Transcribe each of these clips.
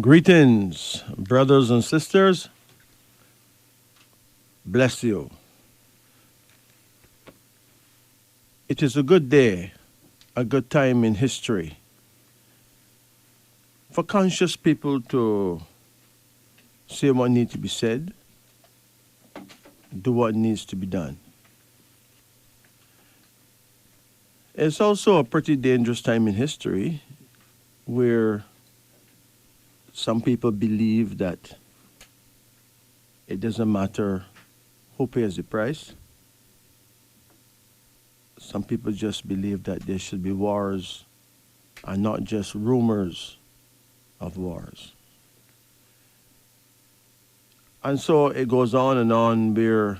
Greetings, brothers and sisters. Bless you. It is a good day, a good time in history for conscious people to say what needs to be said, do what needs to be done. It's also a pretty dangerous time in history where some people believe that it doesn't matter who pays the price. Some people just believe that there should be wars and not just rumors of wars. And so it goes on and on where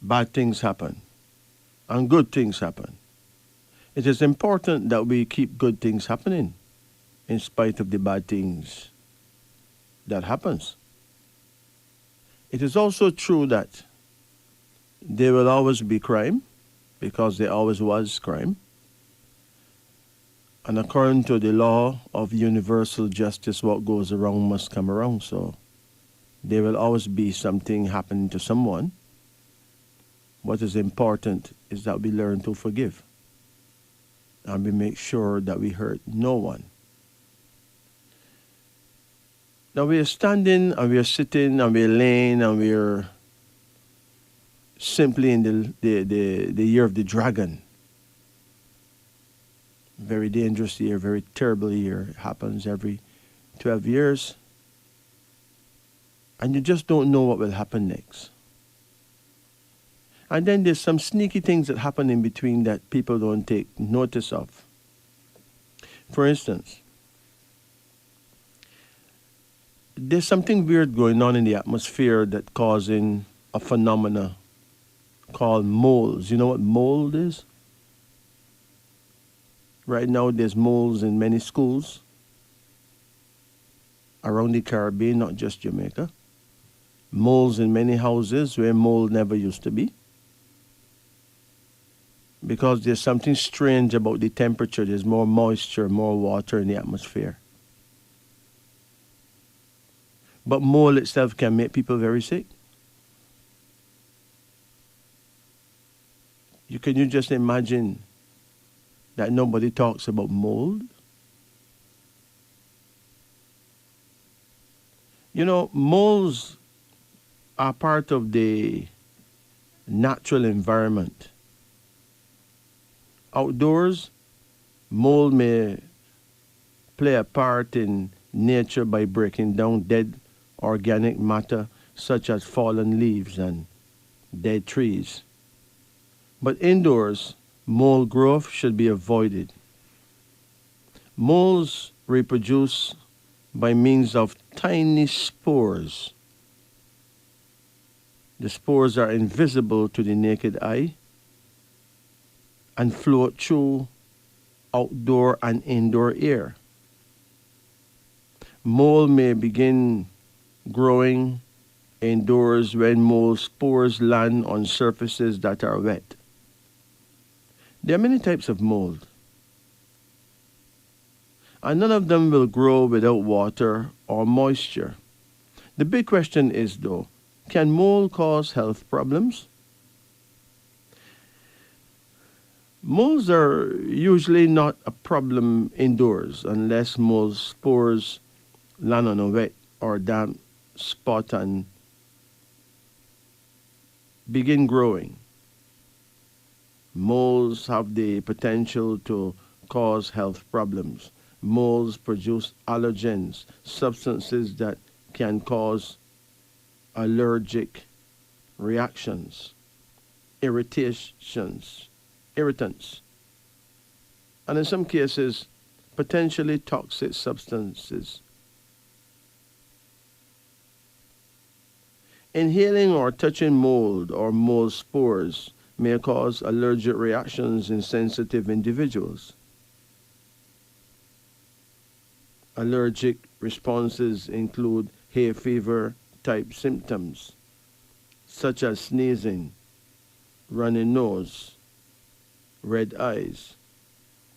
bad things happen and good things happen. It is important that we keep good things happening in spite of the bad things that happens. It is also true that there will always be crime because there always was crime. And according to the law of universal justice, what goes around must come around. So there will always be something happening to someone. What is important is that we learn to forgive. And we make sure that we hurt no one. Now we are standing and we are sitting and we are laying and we are simply in the year of the dragon. Very dangerous year, very terrible year. It happens every 12 years. And you just don't know what will happen next. And then there's some sneaky things that happen in between that people don't take notice of. For instance, there's something weird going on in the atmosphere that's causing a phenomena called molds. You know what mold is? Right now there's molds in many schools around the Caribbean, not just Jamaica. Molds in many houses where mold never used to be. Because there's something strange about the temperature. There's more moisture, more water in the atmosphere. But mold itself can make people very sick. Can you just imagine that nobody talks about mold? You know, molds are part of the natural environment. Outdoors, mold may play a part in nature by breaking down dead organic matter such as fallen leaves and dead trees. But indoors, mold growth should be avoided. Molds reproduce by means of tiny spores. The spores are invisible to the naked eye and float through outdoor and indoor air. Mold may begin growing indoors when mold spores land on surfaces that are wet. There are many types of mold, and none of them will grow without water or moisture. The big question is, though, can mold cause health problems? Molds are usually not a problem indoors unless mold spores land on a wet or damp spot and begin growing. Molds have the potential to cause health problems. Molds produce allergens, substances that can cause allergic reactions, irritants, and in some cases, potentially toxic substances. Inhaling or touching mold or mold spores may cause allergic reactions in sensitive individuals. Allergic responses include hay fever type symptoms, such as sneezing, runny nose, red eyes,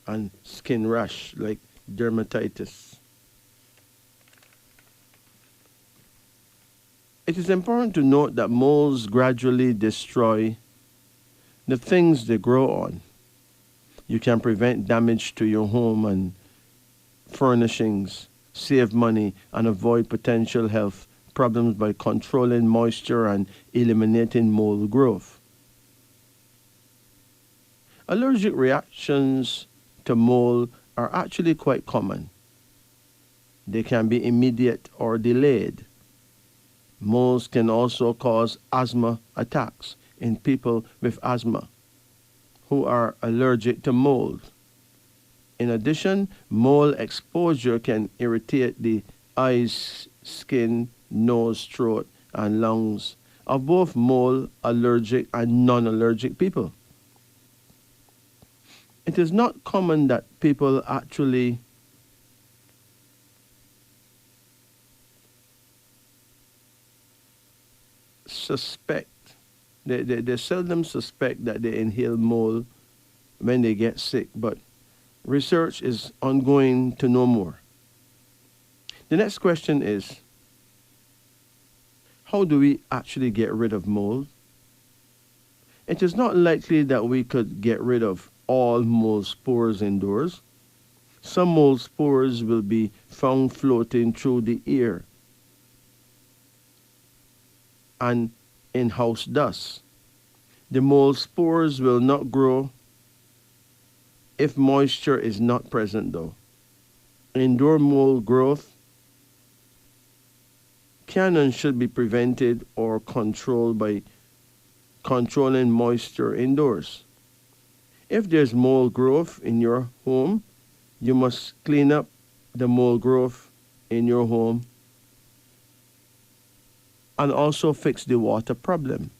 and skin rash like dermatitis. It is important to note that moles gradually destroy the things they grow on. You can prevent damage to your home and furnishings, save money, and avoid potential health problems by controlling moisture and eliminating mold growth. Allergic reactions to mold are actually quite common. They can be immediate or delayed. Moles can also cause asthma attacks in people with asthma who are allergic to mold. In addition, mold exposure can irritate the eyes, skin, nose, throat, and lungs of both mold allergic and non allergic people. It is not common that people actually suspect, they seldom suspect that they inhale mold when they get sick, but research is ongoing to know more. The next question is, how do we actually get rid of mold? It is not likely that we could get rid of all mold spores indoors. Some mold spores will be found floating through the air and in house dust. The mold spores will not grow if moisture is not present, though. Indoor mold growth can and should be prevented or controlled by controlling moisture indoors. If there's mold growth in your home, you must clean up the mold growth in your home and also fix the water problem.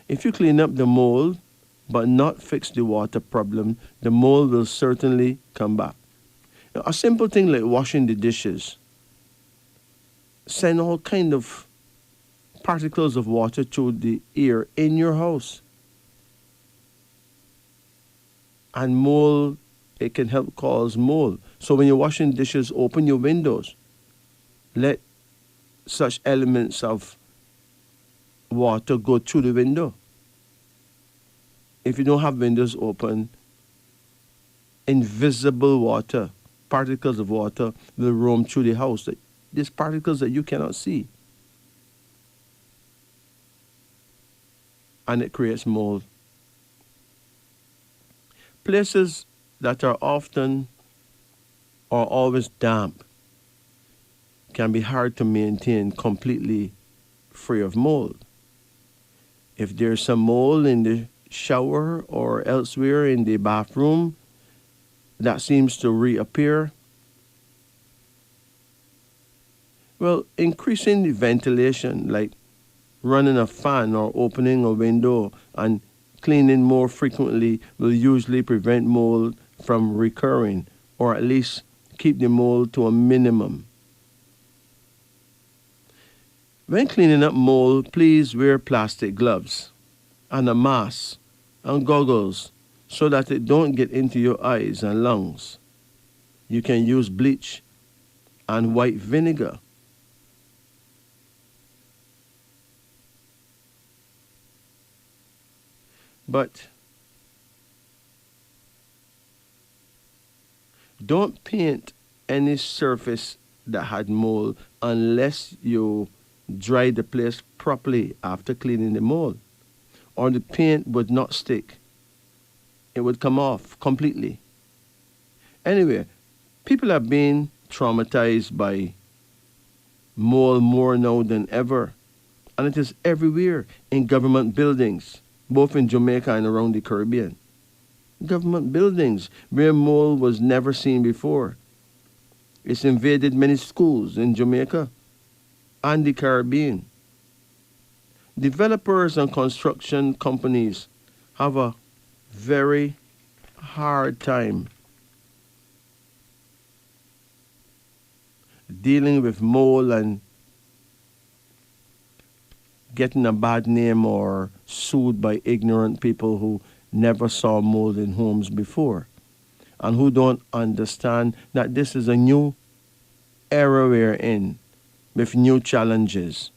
If you clean up the mold but not fix the water problem, the mold will certainly come back. Now, a simple thing like washing the dishes send all kind of particles of water through the air in your house. And mold, it can help cause mold. So when you're washing dishes, open your windows. Let such elements of water go through the window. If you don't have windows open, invisible water, particles of water will roam through the house. These particles that you cannot see. And it creates mold. Places that are often or always damp can be hard to maintain completely free of mold. If there's some mold in the shower or elsewhere in the bathroom that seems to reappear, well, increasing the ventilation, like running a fan or opening a window and cleaning more frequently, will usually prevent mold from recurring, or at least keep the mold to a minimum. When cleaning up mold, please wear plastic gloves and a mask and goggles so that it don't get into your eyes and lungs. You can use bleach and white vinegar. But don't paint any surface that had mold unless you dry the place properly after cleaning the mold, or the paint would not stick. It would come off completely. Anyway, people are being traumatized by mold more now than ever, and it is everywhere in government buildings, both in Jamaica and around the Caribbean. Government buildings where mold was never seen before. It's invaded many schools in Jamaica and the Caribbean. Developers and construction companies have a very hard time dealing with mold and getting a bad name or sued by ignorant people who never saw mold in homes before and who don't understand that this is a new era we're in with new challenges.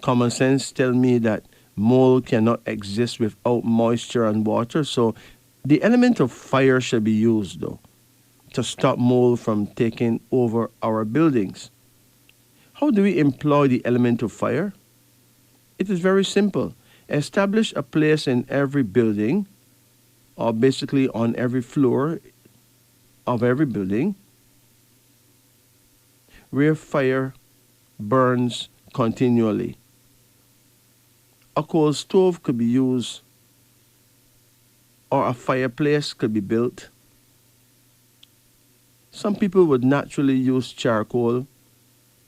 Common sense tell me that mold cannot exist without moisture and water. So the element of fire should be used though to stop mold from taking over our buildings. How do we employ the element of fire? It is very simple. Establish a place in every building, or basically on every floor of every building, where fire burns continually. A coal stove could be used, or a fireplace could be built. Some people would naturally use charcoal,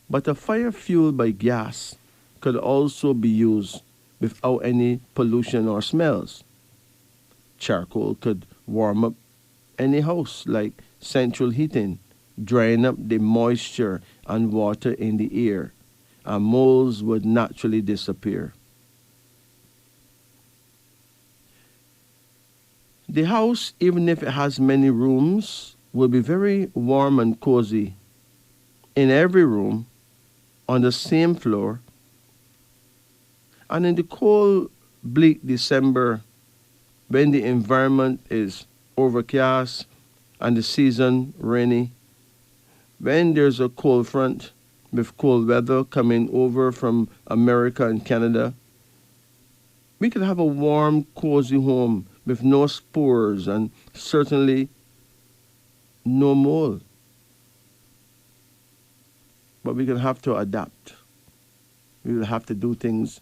but a fire fueled by gas could also be used without any pollution or smells. Charcoal could warm up any house like central heating, drying up the moisture and water in the air, and molds would naturally disappear. The house, even if it has many rooms, will be very warm and cozy. In every room, on the same floor, and in the cold, bleak December, when the environment is overcast and the season rainy, when there's a cold front with cold weather coming over from America and Canada, we could have a warm, cozy home with no spores and certainly no mold. But we're going to have to adapt. We will have to do things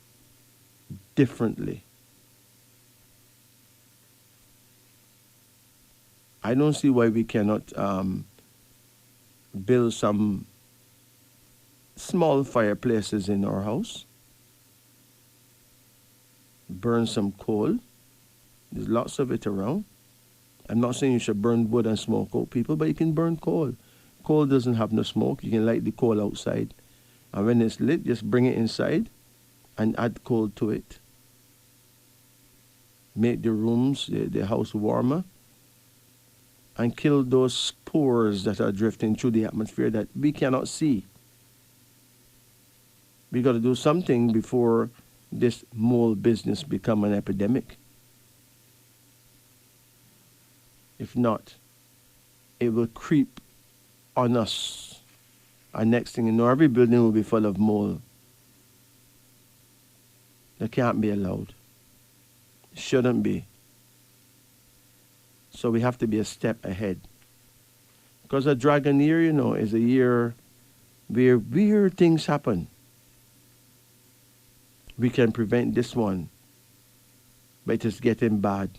differently. I don't see why we cannot build some small fireplaces in our house, burn some coal. There's lots of it around. I'm not saying you should burn wood and smoke out people, but you can burn coal. Coal doesn't have no smoke. You can light the coal outside. And when it's lit, just bring it inside and add coal to it. Make the rooms, the house warmer, and kill those spores that are drifting through the atmosphere that we cannot see. We got to do something before this mold business become an epidemic. If not, it will creep on us. And next thing you know, every building will be full of mold. That can't be allowed. It shouldn't be. So we have to be a step ahead. Because a dragon year, is a year where weird things happen. We can prevent this one, but it is getting bad.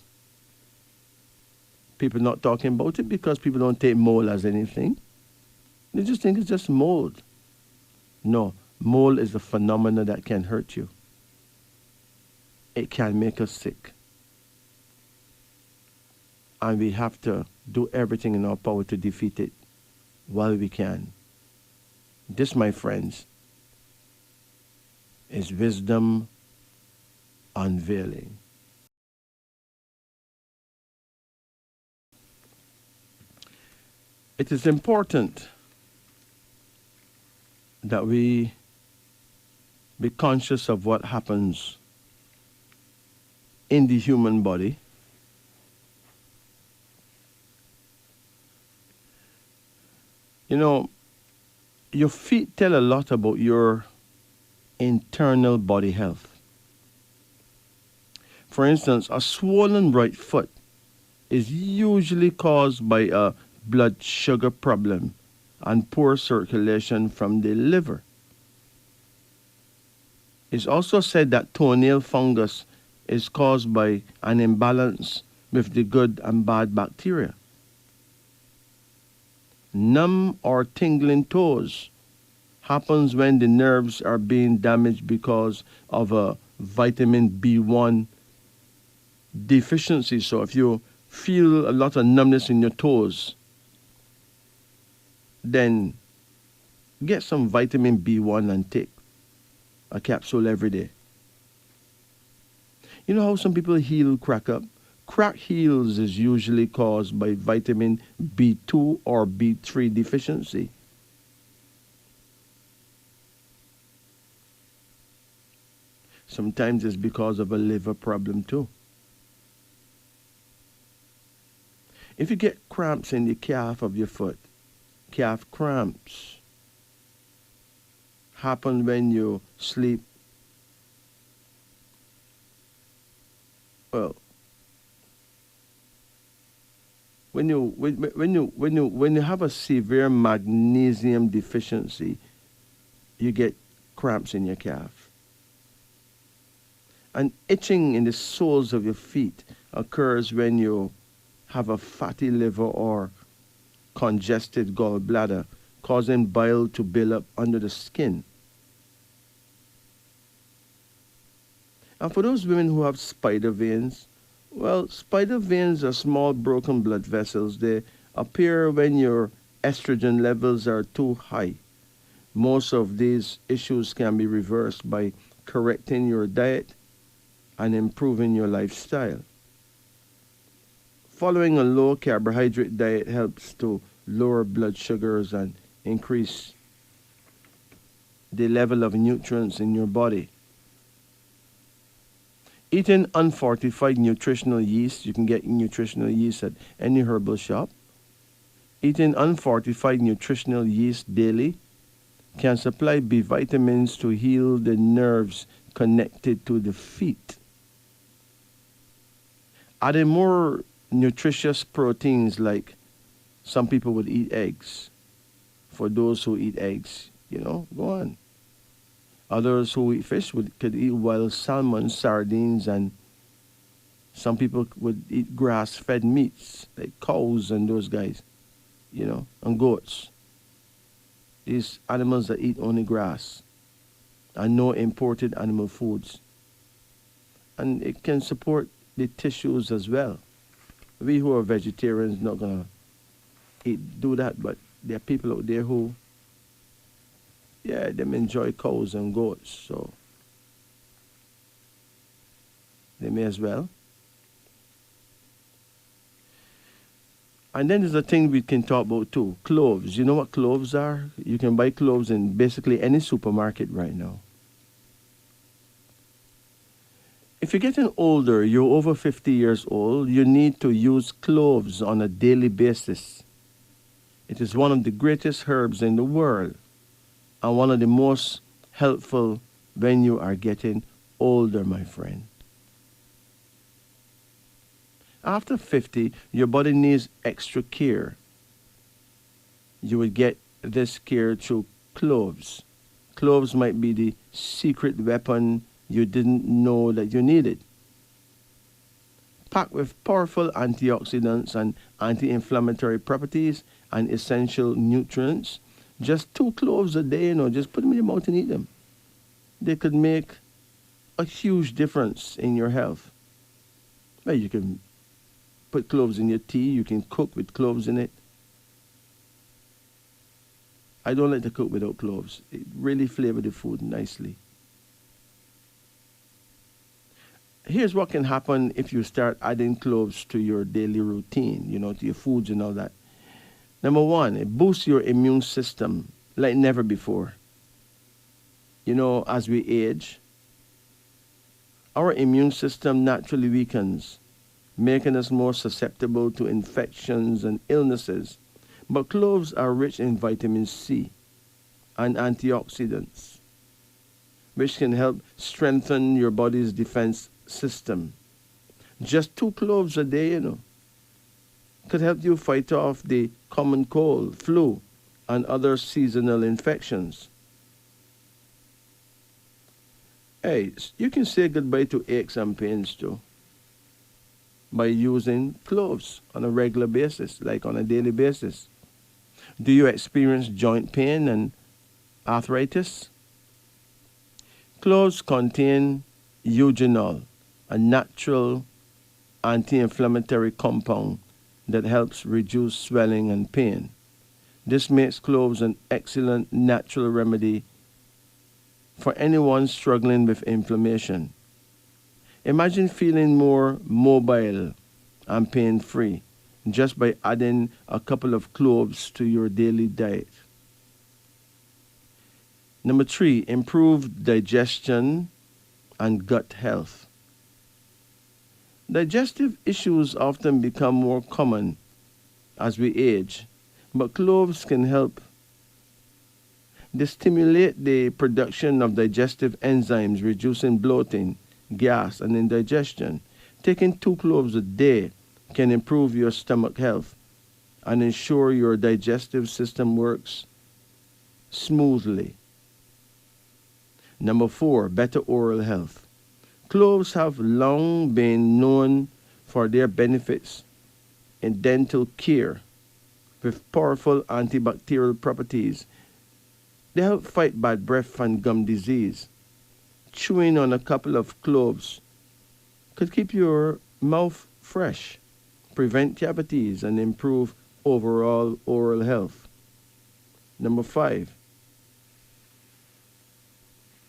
People not talking about it because people don't take mold as anything. They just think it's just mold. No, mold is a phenomenon that can hurt you. It can make us sick. And we have to do everything in our power to defeat it while we can. This, my friends, is wisdom unveiling. It is important that we be conscious of what happens in the human body. Your feet tell a lot about your internal body health. For instance, a swollen right foot is usually caused by a blood sugar problem and poor circulation from the liver. It's also said that toenail fungus is caused by an imbalance with the good and bad bacteria. Numb or tingling toes happens when the nerves are being damaged because of a vitamin B1 deficiency. So if you feel a lot of numbness in your toes, then get some vitamin B1 and take a capsule every day. You know how some people heel crack up? Crack heels is usually caused by vitamin B2 or B3 deficiency. Sometimes it's because of a liver problem too. If you get cramps in the calf of your foot, calf cramps happen when you sleep. Well, when you have a severe magnesium deficiency, you get cramps in your calf. And itching in the soles of your feet occurs when you have a fatty liver or congested gallbladder, causing bile to build up under the skin. And for those women who have spider veins, well, spider veins are small broken blood vessels. They appear when your estrogen levels are too high. Most of these issues can be reversed by correcting your diet and improving your lifestyle. Following a low carbohydrate diet helps to lower blood sugars and increase the level of nutrients in your body. Eating unfortified nutritional yeast, you can get nutritional yeast at any herbal shop. Eating unfortified nutritional yeast daily can supply B vitamins to heal the nerves connected to the feet. Adding more nutritious proteins, like some people would eat eggs. For those who eat eggs, go on. Others who eat fish could eat wild salmon, sardines, and some people would eat grass-fed meats, like cows and those guys, and goats. These animals that eat only grass and no imported animal foods. And it can support the tissues as well. We who are vegetarians not gonna do that, but there are people out there who, them enjoy cows and goats, so they may as well. And then there's a thing we can talk about too, cloves. You know what cloves are? You can buy cloves in basically any supermarket right now. If you're getting older, you're over 50 years old, you need to use cloves on a daily basis. It is one of the greatest herbs in the world and one of the most helpful when you are getting older, my friend. After 50, your body needs extra care. You would get this care through cloves. Cloves might be the secret weapon you didn't know that you needed. Packed with powerful antioxidants and anti-inflammatory properties and essential nutrients, just 2 cloves a day, just put them in your mouth and eat them. They could make a huge difference in your health. Well, you can put cloves in your tea. You can cook with cloves in it. I don't like to cook without cloves. It really flavors the food nicely. Here's what can happen if you start adding cloves to your daily routine, to your foods and all that. Number 1, it boosts your immune system like never before. As we age, our immune system naturally weakens, making us more susceptible to infections and illnesses. But cloves are rich in vitamin C and antioxidants, which can help strengthen your body's defense system. Just 2 cloves a day, could help you fight off the common cold, flu, and other seasonal infections. Hey, you can say goodbye to aches and pains too by using cloves on a regular basis, like on a daily basis. Do you experience joint pain and arthritis? Cloves contain eugenol, a natural anti-inflammatory compound that helps reduce swelling and pain. This makes cloves an excellent natural remedy for anyone struggling with inflammation. Imagine feeling more mobile and pain-free just by adding a couple of cloves to your daily diet. Number 3, improved digestion and gut health. Digestive issues often become more common as we age, but cloves can help. They stimulate the production of digestive enzymes, reducing bloating, gas, and indigestion. Taking 2 cloves a day can improve your stomach health and ensure your digestive system works smoothly. Number 4, better oral health. Cloves have long been known for their benefits in dental care with powerful antibacterial properties. They help fight bad breath and gum disease. Chewing on a couple of cloves could keep your mouth fresh, prevent cavities, and improve overall oral health. Number 5,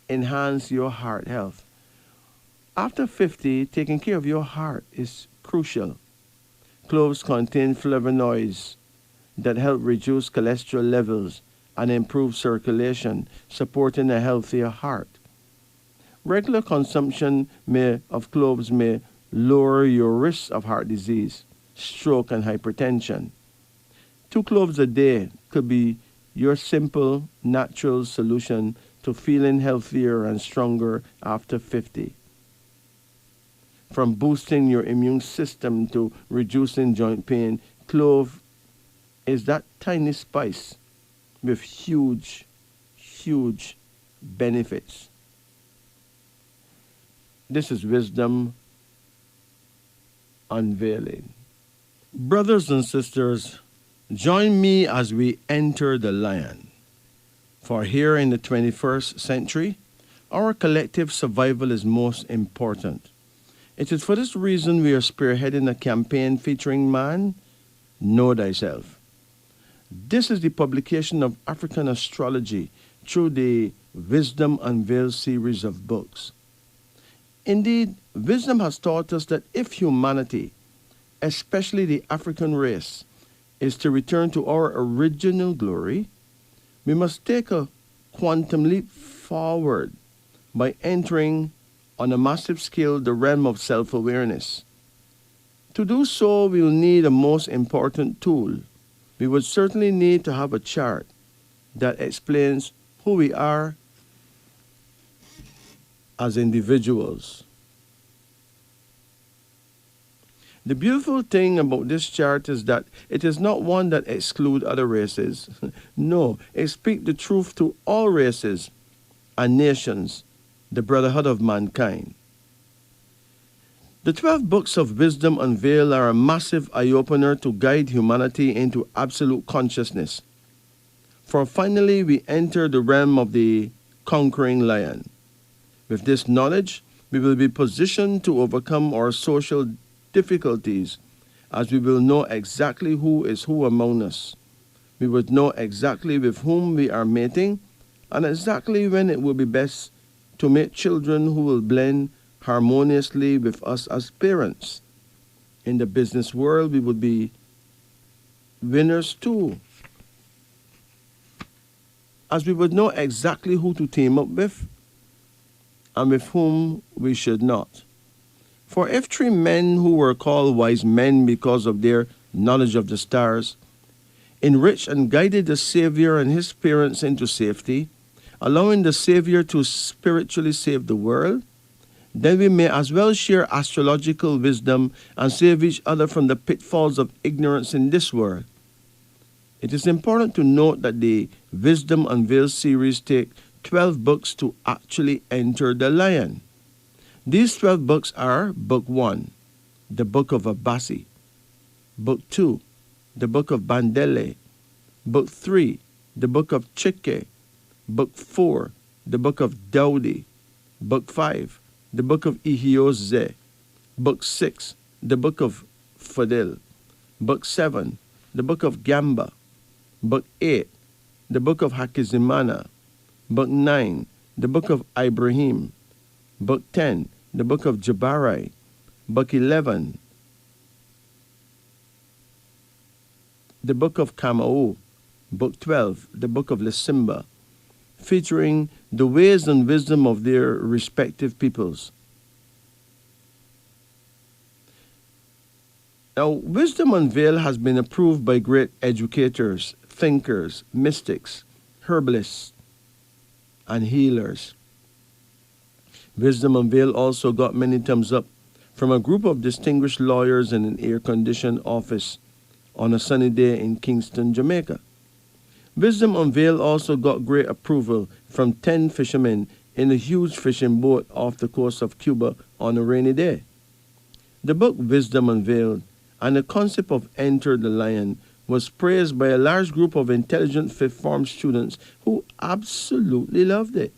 enhance your heart health. After 50, taking care of your heart is crucial. Cloves contain flavonoids that help reduce cholesterol levels and improve circulation, supporting a healthier heart. Regular consumption of cloves may lower your risk of heart disease, stroke, and hypertension. 2 cloves a day could be your simple, natural solution to feeling healthier and stronger after 50. From boosting your immune system to reducing joint pain, clove is that tiny spice with huge, huge benefits. This is wisdom unveiling. Brothers and sisters, join me as we enter the lion. For here in the 21st century, our collective survival is most important. It is for this reason we are spearheading a campaign featuring Man, Know Thyself. This is the publication of African astrology through the Wisdom Unveiled series of books. Indeed, wisdom has taught us that if humanity, especially the African race, is to return to our original glory, we must take a quantum leap forward by entering on a massive scale the realm of self-awareness. To do so, we will need a most important tool. We would certainly need to have a chart that explains who we are as individuals. The beautiful thing about this chart is that it is not one that excludes other races. No, it speaks the truth to all races and nations, the brotherhood of mankind. The 12 books of wisdom unveiled are a massive eye-opener to guide humanity into absolute consciousness. For finally we enter the realm of the conquering lion. With this knowledge, we will be positioned to overcome our social difficulties, as we will know exactly who is who among us. We would know exactly with whom we are mating, and exactly when it will be best to make children who will blend harmoniously with us as parents. In the business world, we would be winners too, as we would know exactly who to team up with and with whom we should not. For if 3 men who were called wise men because of their knowledge of the stars, enriched and guided the Savior and his parents into safety, allowing the Savior to spiritually save the world, then we may as well share astrological wisdom and save each other from the pitfalls of ignorance in this world. It is important to note that the Wisdom Unveiled series take 12 books to actually enter the lion. These 12 books are Book 1, the Book of Abasi, Book 2, the Book of Bandele, Book 3, the Book of Chike, Book 4, the Book of Daudi, Book 5, the Book of Ihioze, Book 6, the Book of Fadil, Book 7, the Book of Gamba, Book 8, the Book of Hakizimana, Book 9, the Book of Ibrahim, Book 10, the Book of Jabarai, Book 11, the Book of Kamau, Book 12, the Book of Lesimba, featuring the ways and wisdom of their respective peoples. Now, Wisdom Unveiled has been approved by great educators, thinkers, mystics, herbalists, and healers. Wisdom Unveiled also got many thumbs up from a group of distinguished lawyers in an air-conditioned office on a sunny day in Kingston, Jamaica. Wisdom Unveiled also got great approval from 10 fishermen in a huge fishing boat off the coast of Cuba on a rainy day. The book Wisdom Unveiled and the concept of Enter the Lion was praised by a large group of intelligent fifth form students who absolutely loved it.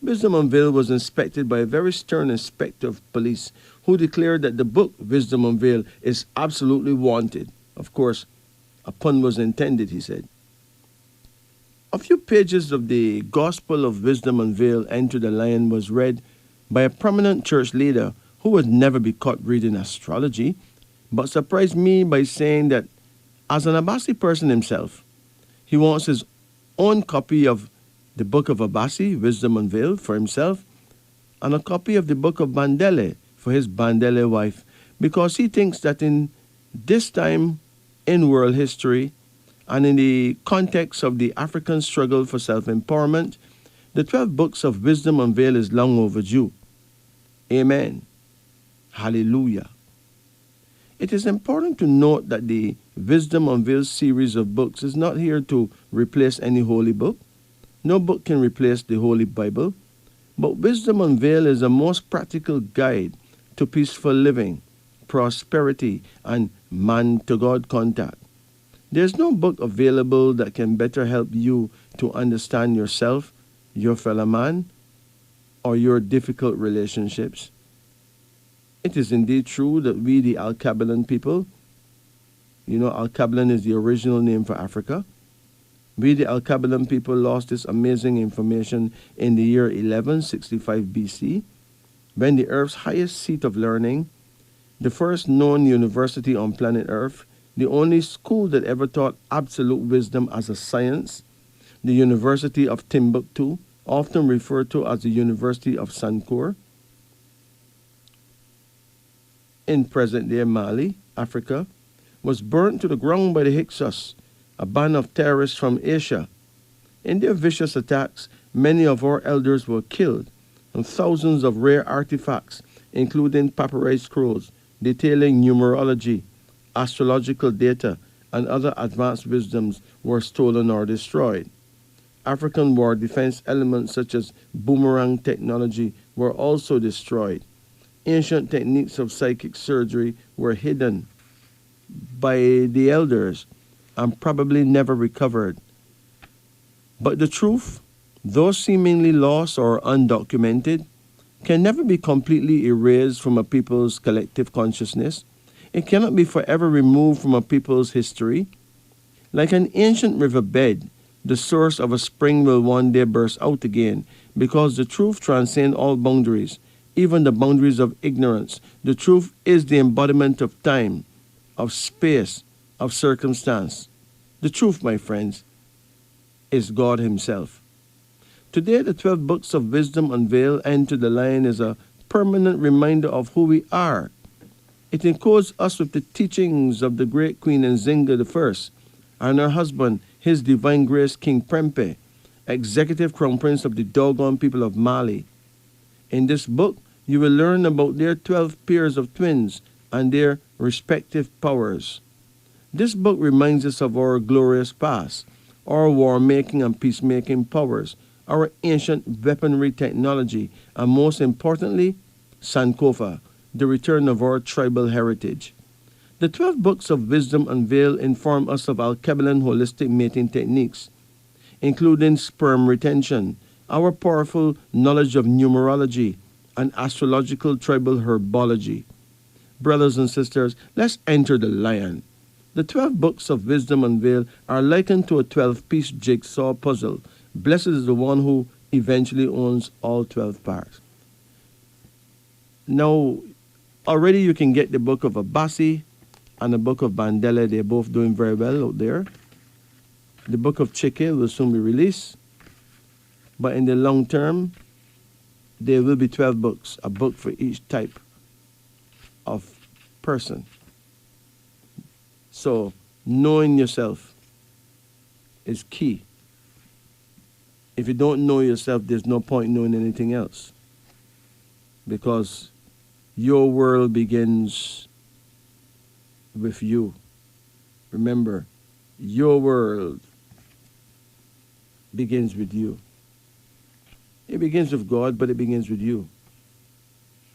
Wisdom Unveiled was inspected by a very stern inspector of police who declared that the book Wisdom Unveiled is absolutely wanted. Of course, a pun was intended, he said. A few pages of the Gospel of Wisdom Unveiled, Enter the Lion, was read by a prominent church leader who would never be caught reading astrology, but surprised me by saying that as an Abasi person himself, he wants his own copy of the Book of Abasi, Wisdom Unveiled, for himself, and a copy of the Book of Bandele for his Bandele wife, because he thinks that in this time in world history and in the context of the African struggle for self-empowerment, the 12 books of Wisdom Unveiled is long overdue. Amen. Hallelujah. It is important to note that the Wisdom Unveiled series of books is not here to replace any holy book. No book can replace the Holy Bible, but Wisdom Unveiled is a most practical guide to peaceful living, prosperity, and man-to-God contact. There's no book available that can better help you to understand yourself, your fellow man, or your difficult relationships. It is indeed true that we, the Alkebulan people, Alkebulan is the original name for Africa. We, the Alkebulan people, lost this amazing information in the year 1165 BC, when the Earth's highest seat of learning, the first known university on planet Earth, the only school that ever taught absolute wisdom as a science, the University of Timbuktu, often referred to as the University of Sankore, in present-day Mali, Africa, was burnt to the ground by the Hyksos, a band of terrorists from Asia. In their vicious attacks, many of our elders were killed, and thousands of rare artifacts, including papyrus scrolls detailing numerology, astrological data, and other advanced wisdoms, were stolen or destroyed. African war defense elements such as boomerang technology were also destroyed. Ancient techniques of psychic surgery were hidden by the elders and probably never recovered. But the truth, though seemingly lost or undocumented, can never be completely erased from a people's collective consciousness. It cannot be forever removed from a people's history. Like an ancient riverbed, the source of a spring will one day burst out again, because the truth transcends all boundaries, even the boundaries of ignorance. The truth is the embodiment of time, of space, of circumstance. The truth, my friends, is God Himself. Today, the 12 books of Wisdom Unveiled, Enter the Lion, is a permanent reminder of who we are. It encodes us with the teachings of the great Queen Nzinga I and her husband, His Divine Grace King Prempeh, Executive Crown Prince of the Dogon people of Mali. In this book, you will learn about their 12 pairs of twins and their respective powers. This book reminds us of our glorious past, our war-making and peacemaking powers, our ancient weaponry technology, and most importantly, Sankofa, the return of our tribal heritage. The 12 books of Wisdom Unveiled inform us of Alkebulan holistic mating techniques, including sperm retention, our powerful knowledge of numerology, and astrological tribal herbology. Brothers and sisters, let's enter the lion. The 12 books of Wisdom Unveiled are likened to a 12-piece jigsaw puzzle. Blessed is the one who eventually owns all 12 parts. Now, already you can get the book of Abasi and the book of Bandele. They're both doing very well out there. The book of Chike will soon be released. But in the long term, there will be 12 books, a book for each type of person. So knowing yourself is key. If you don't know yourself, there's no point knowing anything else. Because your world begins with you. Remember, your world begins with you. It begins with God, but it begins with you.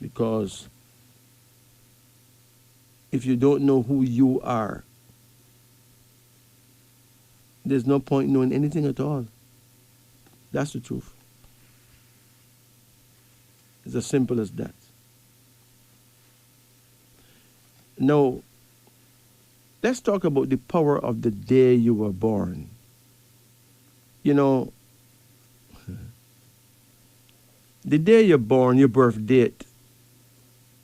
Because if you don't know who you are, there's no point knowing anything at all. That's the truth. It's as simple as that. Now, let's talk about the power of the day you were born. You know, the day you're born, your birth date,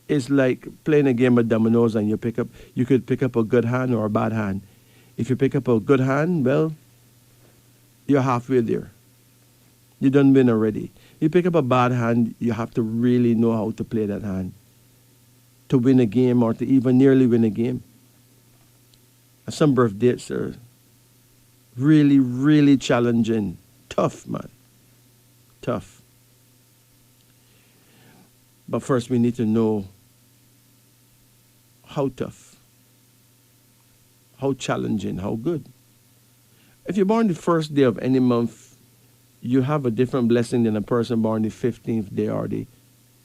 is like playing a game of dominoes and you could pick up a good hand or a bad hand. If you pick up a good hand, well, you're halfway there. You done win already. You pick up a bad hand, you have to really know how to play that hand to win a game or to even nearly win a game. And some birth dates are really, really challenging. Tough, man. Tough. But first we need to know how tough, how challenging, how good. If you're born the first day of any month, you have a different blessing than a person born the 15th day or the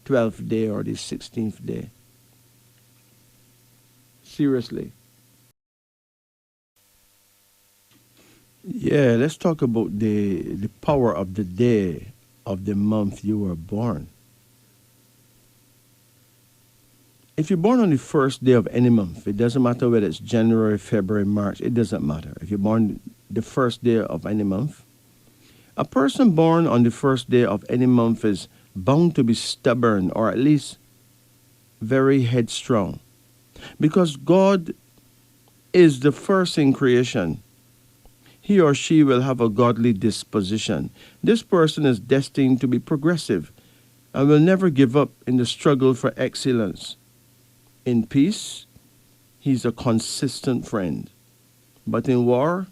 12th day or the 16th day. Seriously. Yeah, let's talk about the power of the day of the month you were born. If you're born on the first day of any month, it doesn't matter whether it's January, February, March, it doesn't matter. If you're born the first day of any month, a person born on the first day of any month is bound to be stubborn or at least very headstrong. Because God is the first in creation, he or she will have a godly disposition. This person is destined to be progressive and will never give up in the struggle for excellence. In peace, he's a consistent friend. But in war,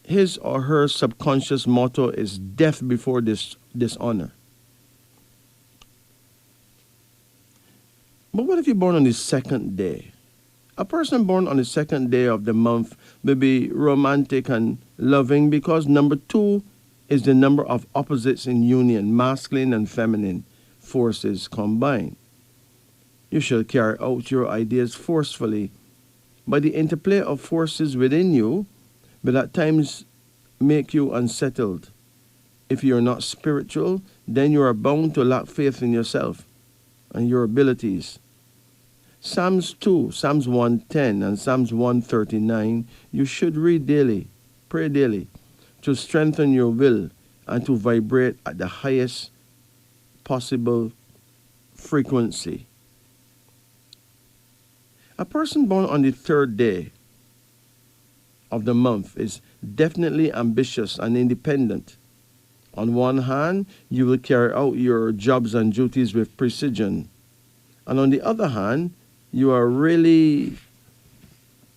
his or her subconscious motto is death before dishonor. But what if you're born on the second day? A person born on the second day of the month may be romantic and loving because number 2 is the number of opposites in union, masculine and feminine forces combined. You shall carry out your ideas forcefully, but the interplay of forces within you will at times make you unsettled. If you are not spiritual, then you are bound to lack faith in yourself and your abilities. Psalms 2, Psalms 110, and Psalms 139, you should read daily, pray daily, to strengthen your will and to vibrate at the highest possible frequency. A person born on the third day of the month is definitely ambitious and independent. On one hand, you will carry out your jobs and duties with precision. And on the other hand, you are really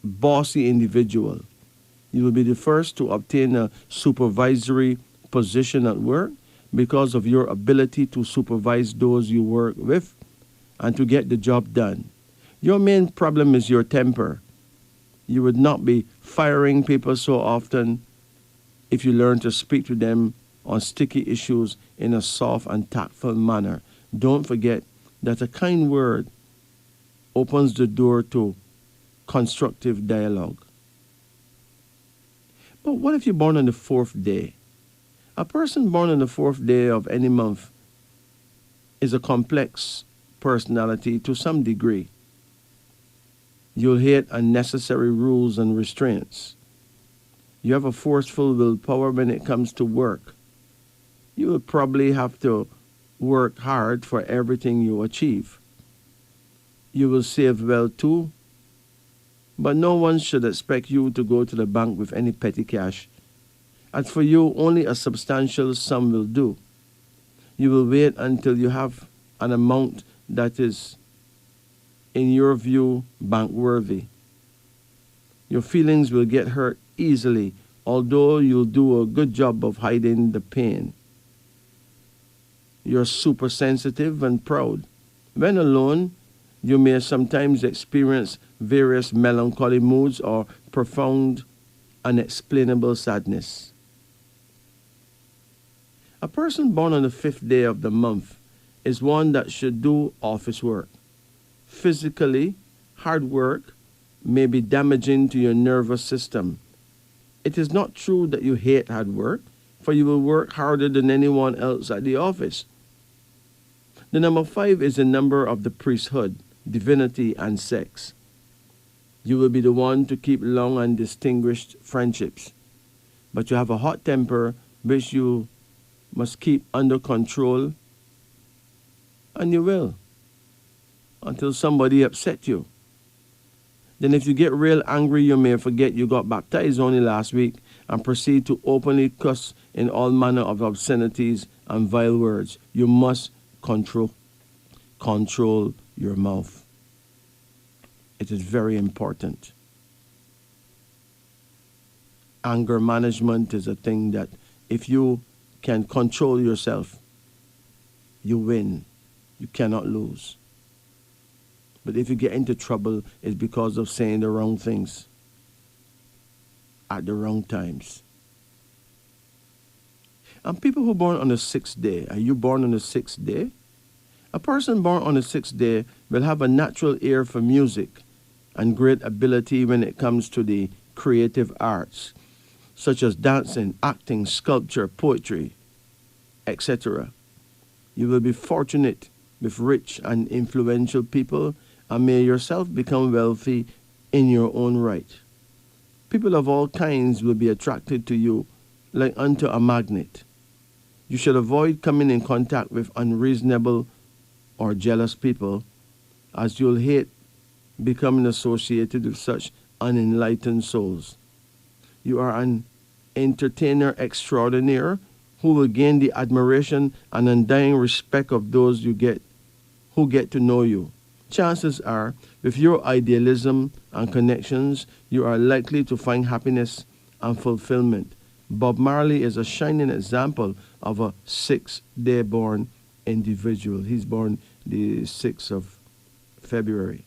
bossy individual. You will be the first to obtain a supervisory position at work because of your ability to supervise those you work with and to get the job done. Your main problem is your temper. You would not be firing people so often if you learn to speak to them on sticky issues in a soft and tactful manner. Don't forget that a kind word opens the door to constructive dialogue. But what if you're born on the 4th day? A person born on the 4th day of any month is a complex personality to some degree. You'll hate unnecessary rules and restraints. You have a forceful willpower when it comes to work. You will probably have to work hard for everything you achieve. You will save well too, but no one should expect you to go to the bank with any petty cash As for you, only a substantial sum will do. You will wait until you have an amount that is, in your view, bank worthy. Your feelings will get hurt easily, although you'll do a good job of hiding the pain. You're super sensitive and proud. When alone, you may sometimes experience various melancholy moods or profound, unexplainable sadness. A person born on the fifth day of the month is one that should do office work. Physically, hard work may be damaging to your nervous system. It is not true that you hate hard work, for you will work harder than anyone else at the office. The number 5 is the number of the priesthood, divinity, and sex. You will be the one to keep long and distinguished friendships. But you have a hot temper which you must keep under control, and you will, until somebody upset you. Then if you get real angry, you may forget you got baptized only last week and proceed to openly cuss in all manner of obscenities and vile words. You must control your mouth. It is very important. Anger management is a thing that if you can control yourself, you win. You cannot lose. But if you get into trouble, it's because of saying the wrong things at the wrong times. And people who are born on the sixth day, are you born on the sixth day? A person born on the sixth day will have a natural ear for music and great ability when it comes to the creative arts, such as dancing, acting, sculpture, poetry, etc. You will be fortunate with rich and influential people, and may yourself become wealthy in your own right. People of all kinds will be attracted to you like unto a magnet. You should avoid coming in contact with unreasonable or jealous people, as you'll hate becoming associated with such unenlightened souls. You are an entertainer extraordinaire who will gain the admiration and undying respect of those who get to know you. Chances are, with your idealism and connections, you are likely to find happiness and fulfillment. Bob Marley is a shining example of a sixth-day born individual. He's born the 6th of February.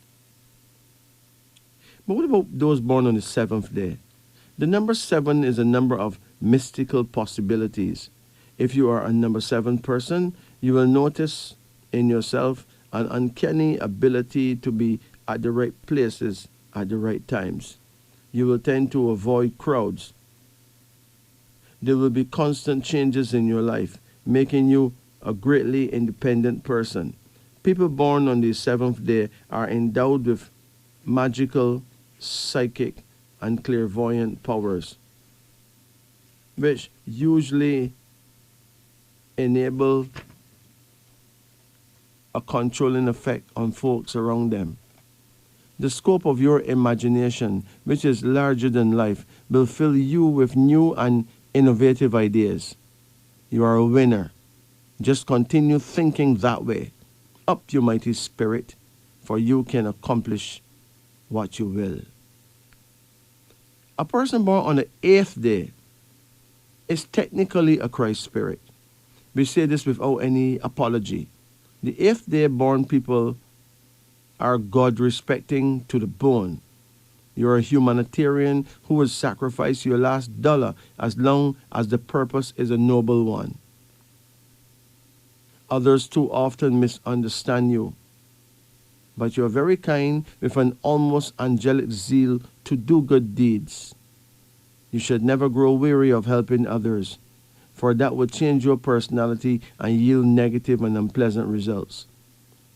But what about those born on the 7th day? The number 7 is a number of mystical possibilities. If you are a number 7 person, you will notice in yourself an uncanny ability to be at the right places at the right times. You will tend to avoid crowds. There will be constant changes in your life, making you a greatly independent person. People born on the 7th day are endowed with magical, psychic, and clairvoyant powers, which usually enable a controlling effect on folks around them. The scope of your imagination, which is larger than life, will fill you with new and innovative ideas. You are a winner. Just continue thinking that way. Up, you mighty spirit, for you can accomplish what you will. A person born on the 8th day is technically a Christ spirit. We say this without any apology. The 8th day born people are God-respecting to the bone. You're a humanitarian who will sacrifice your last dollar as long as the purpose is a noble one. Others too often misunderstand you, but you're very kind with an almost angelic zeal to do good deeds. You should never grow weary of helping others, for that would change your personality and yield negative and unpleasant results.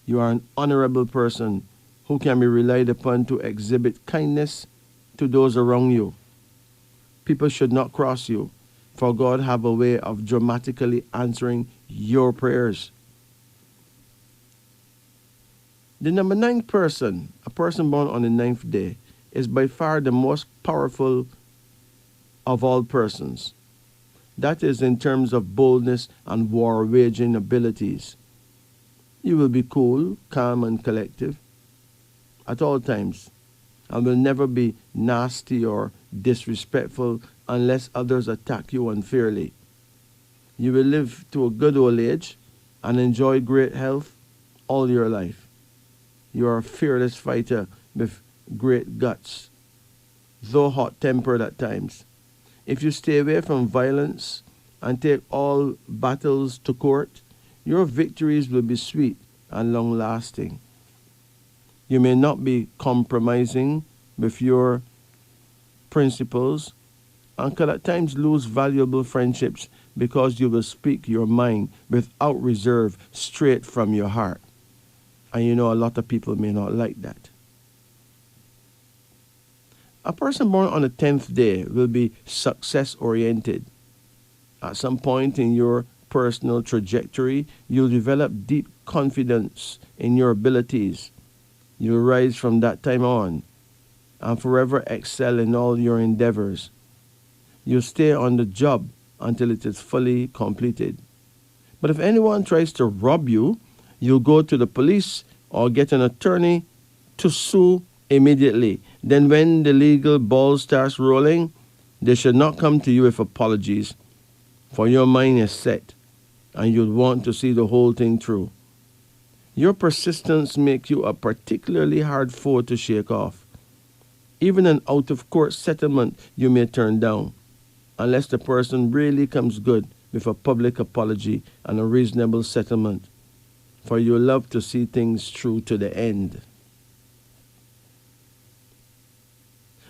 You are an honorable person who can be relied upon to exhibit kindness to those around you. People should not cross you, for God have a way of dramatically answering your prayers. The number 9 person, a person born on the 9th day, is by far the most powerful of all persons. That is in terms of boldness and war waging abilities. You will be cool, calm, and collective at all times, and will never be nasty or disrespectful unless others attack you unfairly. You will live to a good old age and enjoy great health all your life. You are a fearless fighter with great guts, though hot tempered at times. If you stay away from violence and take all battles to court, your victories will be sweet and long lasting. You may not be compromising with your principles and could at times lose valuable friendships because you will speak your mind without reserve straight from your heart. And you know, a lot of people may not like that. A person born on the 10th day will be success oriented. At some point in your personal trajectory, you'll develop deep confidence in your abilities. You'll rise from that time on and forever excel in all your endeavors. You'll stay on the job until it is fully completed. But if anyone tries to rob you, you'll go to the police or get an attorney to sue immediately. Then when the legal ball starts rolling, they should not come to you with apologies, for your mind is set and you'll want to see the whole thing through. Your persistence makes you a particularly hard foe to shake off. Even an out-of-court settlement you may turn down, unless the person really comes good with a public apology and a reasonable settlement, for you love to see things through to the end.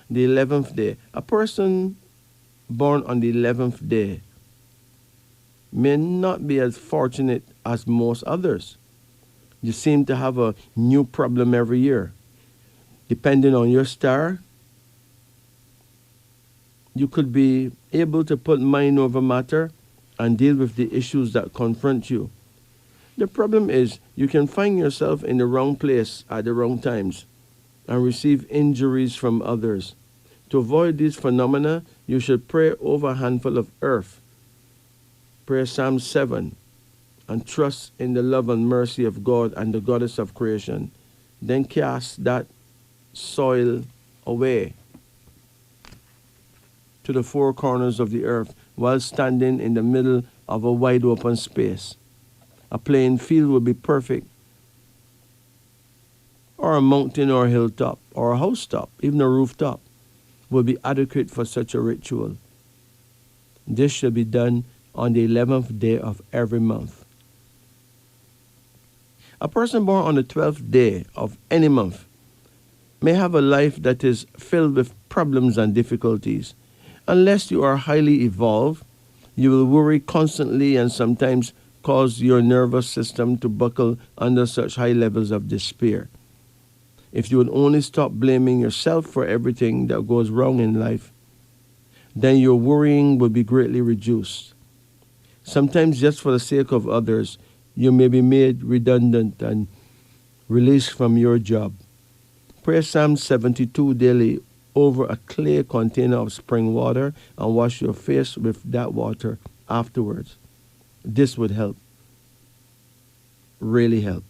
The 11th day. A person born on the 11th day may not be as fortunate as most others. You seem to have a new problem every year. Depending on your star, you could be able to put mind over matter and deal with the issues that confront you. The problem is you can find yourself in the wrong place at the wrong times and receive injuries from others. To avoid these phenomena, you should pray over a handful of earth. Pray Psalm 7 and trust in the love and mercy of God and the goddess of creation. Then cast that soil away to the four corners of the earth while standing in the middle of a wide open space. A plain field will be perfect, or a mountain or a hilltop or a housetop, even a rooftop, will be adequate for such a ritual. This shall be done on the 11th day of every month. A person born on the 12th day of any month may have a life that is filled with problems and difficulties. Unless you are highly evolved, you will worry constantly and sometimes cause your nervous system to buckle under such high levels of despair. If you would only stop blaming yourself for everything that goes wrong in life, then your worrying will be greatly reduced. Sometimes just for the sake of others, you may be made redundant and released from your job. Pray Psalm 72 daily over a clay container of spring water and wash your face with that water afterwards. This would help. Really help.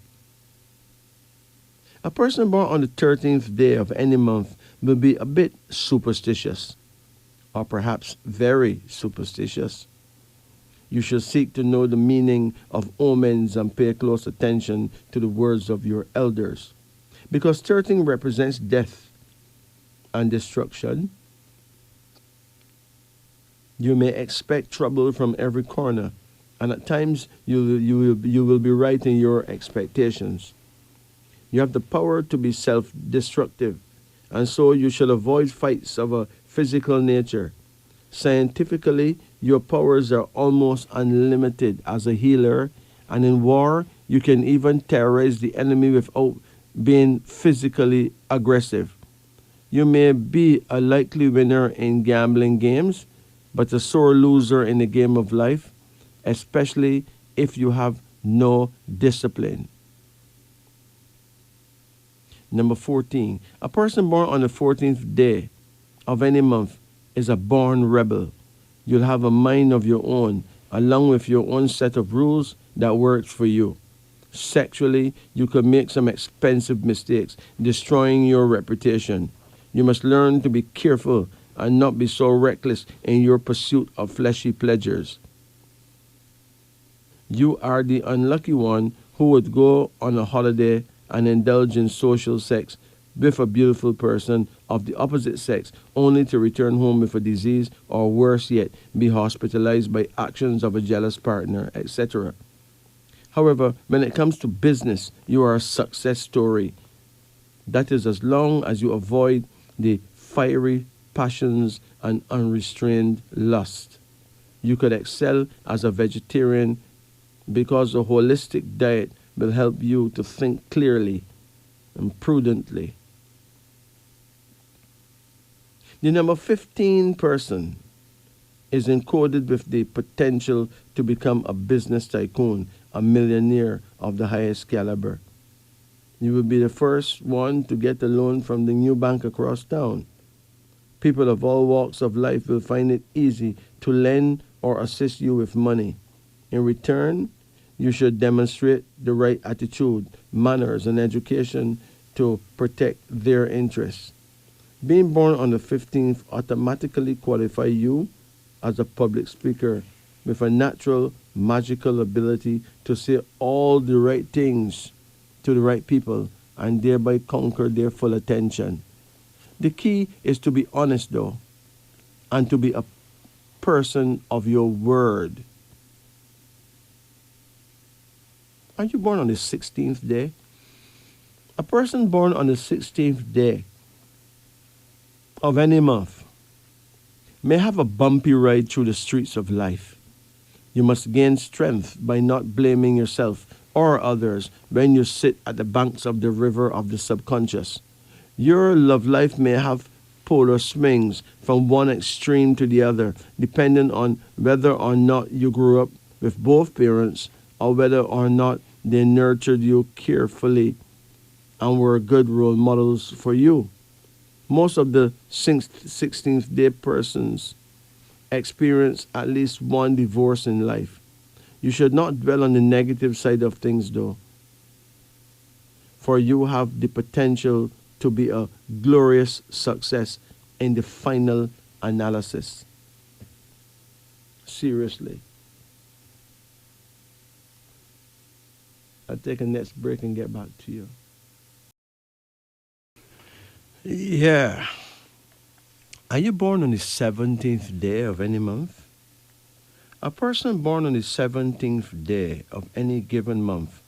A person born on the 13th day of any month will be a bit superstitious, or perhaps very superstitious. You should seek to know the meaning of omens and pay close attention to the words of your elders. Because 13 represents death and destruction, you may expect trouble from every corner, and at times you will be right in your expectations. You have the power to be self-destructive, and so you should avoid fights of a physical nature. Scientifically, your powers are almost unlimited as a healer, and in war, you can even terrorize the enemy without being physically aggressive. You may be a likely winner in gambling games, but a sore loser in the game of life, especially if you have no discipline. Number 14. A person born on the 14th day of any month is a born rebel. You'll have a mind of your own, along with your own set of rules that works for you. Sexually, you could make some expensive mistakes, destroying your reputation. You must learn to be careful and not be so reckless in your pursuit of fleshy pleasures. You are the unlucky one who would go on a holiday and indulge in social sex with a beautiful person of the opposite sex, only to return home with a disease, or worse yet, be hospitalized by actions of a jealous partner, etc. However, when it comes to business, you are a success story. That is, as long as you avoid the fiery passions and unrestrained lust. You could excel as a vegetarian because a holistic diet will help you to think clearly and prudently. The number 15 person is encoded with the potential to become a business tycoon, a millionaire of the highest caliber. You will be the first one to get a loan from the new bank across town. People of all walks of life will find it easy to lend or assist you with money. In return, you should demonstrate the right attitude, manners, and education to protect their interests. Being born on the 15th automatically qualifies you as a public speaker with a natural, magical ability to say all the right things to the right people and thereby conquer their full attention. The key is to be honest, though, and to be a person of your word. Are you born on the 16th day? A person born on the 16th day of any month may have a bumpy ride through the streets of life. You must gain strength by not blaming yourself or others when you sit at the banks of the river of the subconscious. Your love life may have polar swings from one extreme to the other, depending on whether or not you grew up with both parents or whether or not they nurtured you carefully and were good role models for you. Most of the 16th day persons experience at least one divorce in life. You should not dwell on the negative side of things, though, for you have the potential to be a glorious success in the final analysis. Seriously. I'll take a next break and get back to you. Yeah. Are you born on the 17th day of any month? A person born on the 17th day of any given month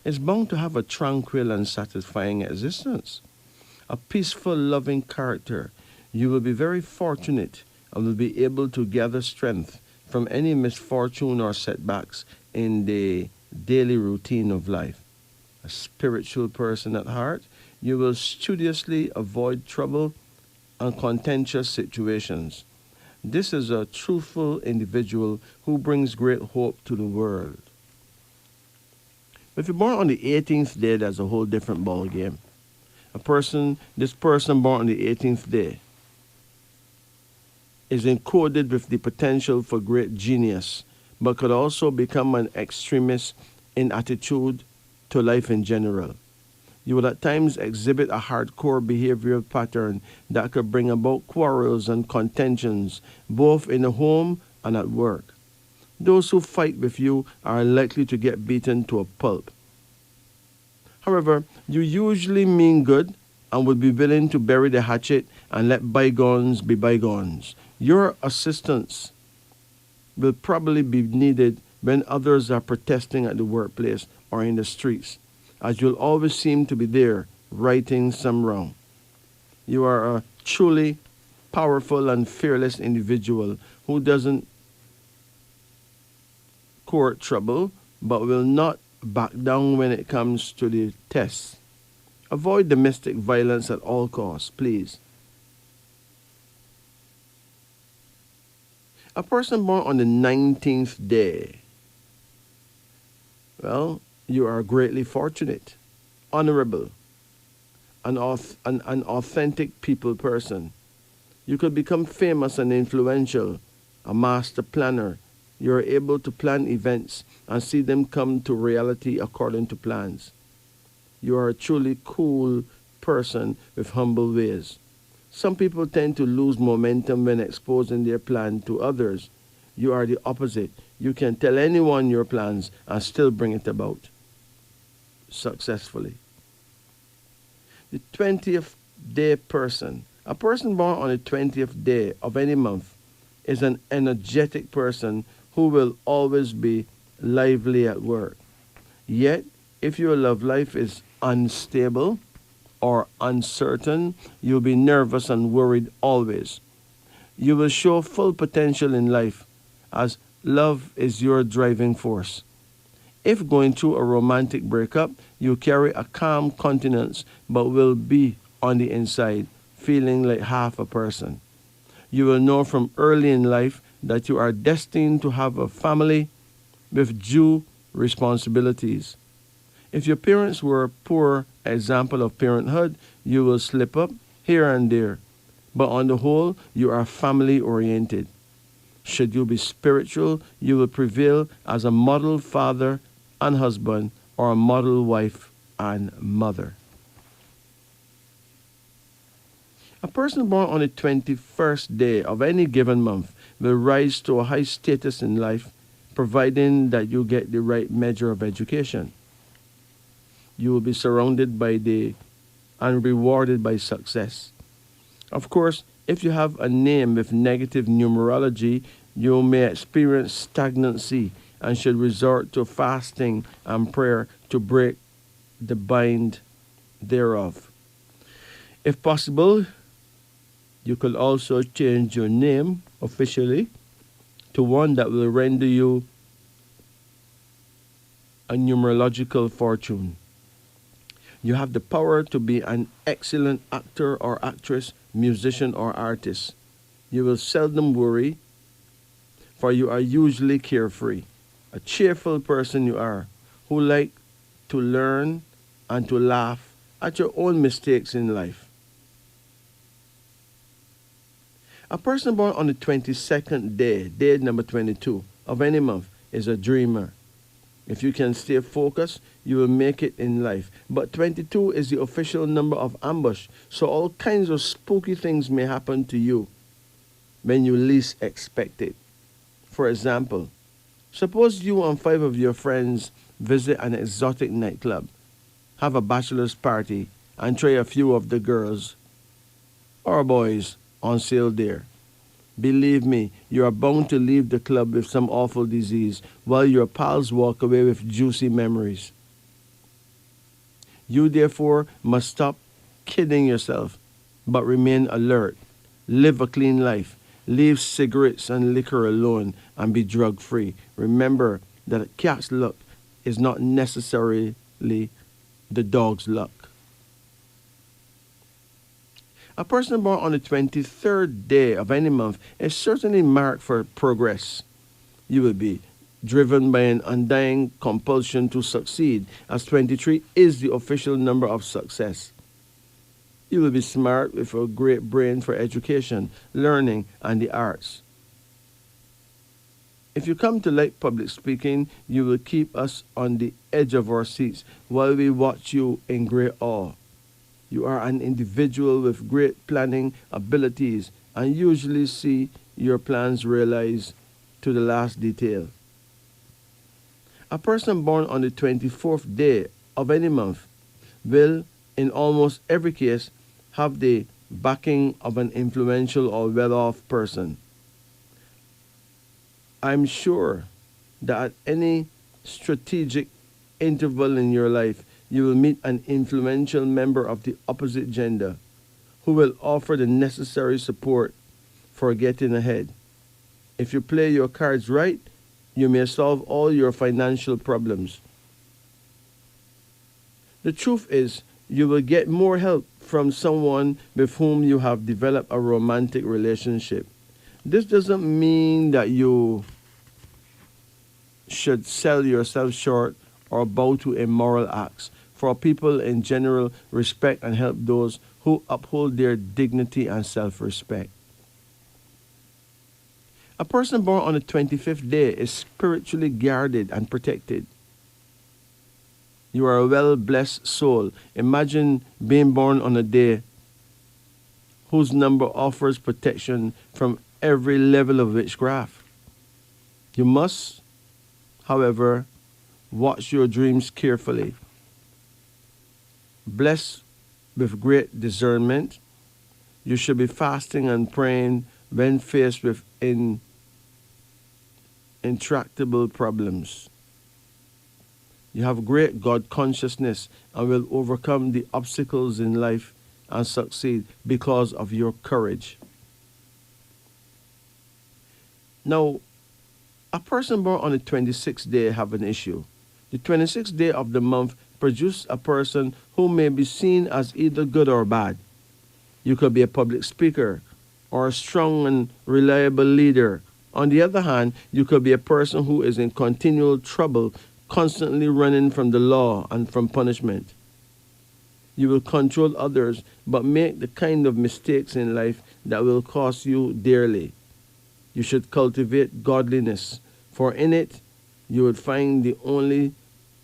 is bound to have a tranquil and satisfying existence, a peaceful, loving character. You will be very fortunate and will be able to gather strength from any misfortune or setbacks in the daily routine of life. A spiritual person at heart, you will studiously avoid trouble and contentious situations. This is a truthful individual who brings great hope to the world. If you're born on the 18th day, that's a whole different ball game. This person born on the 18th day is encoded with the potential for great genius, but could also become an extremist in attitude to life in general. You will at times exhibit a hardcore behavioral pattern that could bring about quarrels and contentions, both in the home and at work. Those who fight with you are likely to get beaten to a pulp. However, you usually mean good and would be willing to bury the hatchet and let bygones be bygones. Your assistance will probably be needed when others are protesting at the workplace or in the streets, as you'll always seem to be there, righting some wrong. You are a truly powerful and fearless individual who doesn't court trouble, but will not back down when it comes to the test. Avoid domestic violence at all costs, please. A person born on the 19th day, well, you are greatly fortunate, honorable, an authentic people person. You could become famous and influential a master planner. You are able to plan events and see them come to reality according to plans. You are a truly cool person with humble ways. Some people tend to lose momentum when exposing their plan to others. You are the opposite. You can tell anyone your plans and still bring it about successfully. The 20th day person. A person born on the 20th day of any month is an energetic person who will always be lively at work. Yet, if your love life is unstable or uncertain, you'll be nervous and worried always. You will show full potential in life as love is your driving force. If going through a romantic breakup, you carry a calm countenance but will be on the inside feeling like half a person. You will know from early in life that you are destined to have a family with due responsibilities. If your parents were a poor example of parenthood, you will slip up here and there. But on the whole, you are family oriented. Should you be spiritual, you will prevail as a model father and husband or a model wife and mother. A person born on the 21st day of any given month will rise to a high status in life, providing that you get the right measure of education. You will be surrounded by the and rewarded by success. Of course, if you have a name with negative numerology, you may experience stagnancy and should resort to fasting and prayer to break the bind thereof. If possible, you could also change your name officially to one that will render you a numerological fortune. You have the power to be an excellent actor or actress, musician or artist. You will seldom worry, for you are usually carefree. A cheerful person you are, who like to learn and to laugh at your own mistakes in life. A person born on the 22nd day, day number 22 of any month, is a dreamer. If you can stay focused, you will make it in life. But 22 is the official number of ambush, so all kinds of spooky things may happen to you when you least expect it. For example, suppose you and 5 of your friends visit an exotic nightclub, have a bachelor's party, and try a few of the girls or boys on sale there. Believe me, you are bound to leave the club with some awful disease while your pals walk away with juicy memories. You therefore must stop kidding yourself, but remain alert. Live a clean life. Leave cigarettes and liquor alone and be drug-free. Remember that a cat's luck is not necessarily the dog's luck. A person born on the 23rd day of any month is certainly marked for progress. You will be driven by an undying compulsion to succeed, as 23 is the official number of success. You will be smart with a great brain for education, learning, and the arts. If you come to like public speaking, you will keep us on the edge of our seats while we watch you in great awe. You are an individual with great planning abilities and usually see your plans realized to the last detail. A person born on the 24th day of any month will, in almost every case, have the backing of an influential or well-off person. I'm sure that at any strategic interval in your life, you will meet an influential member of the opposite gender who will offer the necessary support for getting ahead. If you play your cards right, you may solve all your financial problems. The truth is, you will get more help from someone with whom you have developed a romantic relationship. This doesn't mean that you should sell yourself short or bow to immoral acts, for people in general respect and help those who uphold their dignity and self-respect. A person born on the 25th day is spiritually guarded and protected. You are a well-blessed soul. Imagine being born on a day whose number offers protection from every level of witchcraft. You must, however, watch your dreams carefully. Blessed with great discernment, you should be fasting and praying when faced with intractable problems. You have great God consciousness and will overcome the obstacles in life and succeed because of your courage. Now, a person born on the 26th day have an issue. The 26th day of the month produces a person who may be seen as either good or bad. You could be a public speaker or a strong and reliable leader. On the other hand, you could be a person who is in continual trouble, constantly running from the law and from punishment. You will control others, but make the kind of mistakes in life that will cost you dearly. You should cultivate godliness, for in it you would find the only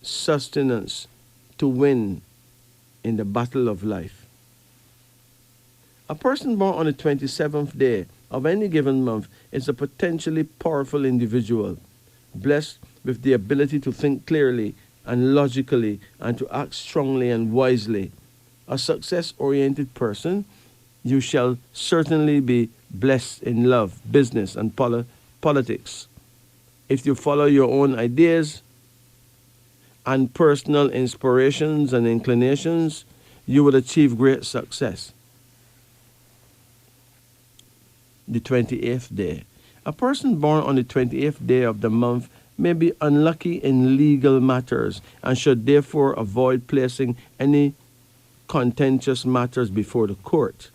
sustenance to win in the battle of life. A person born on the 27th day of any given month is a potentially powerful individual, blessed with the ability to think clearly and logically and to act strongly and wisely. A success-oriented person, you shall certainly be blessed in love, business, and politics. If you follow your own ideas and personal inspirations and inclinations, you will achieve great success. The 28th day. A person born on the 28th day of the month may be unlucky in legal matters and should therefore avoid placing any contentious matters before the court.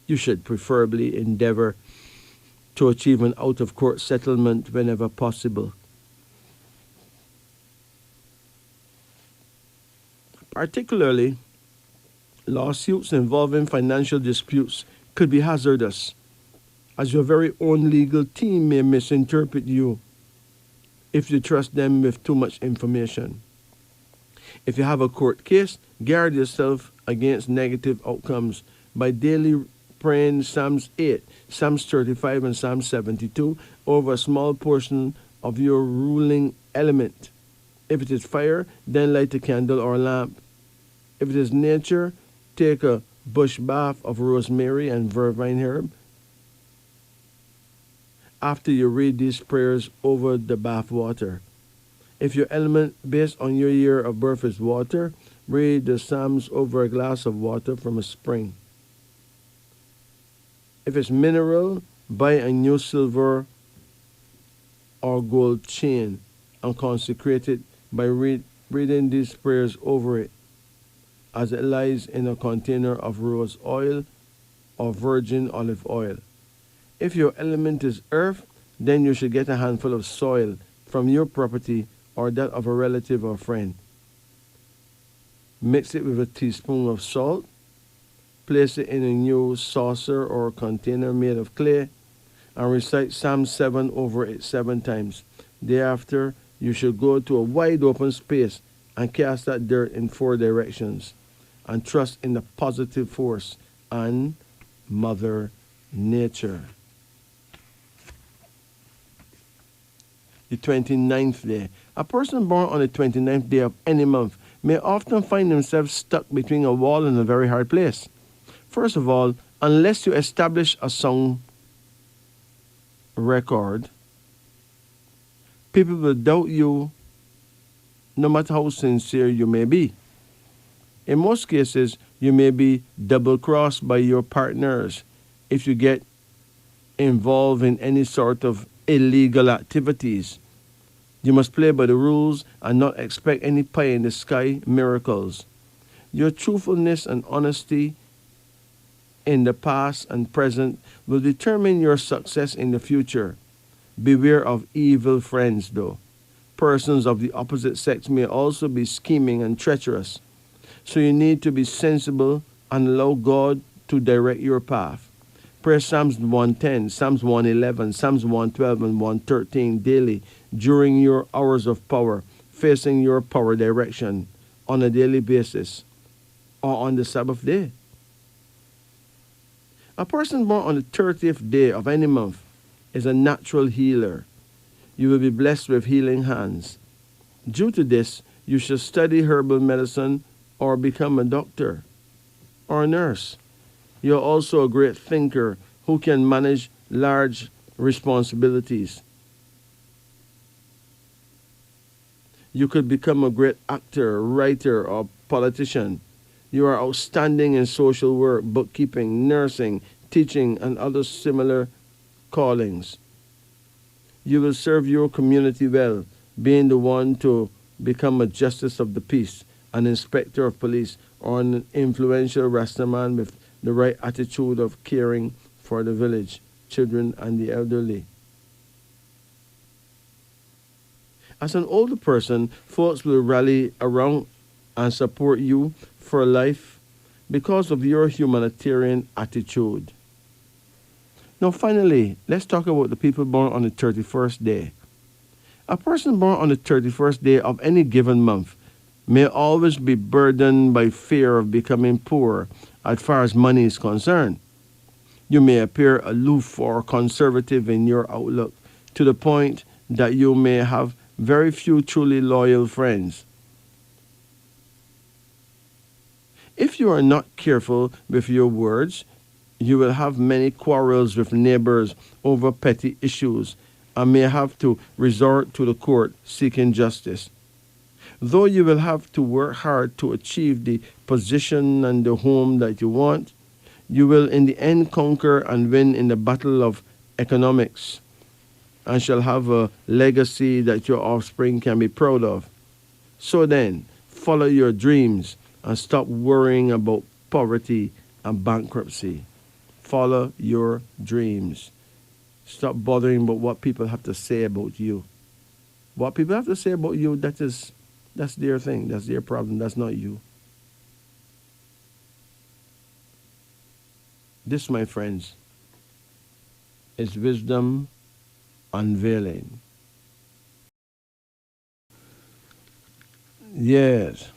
You should preferably endeavor to achieve an out-of-court settlement whenever possible. Particularly, lawsuits involving financial disputes could be hazardous, as your very own legal team may misinterpret you if you trust them with too much information. If you have a court case, guard yourself against negative outcomes by daily praying Psalms 8, Psalms 35, and Psalm 72 over a small portion of your ruling element. If it is fire, then light a candle or lamp. If it is nature, take a bush bath of rosemary and vervine herb. After you read these prayers over the bath water. If your element based on your year of birth is water, read the Psalms over a glass of water from a spring. If it's mineral, buy a new silver or gold chain and consecrate it by reading these prayers over it, as it lies in a container of rose oil or virgin olive oil. If your element is earth, then you should get a handful of soil from your property or that of a relative or friend. Mix it with a teaspoon of salt. Place it in a new saucer or container made of clay and recite Psalm 7 over it 7 times. Thereafter, you should go to a wide open space and cast that dirt in 4 directions and trust in the positive force and Mother Nature. The 29th day. A person born on the 29th day of any month may often find themselves stuck between a wall and a very hard place. First of all, unless you establish a song record, people will doubt you no matter how sincere you may be. In most cases, you may be double-crossed by your partners if you get involved in any sort of illegal activities. You must play by the rules and not expect any pie-in-the-sky miracles. Your truthfulness and honesty in the past and present will determine your success in the future. Beware of evil friends, though. Persons of the opposite sex may also be scheming and treacherous. So you need to be sensible and allow God to direct your path. Pray Psalms 110, Psalms 111, Psalms 112, and 113 daily during your hours of power, facing your power direction on a daily basis or on the Sabbath day. A person born on the 30th day of any month is a natural healer. You will be blessed with healing hands. Due to this, you should study herbal medicine or become a doctor or a nurse. You're also a great thinker who can manage large responsibilities. You could become a great actor, writer, or politician. You are outstanding in social work, bookkeeping, nursing, teaching, and other similar callings. You will serve your community well, being the one to become a justice of the peace, an inspector of police, or an influential Rastaman with the right attitude of caring for the village, children, and the elderly. As an older person, folks will rally around and support you for life because of your humanitarian attitude. Now, finally, let's talk about the people born on the 31st day. A person born on the 31st day of any given month may always be burdened by fear of becoming poor as far as money is concerned. You may appear aloof or conservative in your outlook to the point that you may have very few truly loyal friends. If you are not careful with your words, you will have many quarrels with neighbors over petty issues and may have to resort to the court seeking justice. Though you will have to work hard to achieve the position and the home that you want, you will in the end conquer and win in the battle of economics and shall have a legacy that your offspring can be proud of. So then, follow your dreams and stop worrying about poverty and bankruptcy. Follow your dreams. Stop bothering about what people have to say about you. What people have to say about you, that's their thing. That's their problem. That's not you. This, my friends, is wisdom unveiling. Yes.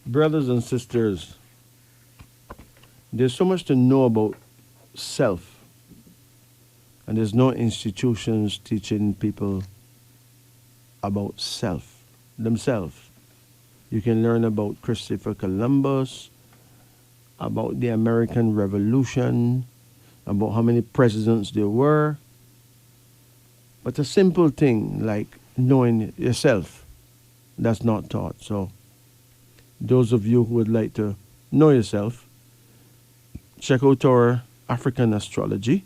Brothers and sisters, there's so much to know about self, and there's no institutions teaching people about self, themselves. You can learn about Christopher Columbus, about the American Revolution, about how many presidents there were. But a simple thing like knowing yourself, that's not taught. So those of you who would like to know yourself, check out our African astrology,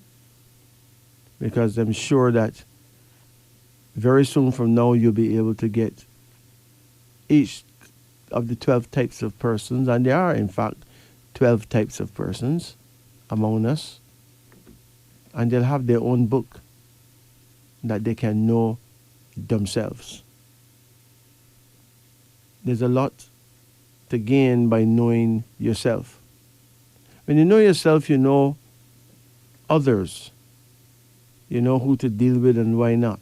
because I'm sure that very soon from now you'll be able to get each of the 12 types of persons, and there are in fact 12 types of persons among us, and they'll have their own book that they can know themselves. There's a lot to gain by knowing yourself. When you know yourself, you know others. You know who to deal with and why not.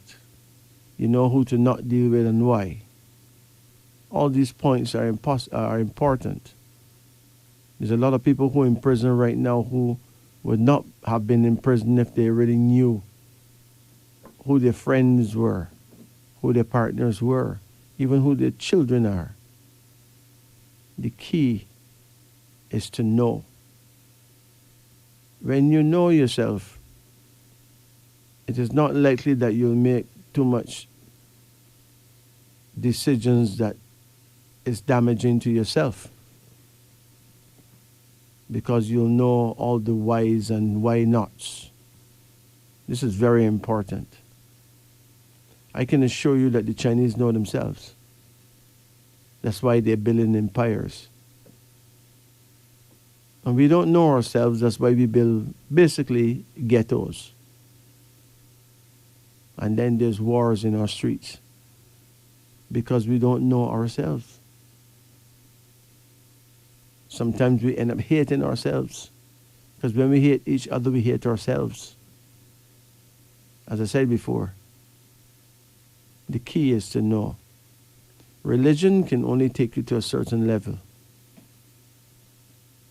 You know who to not deal with and why. All these points are important. There's a lot of people who are in prison right now who would not have been in prison if they really knew who their friends were, who their partners were, even who their children are. The key is to know. When you know yourself, it is not likely that you'll make too much decisions that is damaging to yourself, because you'll know all the whys and why nots. This is very important. I can assure you that the Chinese know themselves. That's why they're building empires. And we don't know ourselves, that's why we build basically ghettos. And then there's wars in our streets, because we don't know ourselves. Sometimes we end up hating ourselves. Because when we hate each other, we hate ourselves. As I said before, the key is to know religion can only take you to a certain level.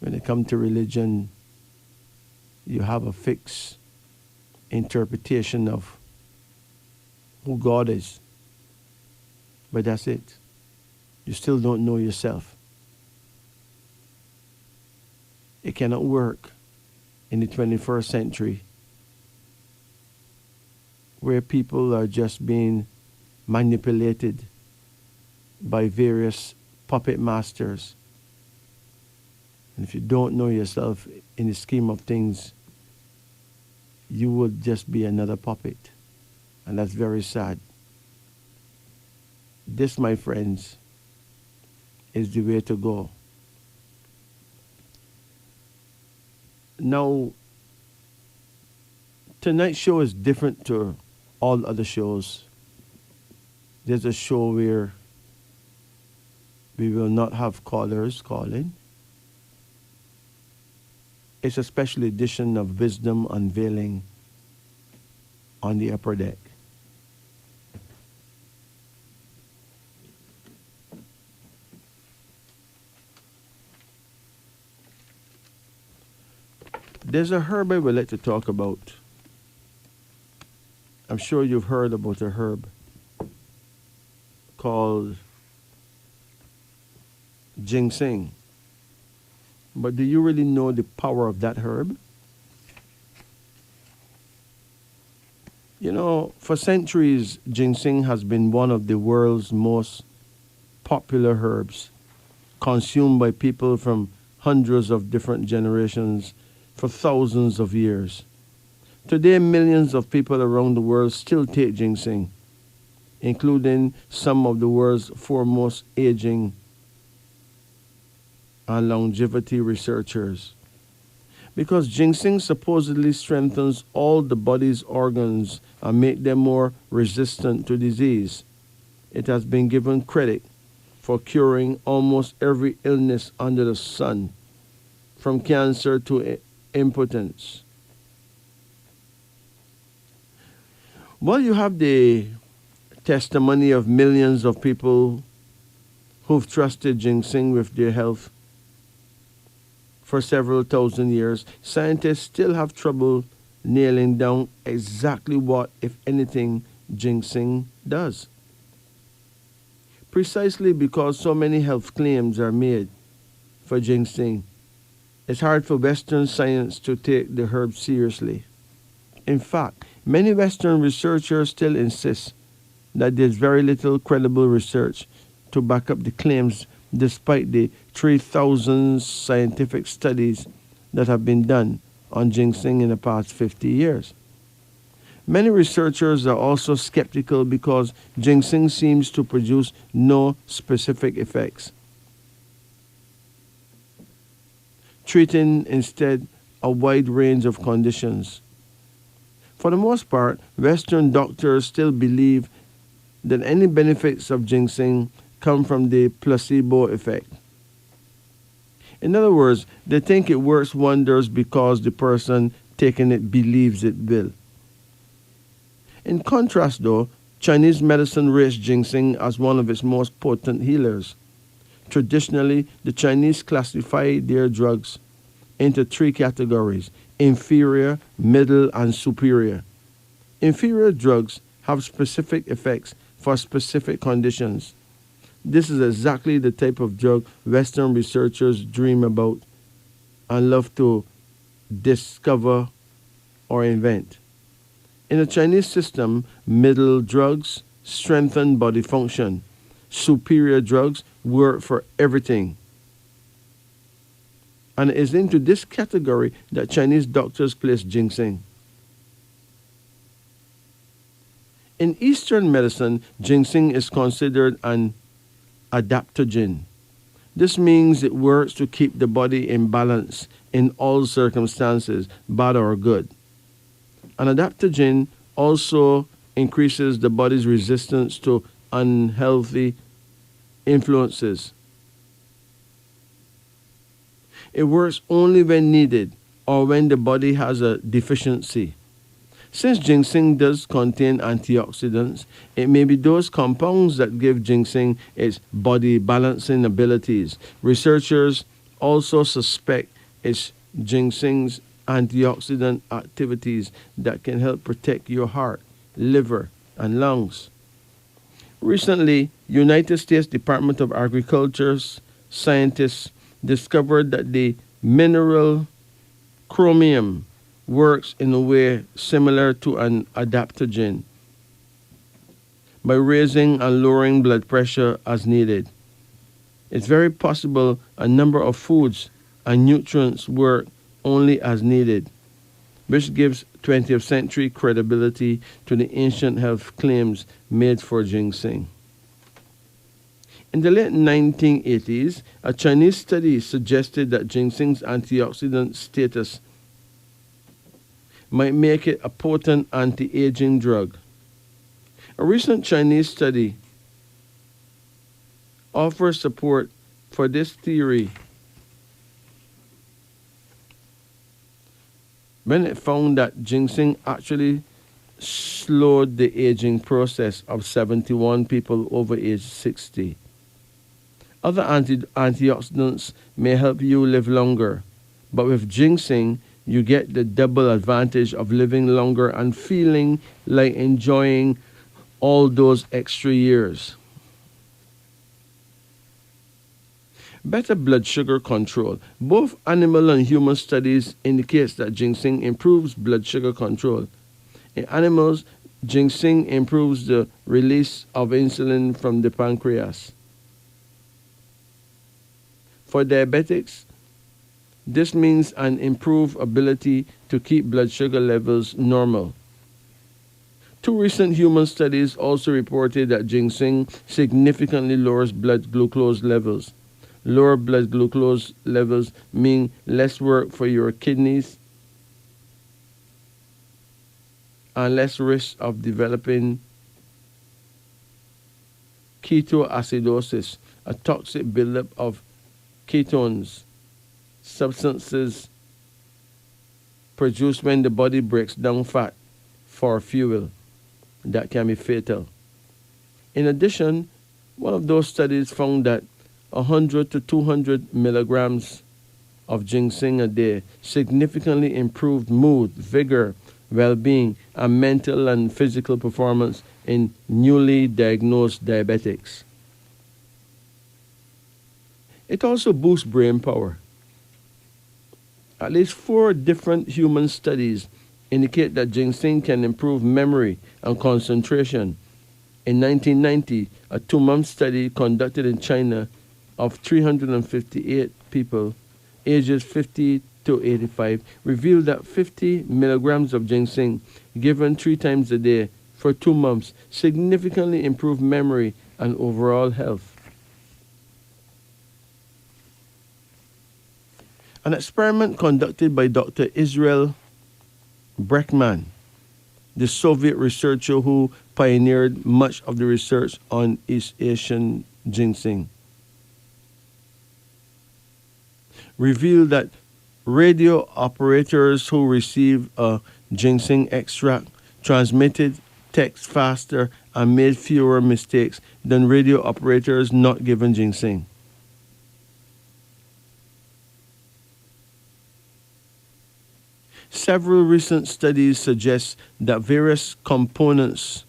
When it comes to religion, you have a fixed interpretation of who God is. But that's it. You still don't know yourself. It cannot work in the 21st century where people are just being manipulated by various puppet masters. And if you don't know yourself in the scheme of things, you will just be another puppet. And that's very sad. This, my friends, is the way to go. Now, tonight's show is different to all other shows. There's a show where we will not have callers calling. It's a special edition of Wisdom Unveiling on the upper deck. There's a herb I would like to talk about. I'm sure you've heard about a herb called Ginseng. But do you really know the power of that herb? You know, for centuries, ginseng has been one of the world's most popular herbs, consumed by people from hundreds of different generations for thousands of years. Today, millions of people around the world still take ginseng, including some of the world's foremost aging and longevity researchers. Because ginseng supposedly strengthens all the body's organs and make them more resistant to disease, it has been given credit for curing almost every illness under the sun, from cancer to impotence. Well, you have the testimony of millions of people who've trusted ginseng with their health for several thousand years. Scientists still have trouble nailing down exactly what, if anything, ginseng does. Precisely because so many health claims are made for ginseng, it's hard for Western science to take the herb seriously. In fact, many Western researchers still insist that there's very little credible research to back up the claims, despite the 3,000 scientific studies that have been done on ginseng in the past 50 years. Many researchers are also skeptical because ginseng seems to produce no specific effects, treating instead a wide range of conditions. For the most part, Western doctors still believe that any benefits of ginseng come from the placebo effect. In other words, they think it works wonders because the person taking it believes it will. In contrast, though, Chinese medicine rates ginseng as one of its most potent healers. Traditionally, the Chinese classify their drugs into three categories: inferior, middle, and superior. Inferior drugs have specific effects for specific conditions. This is exactly the type of drug Western researchers dream about and love to discover or invent. In the Chinese system, middle drugs strengthen body function. Superior drugs work for everything. And it is into this category that Chinese doctors place ginseng. In Eastern medicine, ginseng is considered an adaptogen. This means it works to keep the body in balance in all circumstances, bad or good. An adaptogen also increases the body's resistance to unhealthy influences. It works only when needed or when the body has a deficiency. Since ginseng does contain antioxidants, it may be those compounds that give ginseng its body balancing abilities. Researchers also suspect it's ginseng's antioxidant activities that can help protect your heart, liver, and lungs. Recently, United States Department of Agriculture's scientists discovered that the mineral chromium works in a way similar to an adaptogen by raising and lowering blood pressure as needed. It's very possible a number of foods and nutrients work only as needed, which gives 20th century credibility to the ancient health claims made for ginseng. In the late 1980s, a Chinese study suggested that ginseng's antioxidant status might make it a potent anti-aging drug. A recent Chinese study offers support for this theory when it found that ginseng actually slowed the aging process of 71 people over age 60. Other antioxidants may help you live longer, but with ginseng, you get the double advantage of living longer and feeling like enjoying all those extra years. Better blood sugar control. Both animal and human studies indicates that ginseng improves blood sugar control. In animals, ginseng improves the release of insulin from the pancreas. For diabetics, this means an improved ability to keep blood sugar levels normal. Two recent human studies also reported that ginseng significantly lowers blood glucose levels. Lower blood glucose levels mean less work for your kidneys and less risk of developing ketoacidosis, a toxic buildup of ketones, substances produced when the body breaks down fat for fuel that can be fatal. In addition, one of those studies found that 100 to 200 milligrams of ginseng a day significantly improved mood, vigor, well-being, and mental and physical performance in newly diagnosed diabetics. It also boosts brain power. At least 4 different human studies indicate that ginseng can improve memory and concentration. In 1990, a 2-month study conducted in China of 358 people ages 50 to 85 revealed that 50 milligrams of ginseng given 3 times a day for 2 months significantly improved memory and overall health. An experiment conducted by Dr. Israel Breckman, the Soviet researcher who pioneered much of the research on East Asian ginseng, revealed that radio operators who received a ginseng extract transmitted text faster and made fewer mistakes than radio operators not given ginseng. Several recent studies suggest that various components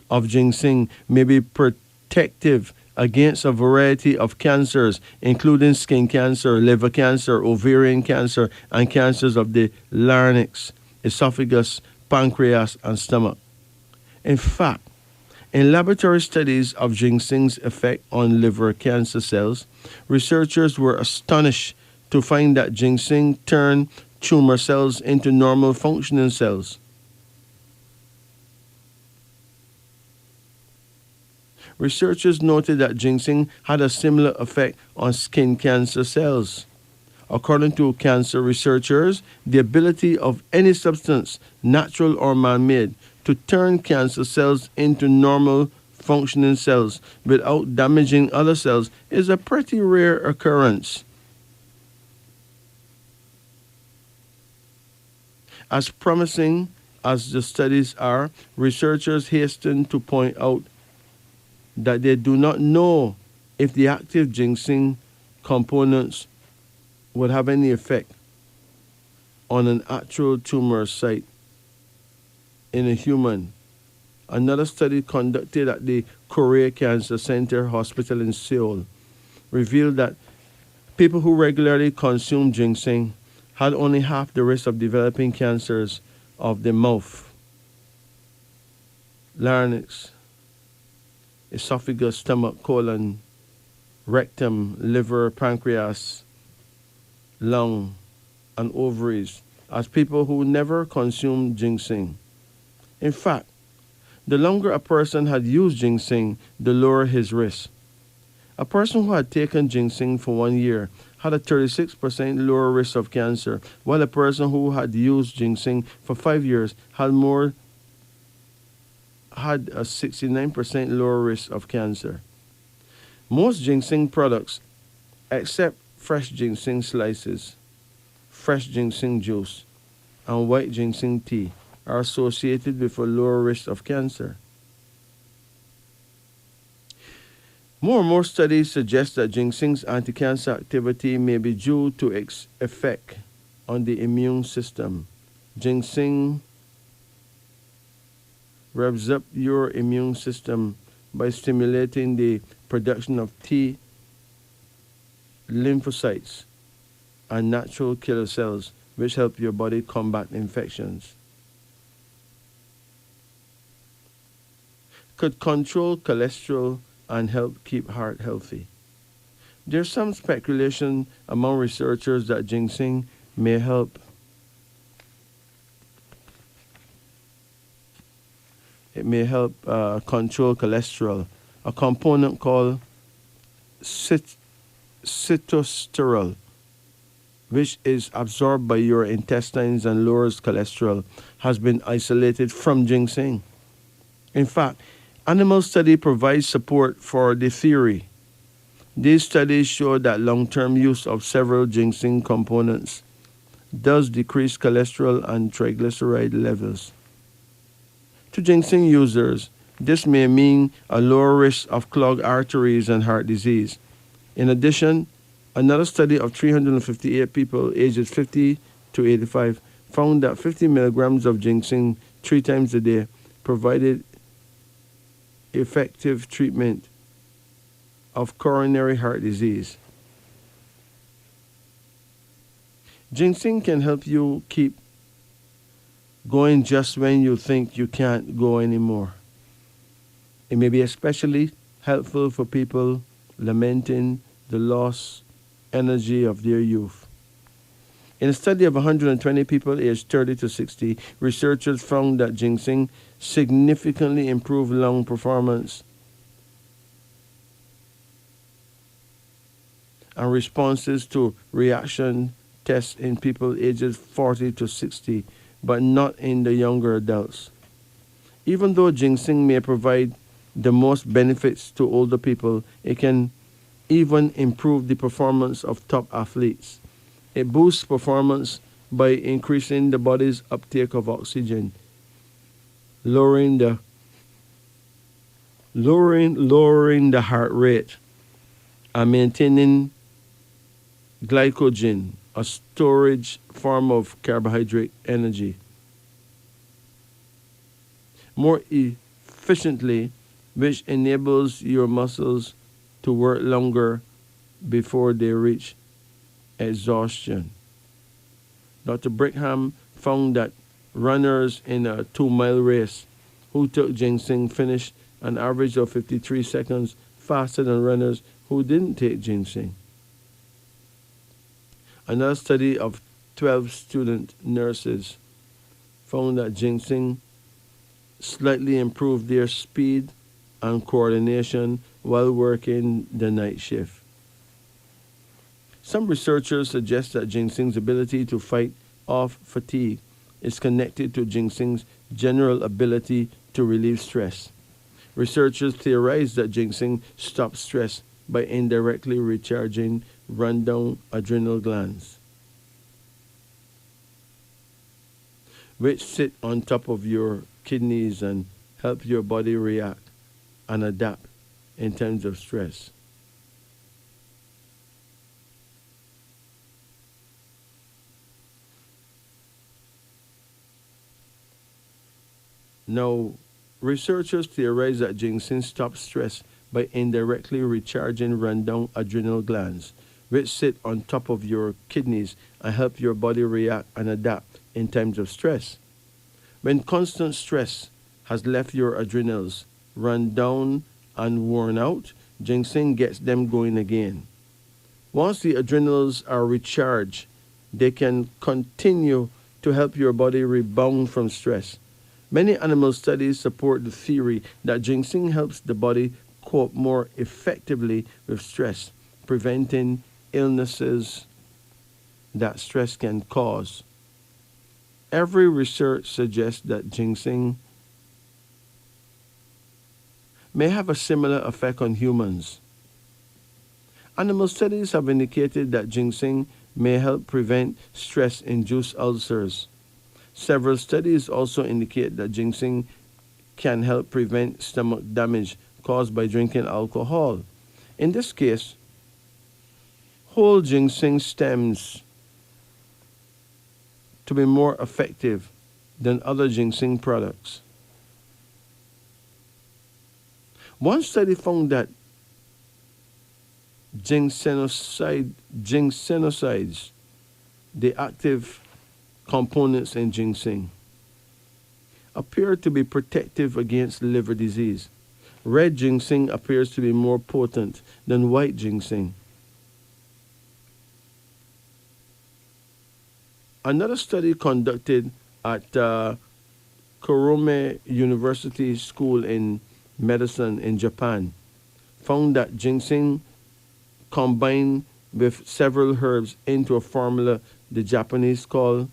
of ginseng may be protective against a variety of cancers, including skin cancer, liver cancer, ovarian cancer, and cancers of the larynx, esophagus, pancreas, and stomach. In fact, in laboratory studies of ginseng's effect on liver cancer cells, researchers were astonished to find that ginseng turned tumor cells into normal functioning cells. Researchers noted that ginseng had a similar effect on skin cancer cells. According to cancer researchers, the ability of any substance, natural or man-made, to turn cancer cells into normal functioning cells without damaging other cells is a pretty rare occurrence. As promising as the studies are, researchers hasten to point out that they do not know if the active ginseng components would have any effect on an actual tumor site in a human. Another study conducted at the Korea Cancer Center Hospital in Seoul revealed that people who regularly consume ginseng had only half the risk of developing cancers of the mouth, larynx, esophagus, stomach, colon, rectum, liver, pancreas, lung, and ovaries as people who never consumed ginseng. In fact, the longer a person had used ginseng, the lower his risk. A person who had taken ginseng for 1 year had a 36% lower risk of cancer, while a person who had used ginseng for 5 years had a 69% lower risk of cancer. Most ginseng products, except fresh ginseng slices, fresh ginseng juice, and white ginseng tea, are associated with a lower risk of cancer. More and more studies suggest that ginseng's anti-cancer activity may be due to its effect on the immune system. Ginseng revs up your immune system by stimulating the production of T lymphocytes and natural killer cells, which help your body combat infections. Could control cholesterol and help keep heart healthy. There's some speculation among researchers that ginseng may help control cholesterol, a component called sitosterol, which is absorbed by your intestines and lowers cholesterol, has been isolated from ginseng. In fact, animal study provides support for the theory. These studies show that long-term use of several ginseng components does decrease cholesterol and triglyceride levels. To ginseng users, this may mean a lower risk of clogged arteries and heart disease. In addition, another study of 358 people ages 50 to 85 found that 50 milligrams of ginseng 3 times a day provided effective treatment of coronary heart disease. Ginseng can help you keep going just when you think you can't go anymore. It may be especially helpful for people lamenting the lost energy of their youth. In a study of 120 people aged 30 to 60, researchers found that ginseng significantly improved lung performance and responses to reaction tests in people ages 40 to 60, but not in the younger adults. Even though ginseng may provide the most benefits to older people, it can even improve the performance of top athletes. It boosts performance by increasing the body's uptake of oxygen, lowering the heart rate, and maintaining glycogen, a storage form of carbohydrate energy, more efficiently, which enables your muscles to work longer before they reach exhaustion. Dr. Brigham found that runners in a 2-mile race who took ginseng finished an average of 53 seconds faster than runners who didn't take ginseng. Another study of 12 student nurses found that ginseng slightly improved their speed and coordination while working the night shift. Some researchers suggest that ginseng's ability to fight off fatigue is connected to ginseng's general ability to relieve stress. Researchers theorize that ginseng stops stress by indirectly recharging rundown adrenal glands. which sit on top of your kidneys and help your body react and adapt in times of stress. Now, researchers theorize that ginseng stops stress by indirectly recharging rundown adrenal glands, which sit on top of your kidneys and help your body react and adapt in times of stress. When constant stress has left your adrenals run down and worn out, ginseng gets them going again. Once the adrenals are recharged, they can continue to help your body rebound from stress. Many animal studies support the theory that ginseng helps the body cope more effectively with stress, preventing illnesses that stress can cause. Every research suggests that ginseng may have a similar effect on humans. Animal studies have indicated that ginseng may help prevent stress-induced ulcers. Several studies also indicate that ginseng can help prevent stomach damage caused by drinking alcohol. In this case, whole ginseng stems to be more effective than other ginseng products. One study found that ginsenosides, the active components in ginseng, appear to be protective against liver disease. Red ginseng appears to be more potent than white ginseng. Another study conducted at Kurome University School in Medicine in Japan found that ginseng combined with several herbs into a formula the Japanese call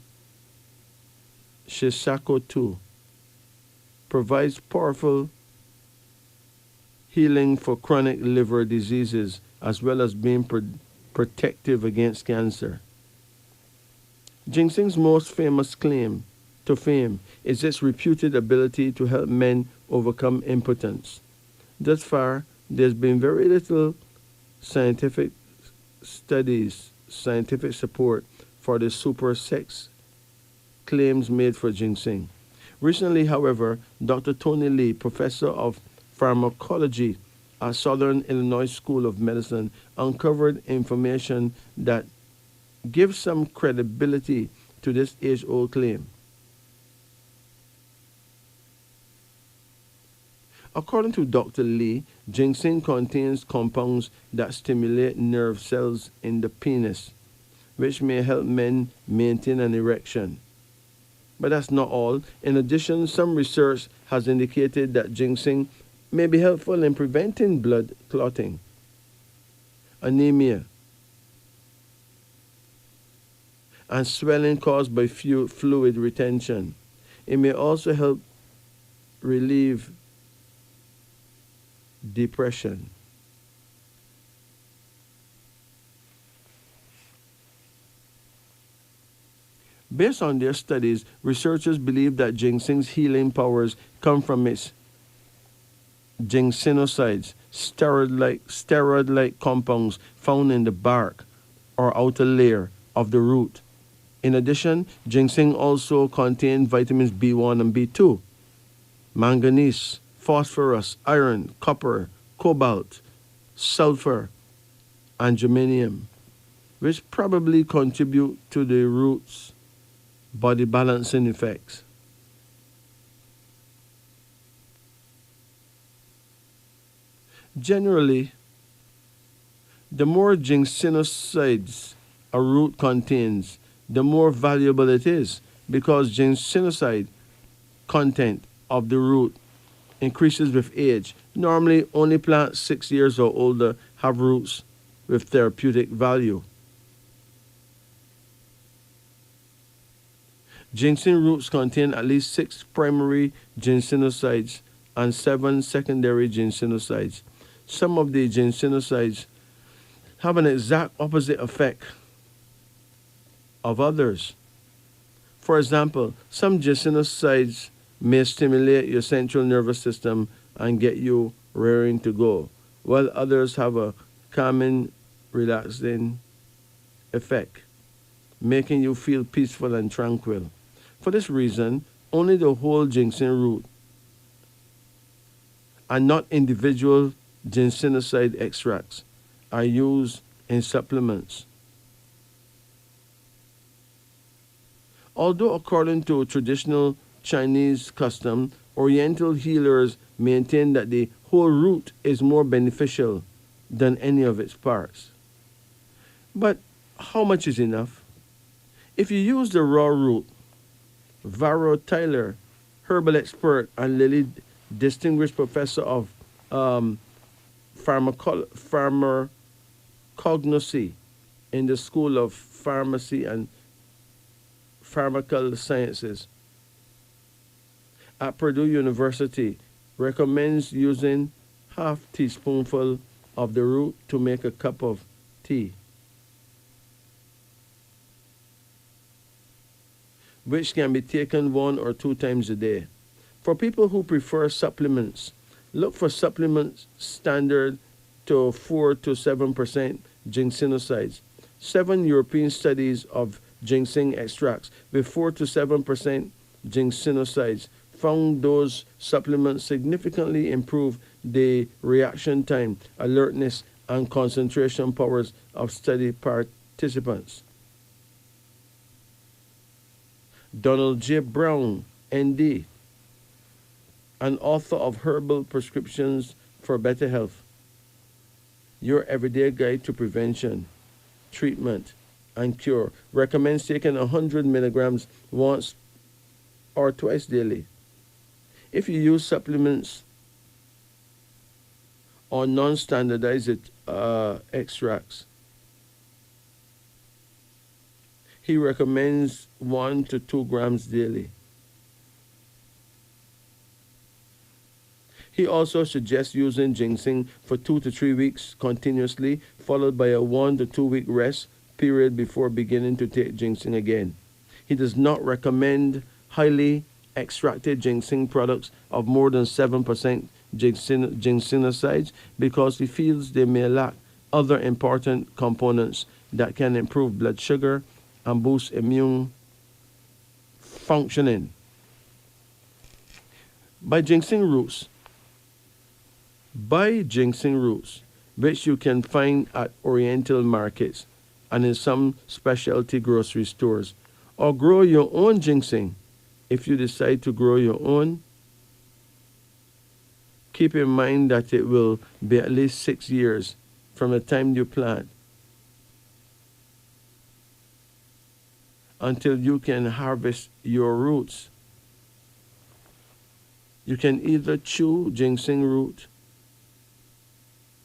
Shisako 2 provides powerful healing for chronic liver diseases as well as being protective against cancer. Ginseng's most famous claim to fame is its reputed ability to help men overcome impotence. Thus far, there's been very little scientific support for the super sex claims made for ginseng. Recently, however, Dr. Tony Lee, professor of pharmacology at Southern Illinois School of Medicine, uncovered information that gives some credibility to this age-old claim. According to Dr. Lee, ginseng contains compounds that stimulate nerve cells in the penis, which may help men maintain an erection. But that's not all. In addition, some research has indicated that ginseng may be helpful in preventing blood clotting, anemia, and swelling caused by fluid retention. It may also help relieve depression. Based on their studies, researchers believe that ginseng's healing powers come from its ginsenosides, steroid-like compounds found in the bark or outer layer of the root. In addition, ginseng also contains vitamins B1 and B2, manganese, phosphorus, iron, copper, cobalt, sulfur, and germanium, which probably contribute to the root's body balancing effects. Generally, the more ginsenosides a root contains, the more valuable it is because ginsenoside content of the root increases with age. Normally, only plants 6 years or older have roots with therapeutic value. Ginseng roots contain at least 6 primary ginsenosides and 7 secondary ginsenosides. Some of the ginsenosides have an exact opposite effect of others. For example, some ginsenosides may stimulate your central nervous system and get you raring to go, while others have a calming, relaxing effect, making you feel peaceful and tranquil. For this reason, only the whole ginseng root and not individual ginsenoside extracts are used in supplements. Although according to traditional Chinese custom, Oriental healers maintain that the whole root is more beneficial than any of its parts. But how much is enough? If you use the raw root, Varro Tyler, herbal expert and Lilly distinguished professor of um, pharmacognosy in the School of Pharmacy and Pharmacal Sciences at Purdue University, recommends using half teaspoonful of the root to make a cup of tea, which can be taken 1 or 2 times a day. For people who prefer supplements, look for supplements standard to 4 to 7% ginsenosides. 7 European studies of ginseng extracts with 4 to 7% ginsenosides found those supplements significantly improve the reaction time, alertness, and concentration powers of study participants. Donald J. Brown, ND, an author of Herbal Prescriptions for Better Health, Your Everyday Guide to Prevention, Treatment, and Cure, recommends taking 100 milligrams once or twice daily. If you use supplements or non-standardized extracts, he recommends 1 to 2 grams daily. He also suggests using ginseng for 2 to 3 weeks continuously, followed by a 1 to 2 week rest period before beginning to take ginseng again. He does not recommend highly extracted ginseng products of more than 7% ginsenosides because he feels they may lack other important components that can improve blood sugar and boost immune functioning. By ginseng roots, Buy ginseng roots, which you can find at Oriental markets and in some specialty grocery stores, or grow your own ginseng. If you decide to grow your own, keep in mind that it will be at least 6 years from the time you plant until you can harvest your roots. You can either chew ginseng root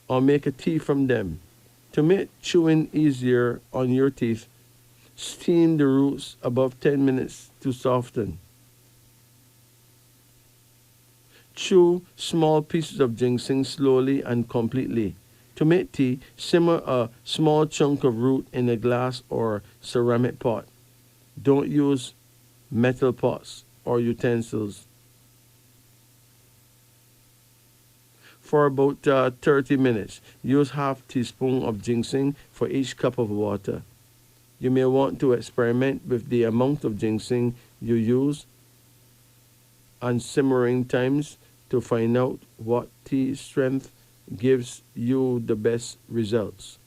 or make a tea from them. To make chewing easier on your teeth, steam the roots above 10 minutes to soften. Chew small pieces of ginseng slowly and completely. To make tea, simmer a small chunk of root in a glass or ceramic pot. Don't use metal pots or utensils. For about 30 minutes, use half teaspoon of ginseng for each cup of water. You may want to experiment with the amount of ginseng you use and simmering times to find out what tea strength gives you the best results.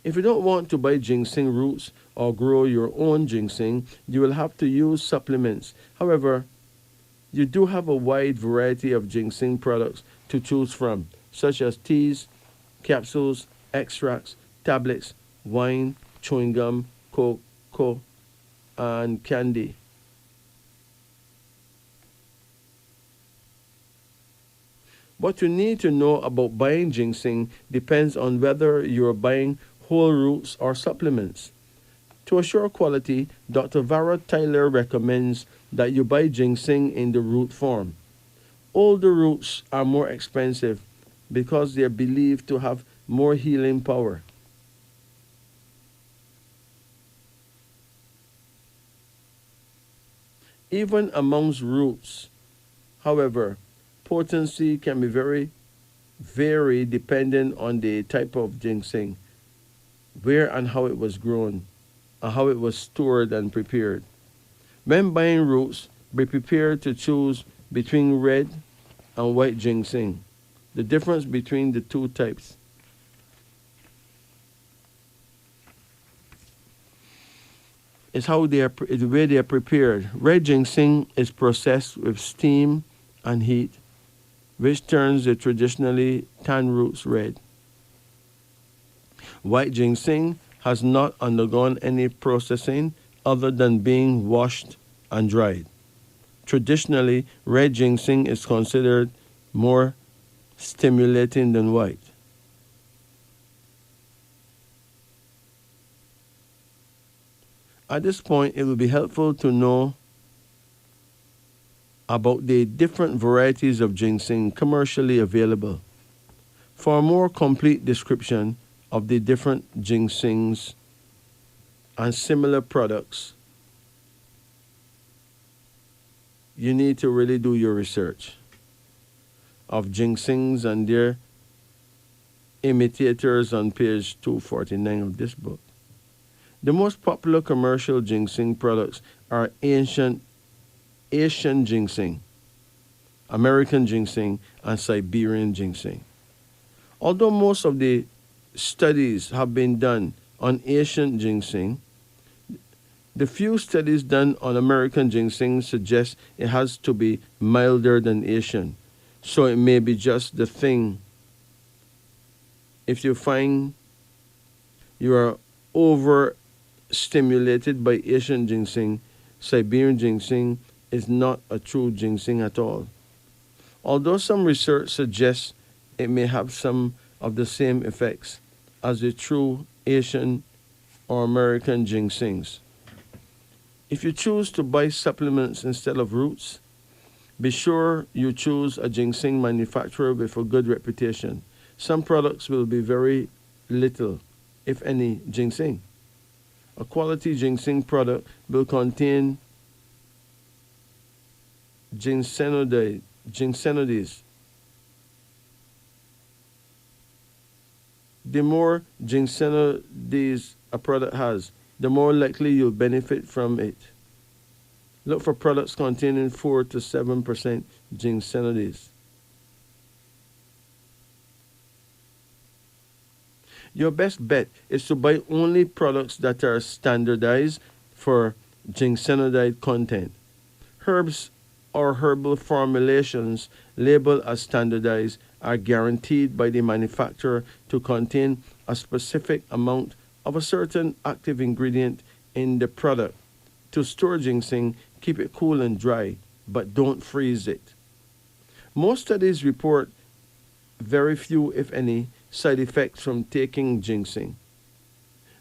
If you don't want to buy ginseng roots or grow your own ginseng, you will have to use supplements. However, you do have a wide variety of ginseng products to choose from, such as teas, capsules, extracts, tablets, wine, chewing gum, cocoa, and candy. What you need to know about buying ginseng depends on whether you're buying whole roots or supplements. To assure quality, Dr. Vara Tyler recommends that you buy ginseng in the root form. Older roots are more expensive because they are believed to have more healing power. Even amongst roots, however, potency can be very vary depending on the type of ginseng, where and how it was grown, and how it was stored and prepared. When buying roots, be prepared to choose between red and white ginseng. The difference between the two types is the way they are prepared. Red ginseng is processed with steam and heat, which turns the traditionally tan roots red. White ginseng has not undergone any processing other than being washed and dried. Traditionally, red ginseng is considered more stimulating than white. At this point, it will be helpful to know about the different varieties of ginseng commercially available. For a more complete description of the different ginsengs and similar products, you need to really do your research of ginsengs and their imitators on page 249 of this book. The most popular commercial ginseng products are Asian ginseng, American ginseng, and Siberian ginseng. Although most of the studies have been done on Asian ginseng, the few studies done on American ginseng suggest it has to be milder than Asian, so it may be just the thing. If you find you are overstimulated by Asian ginseng, Siberian ginseng is not a true ginseng at all. Although some research suggests it may have some of the same effects as the true Asian or American ginsengs. If you choose to buy supplements instead of roots, be sure you choose a ginseng manufacturer with a good reputation. Some products will be very little, if any, ginseng. A quality ginseng product will contain ginsenodides. The more ginsenodides a product has, the more likely you'll benefit from it. Look for products containing 4 to 7% ginsenodides. Your best bet is to buy only products that are standardized for ginsenodide content. Herbs or herbal formulations labeled as standardized are guaranteed by the manufacturer to contain a specific amount of a certain active ingredient in the product. To store ginseng, keep it cool and dry, but don't freeze it. Most studies report very few, if any, side effects from taking ginseng.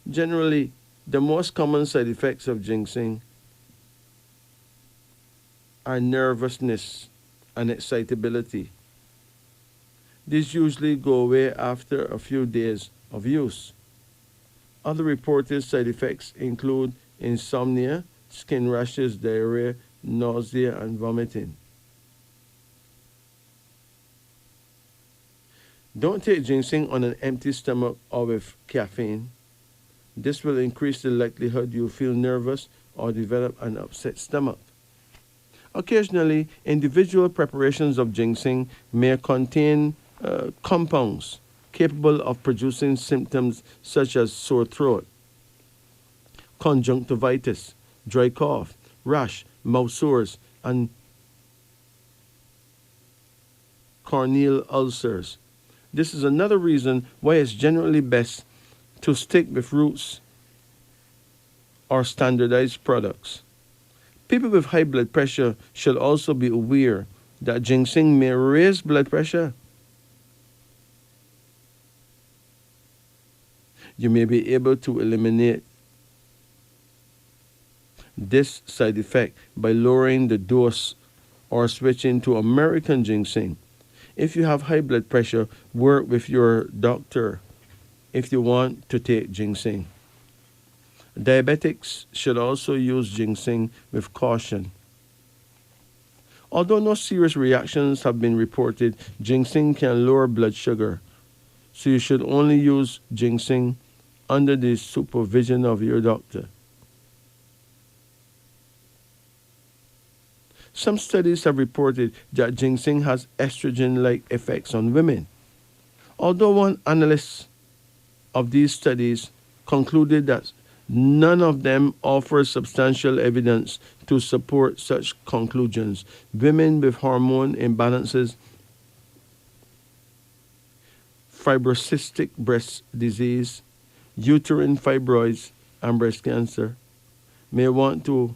Generally, the most common side effects of ginseng are nervousness and excitability. These usually go away after a few days of use. Other reported side effects include insomnia, skin rashes, diarrhea, nausea, and vomiting. Don't take ginseng on an empty stomach or with caffeine. This will increase the likelihood you'll feel nervous or develop an upset stomach. Occasionally, individual preparations of ginseng may contain compounds capable of producing symptoms such as sore throat, conjunctivitis, dry cough, rash, mouth sores, and corneal ulcers. This is another reason why it's generally best to stick with roots or standardized products. People with high blood pressure should also be aware that ginseng may raise blood pressure. You may be able to eliminate this side effect by lowering the dose or switching to American ginseng. If you have high blood pressure, work with your doctor if you want to take ginseng. Diabetics should also use ginseng with caution. Although no serious reactions have been reported, ginseng can lower blood sugar, so you should only use ginseng under the supervision of your doctor. Some studies have reported that ginseng has estrogen-like effects on women. Although one analyst of these studies concluded that none of them offers substantial evidence to support such conclusions. Women with hormone imbalances, fibrocystic breast disease, uterine fibroids, and breast cancer may want to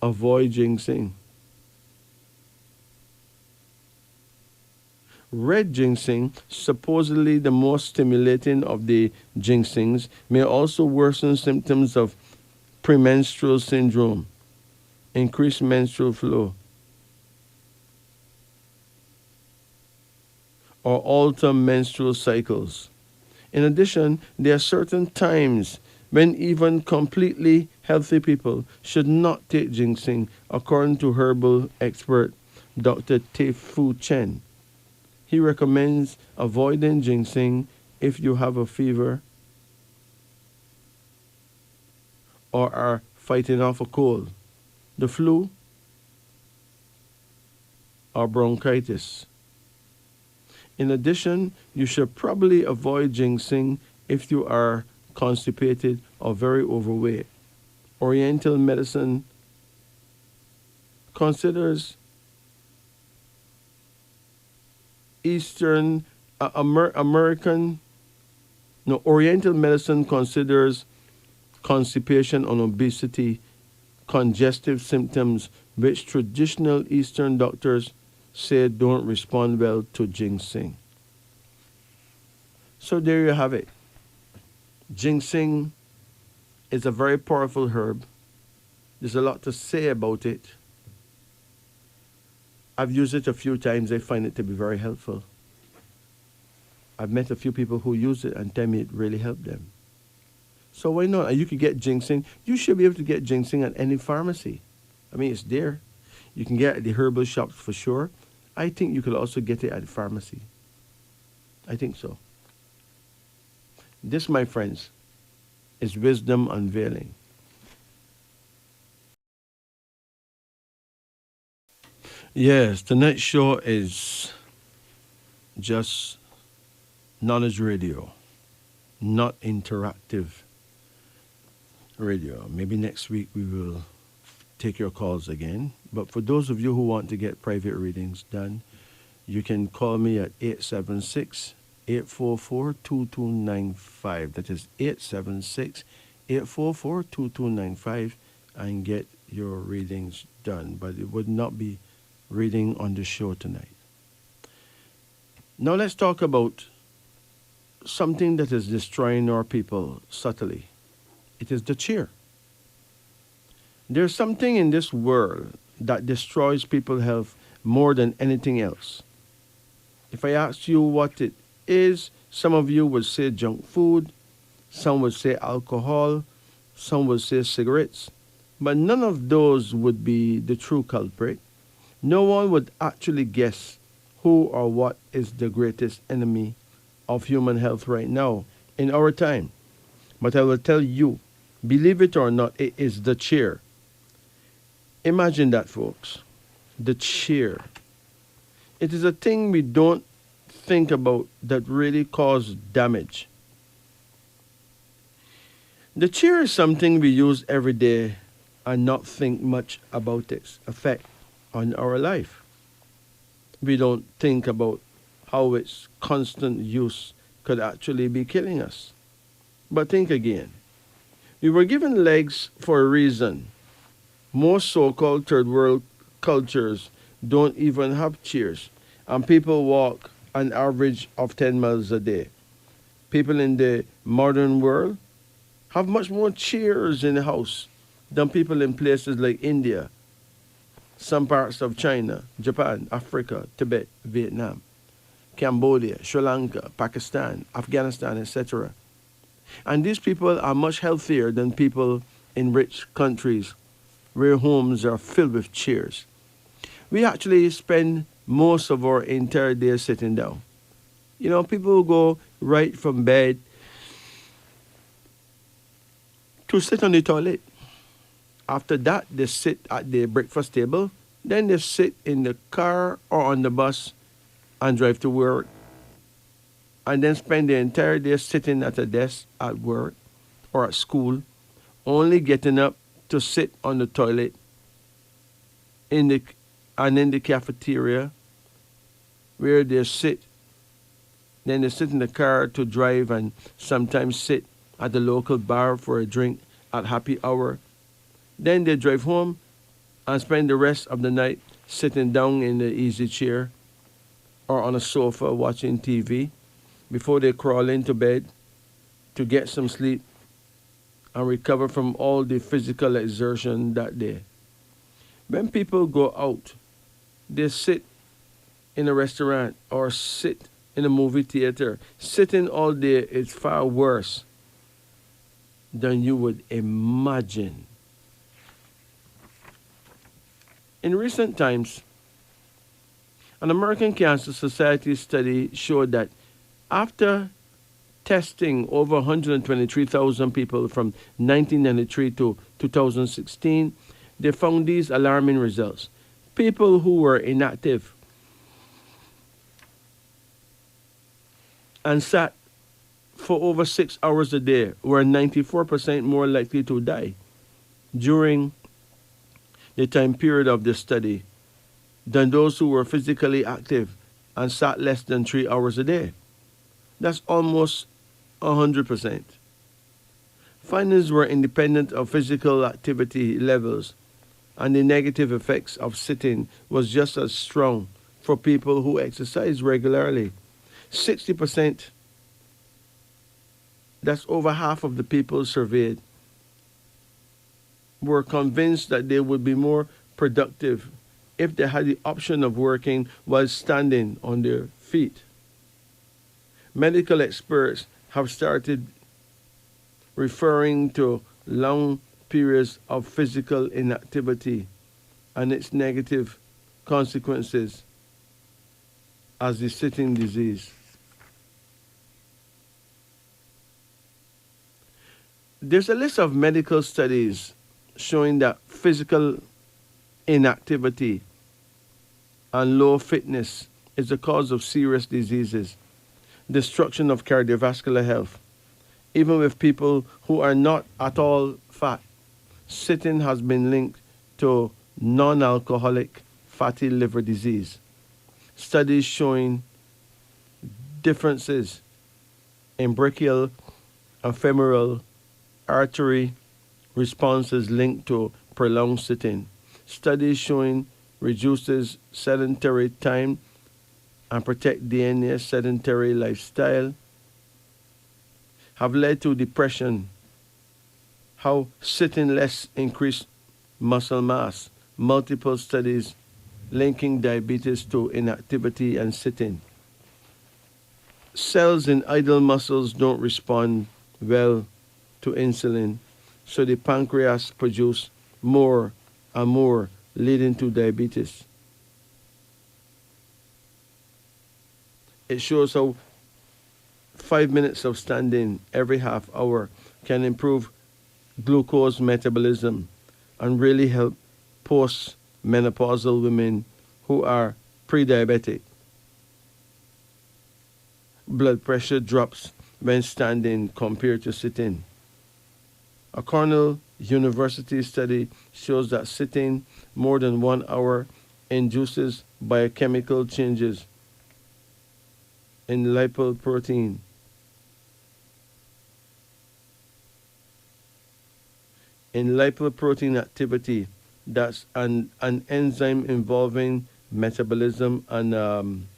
avoid ginseng. Red ginseng, supposedly the most stimulating of the ginsengs, may also worsen symptoms of premenstrual syndrome, increased menstrual flow, or alter menstrual cycles. In addition, there are certain times when even completely healthy people should not take ginseng, according to herbal expert Dr. Tei-Fu Chen. He recommends avoiding ginseng if you have a fever or are fighting off a cold, the flu, or bronchitis. In addition, you should probably avoid ginseng if you are constipated or very overweight. Oriental medicine considers Oriental medicine considers constipation and obesity congestive symptoms which traditional Eastern doctors say don't respond well to ginseng. So there you have it. Ginseng is a very powerful herb. There's a lot to say about it. I've used it a few times. I find it to be very helpful. I've met a few people who use it and tell me it really helped them. So why not? You could get ginseng. You should be able to get ginseng at any pharmacy. I mean, it's there. You can get it at the herbal shops for sure. I think you could also get it at the pharmacy. I think so. This, my friends, is wisdom unveiling. Yes, tonight's show is just knowledge radio, not interactive radio. Maybe next week we will take your calls again. But for those of you who want to get private readings done, you can call me at 876-844-2295. That is 876-844-2295 and get your readings done. But it would not be reading on the show tonight. Now let's talk about something that is destroying our people subtly. It is the chair. There's something in this world that destroys people's health more than anything else. If I asked you what it is, some of you would say junk food, some would say alcohol, some would say cigarettes, but none of those would be the true culprit. No one would actually guess who or what is the greatest enemy of human health right now in our time. But I will tell you, believe it or not, it is the chair. Imagine that, folks. The chair. It is a thing we don't think about that really causes damage. The chair is something we use every day and not think much about its effect on our life. We don't think about how its constant use could actually be killing us. But think again. We were given legs for a reason. Most so-called third world cultures don't even have chairs, and people walk an average of 10 miles a day. People in the modern world have much more chairs in the house than people in places like India, some parts of China, Japan, Africa, Tibet, Vietnam, Cambodia, Sri Lanka, Pakistan, Afghanistan, etc. And these people are much healthier than people in rich countries where homes are filled with chairs. We actually spend most of our entire day sitting down. You know, people who go right from bed to sit on the toilet. After that, they sit at the breakfast table. Then they sit in the car or on the bus and drive to work. And then spend the entire day sitting at a desk at work or at school, only getting up to sit on the toilet in the and in the cafeteria where they sit. Then they sit in the car to drive and sometimes sit at the local bar for a drink at happy hour. Then they drive home and spend the rest of the night sitting down in the easy chair or on a sofa watching TV before they crawl into bed to get some sleep and recover from all the physical exertion that day. When people go out, they sit in a restaurant or sit in a movie theater. Sitting all day is far worse than you would imagine. In recent times, an American Cancer Society study showed that after testing over 123,000 people from 1993 to 2016, they found these alarming results. People who were inactive and sat for over 6 hours a day were 94% more likely to die during the time period of the study than those who were physically active and sat less than 3 hours a day. That's almost 100%. Findings were independent of physical activity levels, and the negative effects of sitting was just as strong for people who exercise regularly. 60%, that's over half of the people surveyed, were convinced that they would be more productive if they had the option of working while standing on their feet. Medical experts have started referring to long periods of physical inactivity and its negative consequences as the sitting disease. There's a list of medical studies showing that physical inactivity and low fitness is the cause of serious diseases, destruction of cardiovascular health. Even with people who are not at all fat, sitting has been linked to non-alcoholic fatty liver disease. Studies showing differences in brachial and femoral artery responses linked to prolonged sitting. Studies showing reduces sedentary time and protect DNA sedentary lifestyle have led to depression. How sitting less increased muscle mass. Multiple studies linking diabetes to inactivity and sitting. Cells in idle muscles don't respond well to insulin, so the pancreas produces more and more, leading to diabetes. It shows how 5 minutes of standing every half hour can improve glucose metabolism and really help post-menopausal women who are pre-diabetic. Blood pressure drops when standing compared to sitting. A Cornell University study shows that sitting more than 1 hour induces biochemical changes in lipoprotein. In lipoprotein activity, that's an enzyme involving metabolism and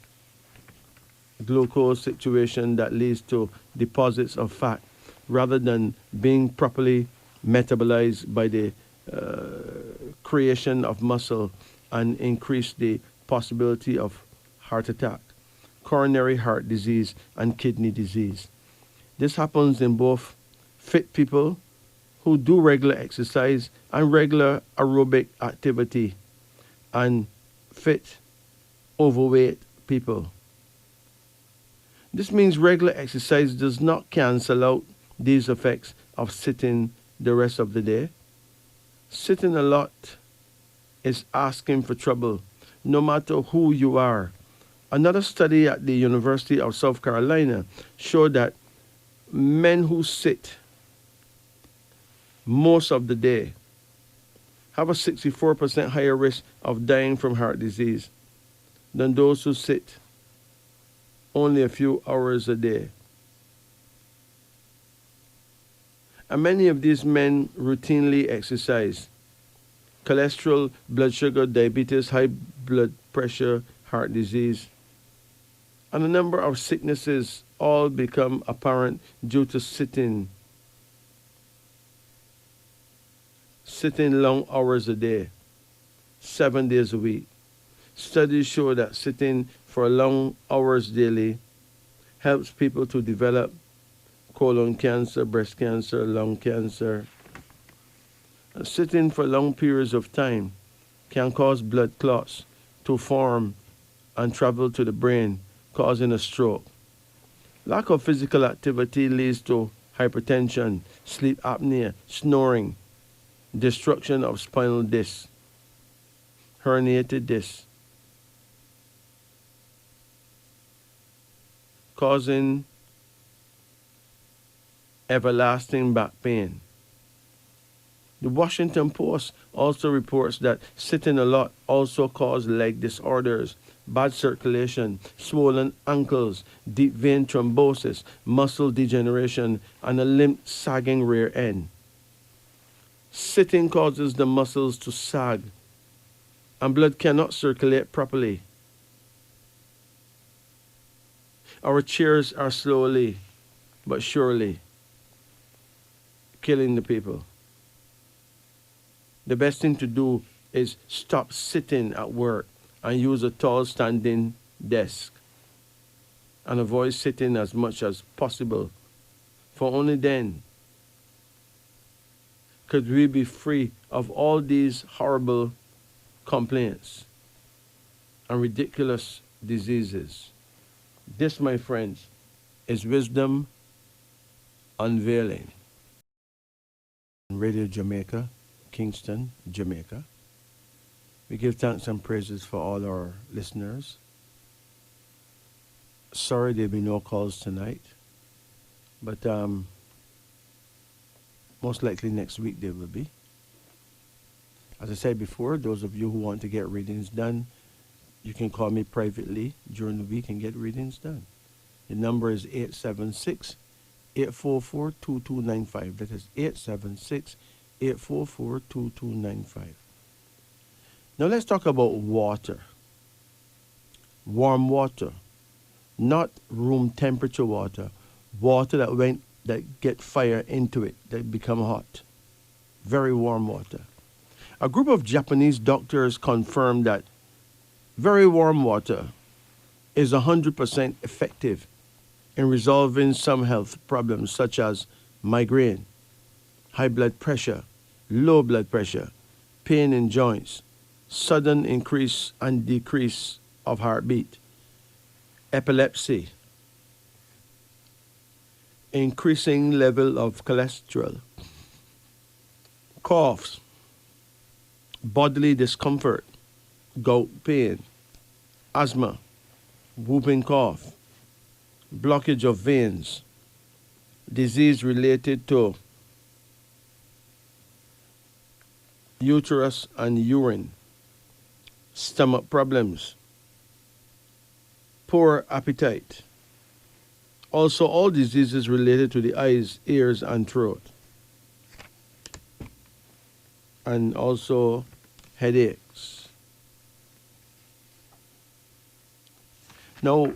glucose situation that leads to deposits of fat rather than being properly metabolized by the creation of muscle and increase the possibility of heart attack, coronary heart disease, and kidney disease. This happens in both fit people who do regular exercise and regular aerobic activity, and fit, overweight people. This means regular exercise does not cancel out these effects of sitting the rest of the day. Sitting a lot is asking for trouble, no matter who you are. Another study at the University of South Carolina showed that men who sit most of the day have a 64% higher risk of dying from heart disease than those who sit only a few hours a day. And many of these men routinely exercise. Cholesterol, blood sugar, diabetes, high blood pressure, heart disease, and a number of sicknesses all become apparent due to sitting long hours a day, 7 days a week. Studies show that sitting for long hours daily helps people to develop colon cancer, breast cancer, lung cancer. And sitting for long periods of time can cause blood clots to form and travel to the brain, causing a stroke. Lack of physical activity leads to hypertension, sleep apnea, snoring, destruction of spinal discs, herniated discs, causing everlasting back pain. The Washington Post also reports that sitting a lot also causes leg disorders, bad circulation, swollen ankles, deep vein thrombosis, muscle degeneration, and a limp sagging rear end. Sitting causes the muscles to sag, and blood cannot circulate properly. Our chairs are slowly but surely killing the people. The best thing to do is stop sitting at work and use a tall standing desk, and avoid sitting as much as possible, for only then could we be free of all these horrible complaints and ridiculous diseases. This, my friends, is wisdom unveiling. Radio Jamaica, Kingston, Jamaica. We give thanks and praises for all our listeners. Sorry there'll be no calls tonight, but most likely next week there will be. As I said before, those of you who want to get readings done, you can call me privately during the week and get readings done. The number is 876-844-2295. That is 876-844-2295. Now let's talk about water. Warm water, not room temperature water. Water that get fire into it, that become hot. Very warm water. A group of Japanese doctors confirmed that very warm water is 100% effective in resolving some health problems such as migraine, high blood pressure, low blood pressure, pain in joints, sudden increase and decrease of heartbeat, epilepsy, increasing level of cholesterol, coughs, bodily discomfort, gout pain, asthma, whooping cough, blockage of veins, disease related to uterus and urine, stomach problems, poor appetite. Also, all diseases related to the eyes, ears, and throat. And also headaches. Now,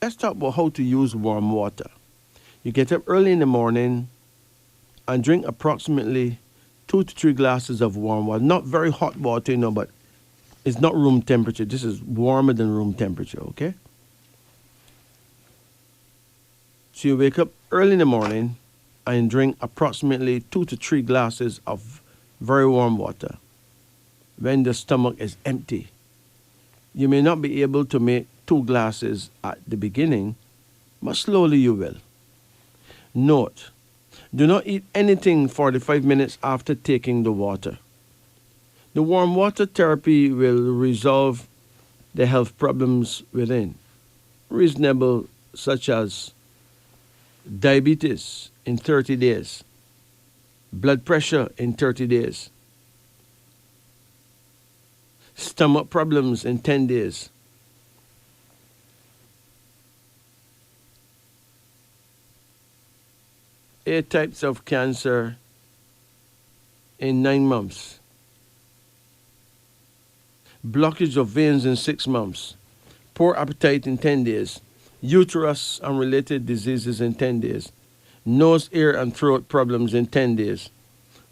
let's talk about how to use warm water. You get up early in the morning and drink approximately 2 to 3 glasses of warm water. Not very hot water, but it's not room temperature. This is warmer than room temperature, okay? So you wake up early in the morning and drink approximately 2 to 3 glasses of very warm water when the stomach is empty. You may not be able to make 2 glasses at the beginning, but slowly you will. Note, do not eat anything 45 minutes after taking the water. The warm water therapy will resolve the health problems within, reasonable such as diabetes in 30 days, blood pressure in 30 days, stomach problems in 10 days, eight types of cancer in 9 months, blockage of veins in 6 months, poor appetite in 10 days, uterus and related diseases in 10 days, nose, ear, and throat problems in 10 days,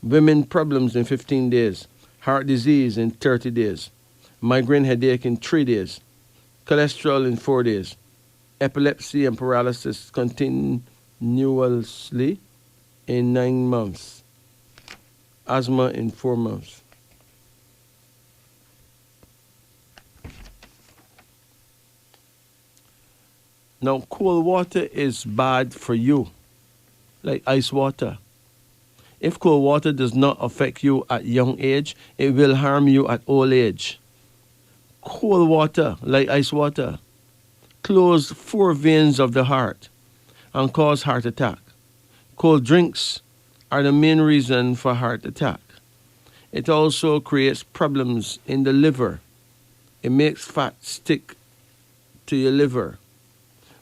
women problems in 15 days, heart disease in 30 days, migraine headache in 3 days, cholesterol in 4 days, epilepsy and paralysis continuously in 9 months, asthma in 4 months. Now, cold water is bad for you, like ice water. If cold water does not affect you at young age, it will harm you at old age. Cold water, like ice water, close 4 veins of the heart and cause heart attack. Cold drinks are the main reason for heart attack. It also creates problems in the liver. It makes fat stick to your liver.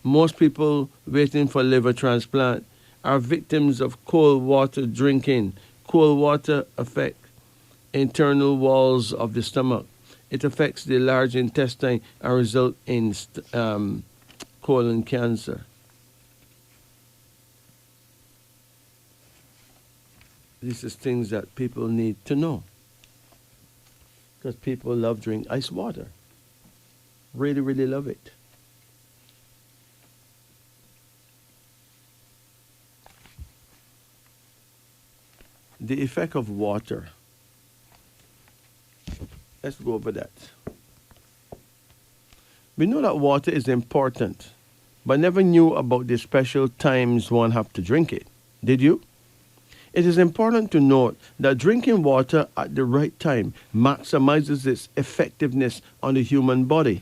Most people waiting for liver transplant are victims of cold water drinking. Cold water affects internal walls of the stomach. It affects the large intestine and results in colon cancer. These are things that people need to know, because people love drink ice water. Really, really love it. The effect of water. Let's go over that. We know that water is important, but never knew about the special times one have to drink it. Did you? It is important to note that drinking water at the right time maximizes its effectiveness on the human body.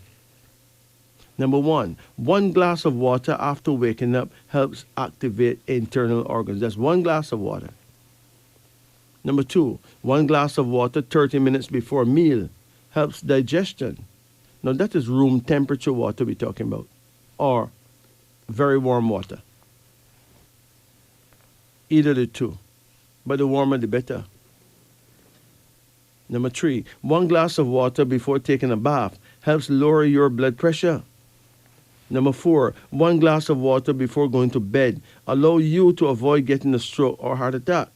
Number 1, 1 glass of water after waking up helps activate internal organs. That's 1 glass of water. Number 2, 1 glass of water 30 minutes before meal helps digestion. Now that is room temperature water we're talking about, or very warm water. Either the two, but the warmer the better. Number 3, 1 glass of water before taking a bath helps lower your blood pressure. Number 4, 1 glass of water before going to bed allow you to avoid getting a stroke or heart attack.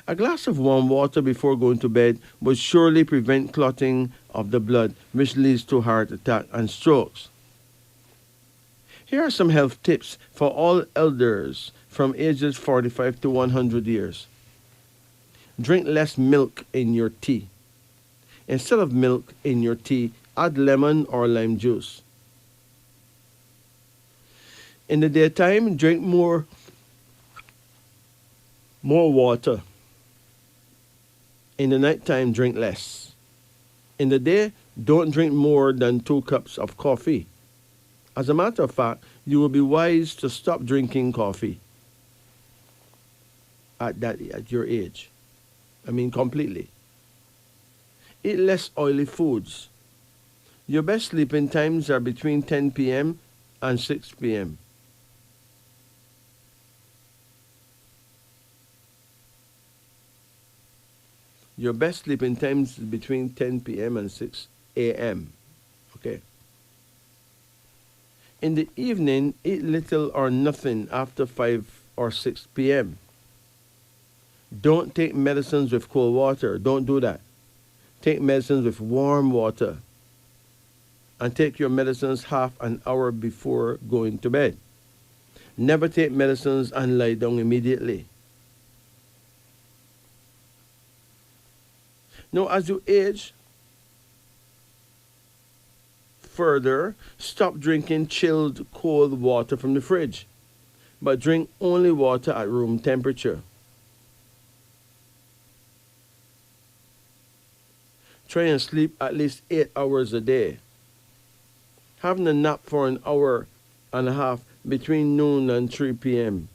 A glass of warm water before going to bed will surely prevent clotting of the blood, which leads to heart attack and strokes. Here are some health tips for all elders from ages 45 to 100 years. Drink less milk in your tea. Instead of milk in your tea, add lemon or lime juice. In the daytime, drink more water. In the nighttime, drink less. In the day, don't drink more than 2 cups of coffee. As a matter of fact, you will be wise to stop drinking coffee at your age. I mean, completely. Eat less oily foods. Your best sleeping times are between 10 p.m. and 6 p.m. Your best sleeping times is between 10 p.m. and 6 a.m. Okay? In the evening, eat little or nothing after 5 or 6 p.m. Don't take medicines with cold water. Don't do that. Take medicines with warm water. And take your medicines half an hour before going to bed. Never take medicines and lie down immediately. Now, as you age further, stop drinking chilled cold water from the fridge, but drink only water at room temperature. Try and sleep at least 8 hours a day. Having a nap for an hour and a half between noon and 3 p.m.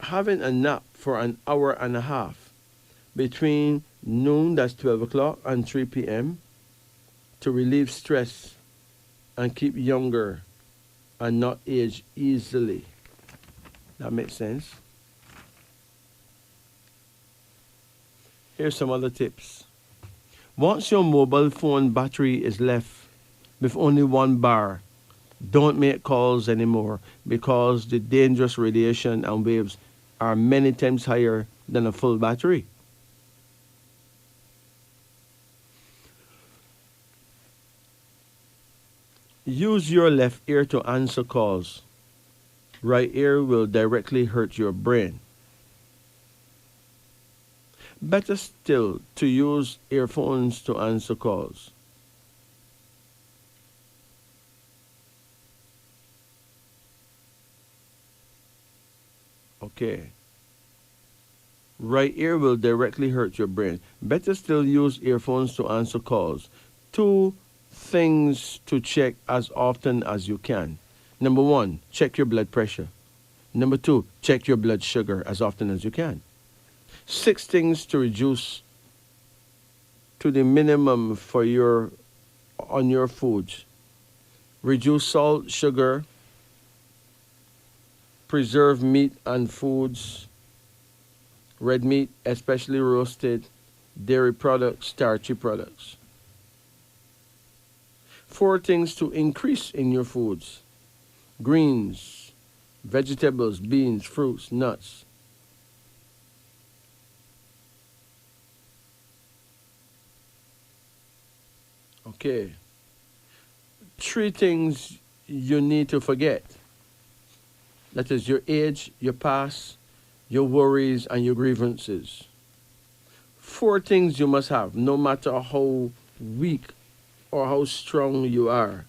Having a nap for an hour and a half between noon, that's 12 o'clock, and 3 p.m. to relieve stress and keep younger and not age easily. That makes sense? Here's some other tips. Once your mobile phone battery is left with only 1 bar, don't make calls anymore because the dangerous radiation and waves are many times higher than a full battery. Use your left ear to answer calls. Right ear will directly hurt your brain. Better still to use earphones to answer calls. Okay. Right ear will directly hurt your brain. Better still use earphones to answer calls. 2 things to check as often as you can. Number 1, check your blood pressure. Number 2, check your blood sugar as often as you can. 6 things to reduce to the minimum for on your foods. Reduce salt, sugar, preserved meat and foods, red meat, especially roasted, dairy products, starchy products. 4 things to increase in your foods. Greens, vegetables, beans, fruits, nuts. Okay. 3 things you need to forget. That is your age, your past, your worries, and your grievances. 4 things you must have, no matter how weak or how strong you are.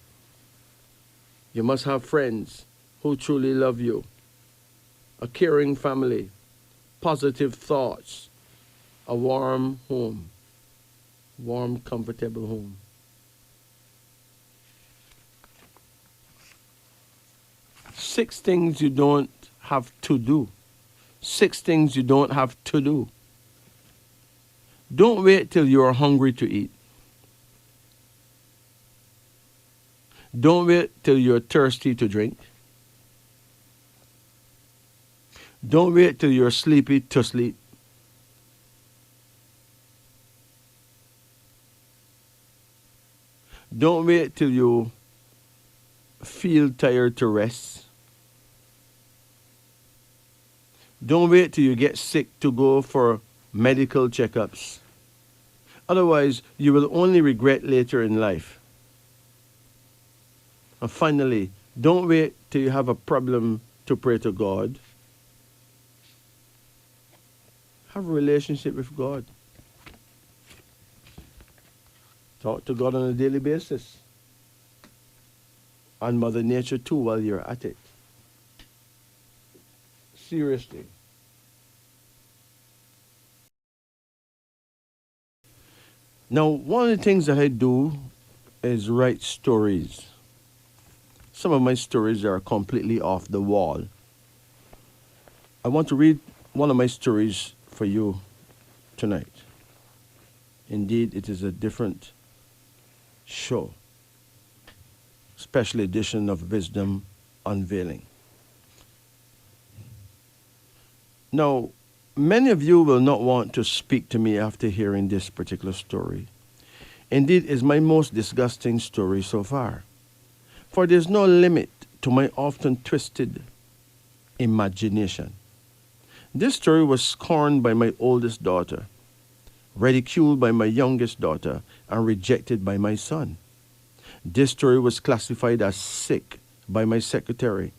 You must have friends who truly love you, a caring family, positive thoughts, a warm home, warm, comfortable home. Six things you don't have to do. 6 things you don't have to do. Don't wait till you are hungry to eat. Don't wait till you're thirsty to drink. Don't wait till you're sleepy to sleep. Don't wait till you feel tired to rest. Don't wait till you get sick to go for medical checkups. Otherwise, you will only regret later in life. And finally, don't wait till you have a problem to pray to God. Have a relationship with God. Talk to God on a daily basis. And Mother Nature too while you're at it. Seriously. Now, one of the things that I do is write stories. Some of my stories are completely off the wall. I want to read one of my stories for you tonight. Indeed, it is a different show. Special edition of Wisdom Unveiling. Now, many of you will not want to speak to me after hearing this particular story. Indeed, it's my most disgusting story so far. For there's no limit to my often twisted imagination. This story was scorned by my oldest daughter, ridiculed by my youngest daughter, and rejected by my son. This story was classified as sick by my secretary,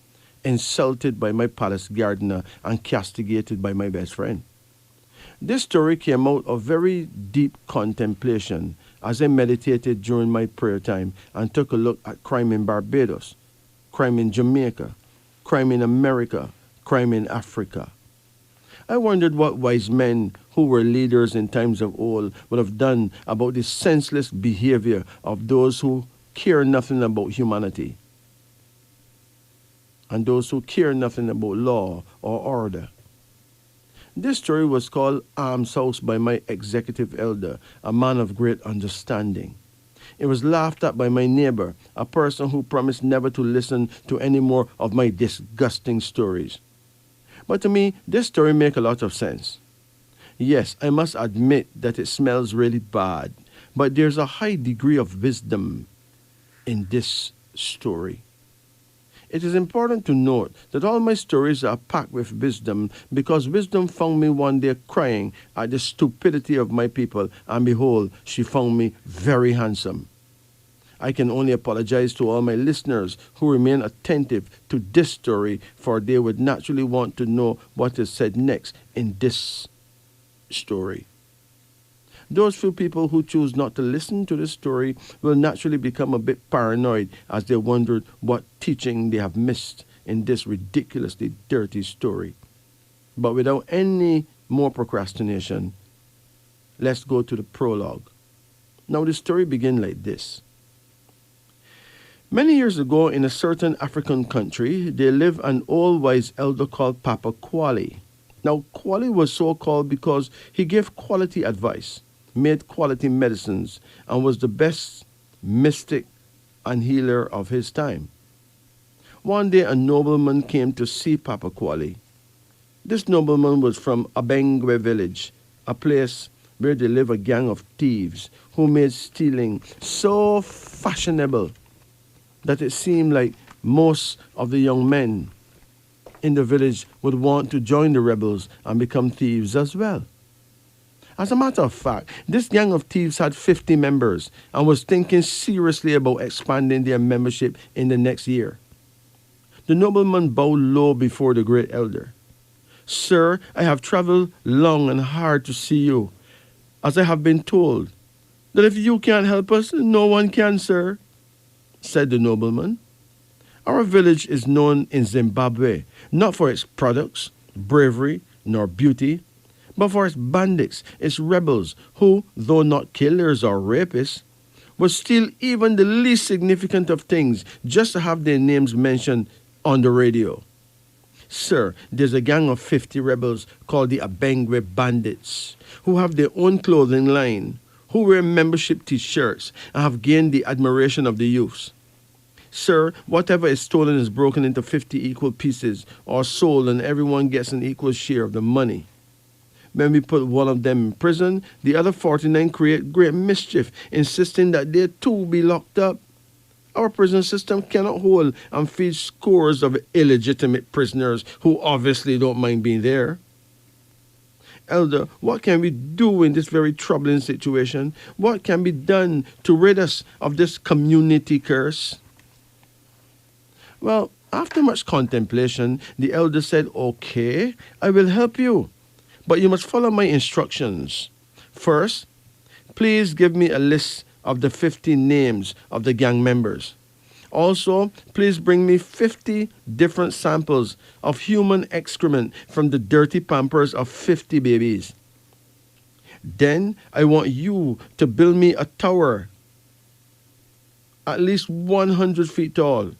insulted by my palace gardener, and castigated by my best friend. This story came out of very deep contemplation as I meditated during my prayer time and took a look at crime in Barbados, crime in Jamaica, crime in America, crime in Africa. I wondered what wise men who were leaders in times of old would have done about the senseless behavior of those who care nothing about humanity and those who care nothing about law or order. This story was called Almshouse by my executive elder, a man of great understanding. It was laughed at by my neighbor, a person who promised never to listen to any more of my disgusting stories. But to me, this story makes a lot of sense. Yes, I must admit that it smells really bad, but there's a high degree of wisdom in this story. It is important to note that all my stories are packed with wisdom because wisdom found me one day crying at the stupidity of my people, and behold, she found me very handsome. I can only apologize to all my listeners who remain attentive to this story, for they would naturally want to know what is said next in this story. Those few people who choose not to listen to this story will naturally become a bit paranoid as they wonder what teaching they have missed in this ridiculously dirty story. But without any more procrastination, let's go to the prologue. Now the story begins like this. Many years ago, in a certain African country, there lived an old wise elder called Papa Kwali. Now, Kwali was so called because he gave quality advice, made quality medicines, and was the best mystic and healer of his time. One day, a nobleman came to see Papa Kwali. This nobleman was from Abengwe village, a place where there lived a gang of thieves who made stealing so fashionable that it seemed like most of the young men in the village would want to join the rebels and become thieves as well. As a matter of fact, this gang of thieves had 50 members and was thinking seriously about expanding their membership in the next year. The nobleman bowed low before the great elder. Sir, I have traveled long and hard to see you, as I have been told that if you can't help us, no one can, sir, said the nobleman. Our village is known in Zimbabwe not for its products, bravery, nor beauty, but for its bandits, its rebels, who, though not killers or rapists, would steal even the least significant of things just to have their names mentioned on the radio. Sir, there's a gang of 50 rebels called the Abengwe Bandits, who have their own clothing line, who wear membership t-shirts and have gained the admiration of the youths. Sir, whatever is stolen is broken into 50 equal pieces or sold, and everyone gets an equal share of the money. When we put one of them in prison, the other 49 create great mischief, insisting that they too be locked up. Our prison system cannot hold and feed scores of illegitimate prisoners who obviously don't mind being there. Elder, what can we do in this very troubling situation? What can be done to rid us of this community curse? Well, after much contemplation, the elder said, okay, I will help you, but you must follow my instructions. First, please give me a list of the 50 names of the gang members. Also, please bring me 50 different samples of human excrement from the dirty pampers of 50 babies. Then, I want you to build me a tower at least 100 feet tall.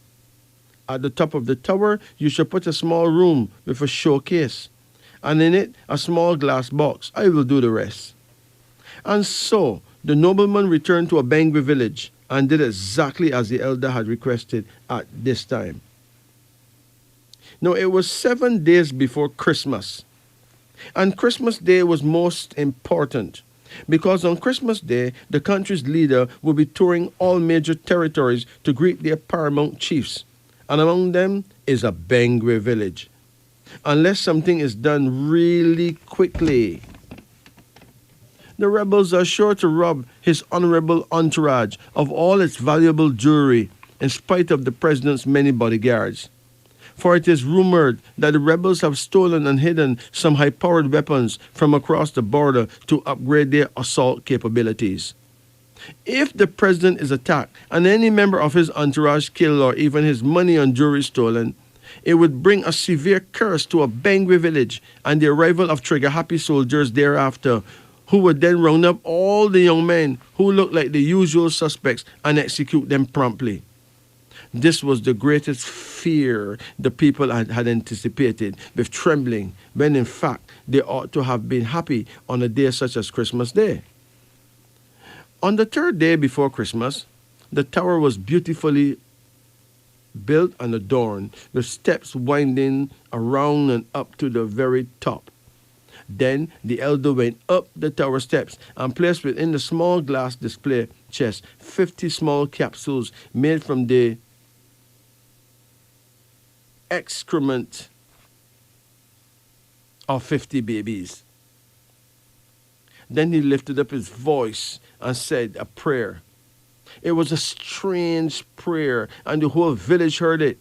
At the top of the tower, you should put a small room with a showcase, and in it, a small glass box. I will do the rest. And so, the nobleman returned to Abengwe village and did exactly as the elder had requested at this time. Now, it was 7 days before Christmas, and Christmas Day was most important, because on Christmas Day, the country's leader will be touring all major territories to greet their paramount chiefs, and among them is Abengwe village. Unless something is done really quickly, the rebels are sure to rob his honorable entourage of all its valuable jewelry in spite of the president's many bodyguards. For it is rumored that the rebels have stolen and hidden some high-powered weapons from across the border to upgrade their assault capabilities. If the president is attacked and any member of his entourage killed or even his money and jewelry stolen, it would bring a severe curse to a Bangwe village and the arrival of trigger-happy soldiers thereafter, who would then round up all the young men who look like the usual suspects and execute them promptly. This was the greatest fear the people had anticipated with trembling, when in fact they ought to have been happy on a day such as Christmas Day. On the third day before Christmas, the tower was beautifully built and adorned, with steps winding around and up to the very top. Then the elder went up the tower steps and placed within the small glass display chest 50 small capsules made from the excrement of 50 babies. Then he lifted up his voice and said a prayer. It was a strange prayer, and the whole village heard it.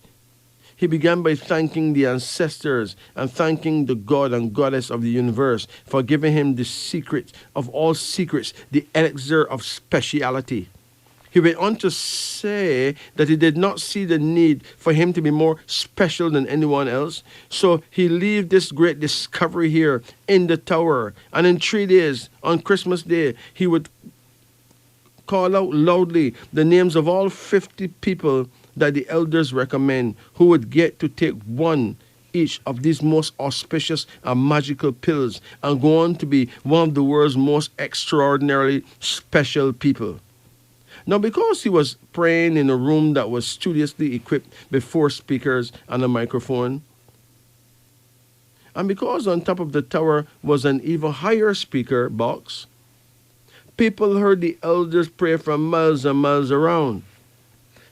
He began by thanking the ancestors and thanking the God and Goddess of the universe for giving him the secret of all secrets, the elixir of speciality. He went on to say that he did not see the need for him to be more special than anyone else. So he left this great discovery here in the tower. And in 3 days, on Christmas Day, he would call out loudly the names of all 50 people that the elders recommend, who would get to take one each of these most auspicious and magical pills and go on to be one of the world's most extraordinarily special people. Now, because he was praying in a room that was studiously equipped with 4 speakers and a microphone, and because on top of the tower was an even higher speaker box, people heard the elders pray from miles and miles around.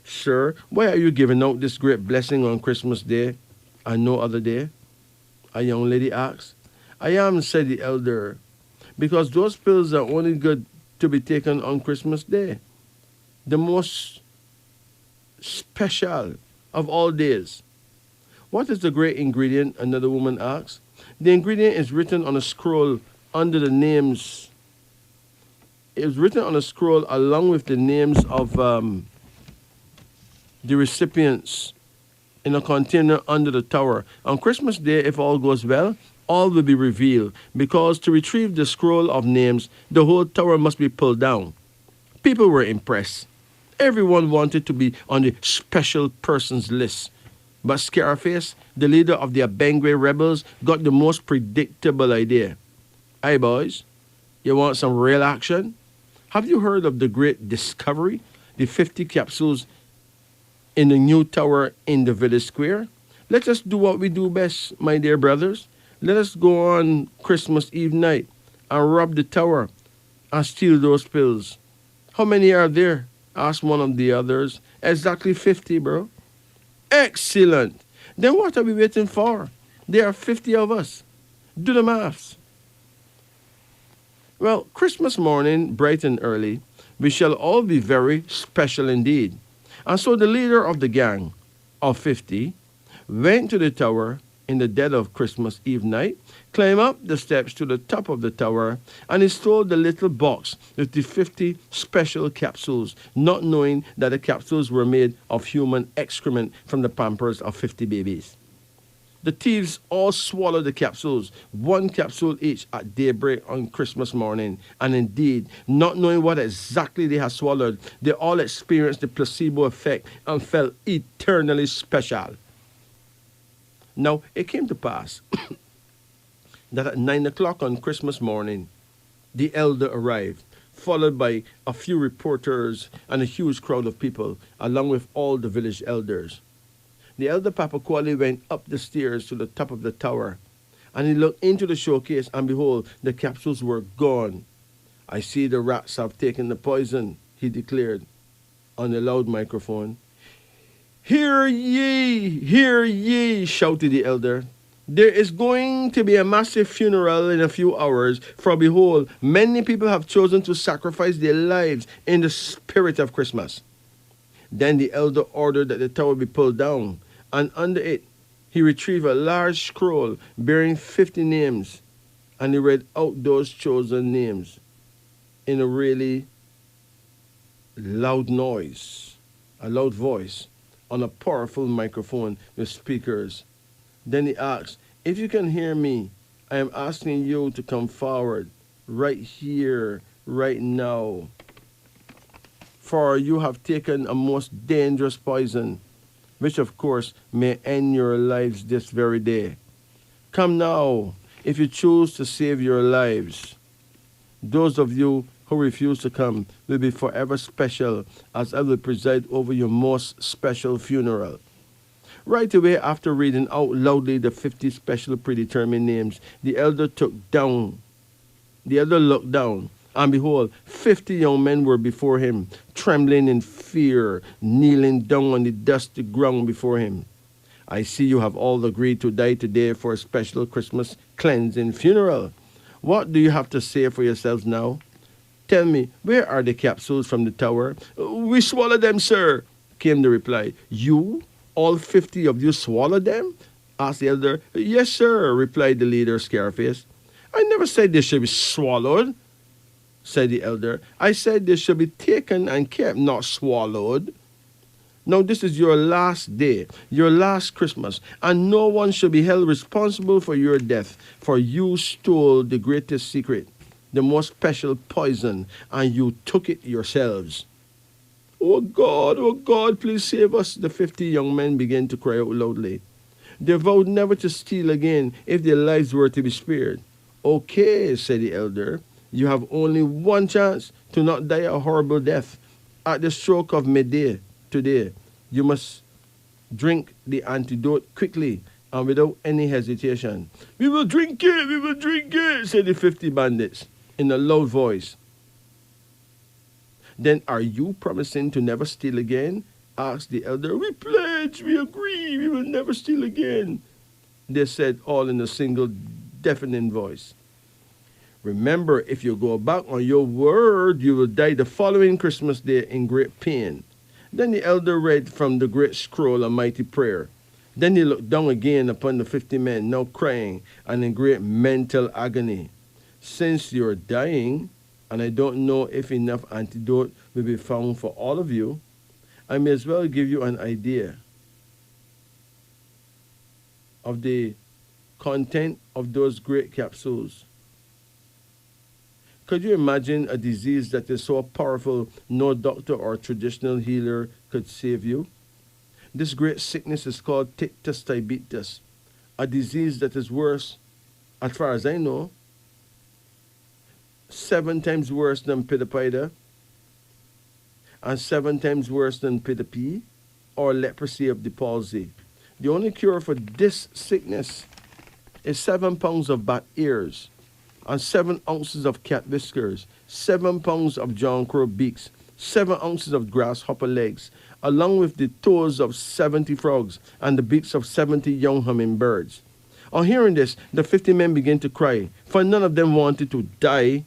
Sir, why are you giving out this great blessing on Christmas Day and no other day? A young lady asked. I am, said the elder, because those pills are only good to be taken on Christmas Day, the most special of all days. What is the great ingredient? Another woman asked. The ingredient is written on a scroll under the names. It was written on a scroll along with the names of the recipients in a container under the tower. On Christmas Day, if all goes well, all will be revealed, because to retrieve the scroll of names, the whole tower must be pulled down. People were impressed. Everyone wanted to be on the special persons list. But Scarface, the leader of the Abengwe rebels, got the most predictable idea. Hey boys, you want some real action? Have you heard of the great discovery? The 50 capsules in the new tower in the village square? Let us do what we do best, my dear brothers. Let us go on Christmas Eve night and rob the tower and steal those pills. How many are there? Asked one of the others. Exactly 50, bro. Excellent. Then what are we waiting for? There are 50 of us. Do the maths. Well, Christmas morning, bright and early, we shall all be very special indeed. And so the leader of the gang of 50 went to the tower in the dead of Christmas Eve night, climbed up the steps to the top of the tower, and he stole the little box with the 50 special capsules, not knowing that the capsules were made of human excrement from the pampers of 50 babies. The thieves all swallowed the capsules, 1 capsule each at daybreak on Christmas morning. And indeed, not knowing what exactly they had swallowed, they all experienced the placebo effect and felt eternally special. Now, it came to pass that at 9 o'clock on Christmas morning, the elder arrived, followed by a few reporters and a huge crowd of people, along with all the village elders. The elder Papakwali went up the stairs to the top of the tower, and he looked into the showcase, and behold, the capsules were gone. I see the rats have taken the poison, he declared on a loud microphone. Hear ye, shouted the elder. There is going to be a massive funeral in a few hours, for behold, many people have chosen to sacrifice their lives in the spirit of Christmas. Then the elder ordered that the tower be pulled down, and under it he retrieved a large scroll bearing 50 names, and he read out those chosen names in a really loud noise, a loud voice, on a powerful microphone with speakers. Then he asked, "If you can hear me, I am asking you to come forward, right here, right now. For you have taken a most dangerous poison, which of course may end your lives this very day. Come now, if you choose to save your lives. Those of you who refuse to come will be forever special, as I will preside over your most special funeral." Right away after reading out loudly the 50 special predetermined names, the elder looked down, and behold, 50 young men were before him, trembling in fear, kneeling down on the dusty ground before him. "I see you have all agreed to die today for a special Christmas cleansing funeral. What do you have to say for yourselves now? Tell me, where are the capsules from the tower?" "We swallowed them, sir," came the reply. "You? All 50 of you swallowed them?" asked the elder. "Yes, sir," replied the leader, Scarface. "I never said they should be swallowed," said the elder. "I said they should be taken and kept, not swallowed. Now this is your last day, your last Christmas, and no one should be held responsible for your death, for you stole the greatest secret, the most special poison, and you took it yourselves." Oh God, please save us," the 50 young men began to cry out loudly. They vowed never to steal again if their lives were to be spared. "Okay," said the elder, "you have only one chance to not die a horrible death. At the stroke of midday today, you must drink the antidote quickly and without any hesitation." We will drink it," said the 50 bandits in a loud voice. "Then are you promising to never steal again?" asked the elder. "We pledge, we agree, we will never steal again," they said, all in a single deafening voice. "Remember, if you go back on your word, you will die the following Christmas day in great pain." Then the elder read from the great scroll a mighty prayer. Then he looked down again upon the 50 men, now crying and in great mental agony. "Since you're dying, and I don't know if enough antidote will be found for all of you, I may as well give you an idea of the content of those great capsules. Could you imagine a disease that is so powerful no doctor or traditional healer could save you? This great sickness is called tictus diabetes, a disease that is worse, as far as I know, 7 times worse than pitapida, and 7 times worse than pitapi, or leprosy of the palsy. The only cure for this sickness is 7 pounds of bat ears, and 7 ounces of cat whiskers, 7 pounds of John Crow beaks, 7 ounces of grasshopper legs, along with the toes of 70 frogs and the beaks of 70 young hummingbirds. On hearing this, the 50 men began to cry, for none of them wanted to die.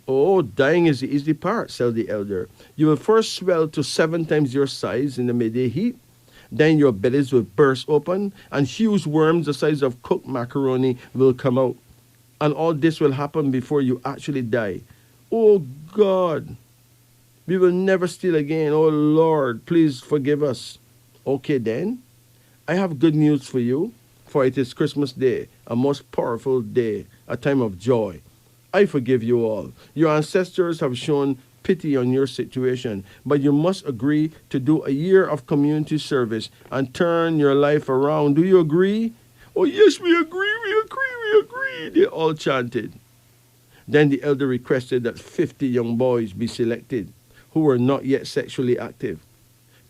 "Oh, dying is the easy part," said the elder. "You will first swell to 7 times your size in the midday heat. Then your bellies will burst open, and huge worms the size of cooked macaroni will come out. And all this will happen before you actually die. Oh God, we will never steal again. Oh Lord, please forgive us." "Okay then, I have good news for you, for it is Christmas Day, a most powerful day, a time of joy. I forgive you all. Your ancestors have shown pity on your situation, but you must agree to do a year of community service and turn your life around. Do you agree?" "Oh yes, we agree, they all chanted. Then the elder requested that 50 young boys be selected who were not yet sexually active.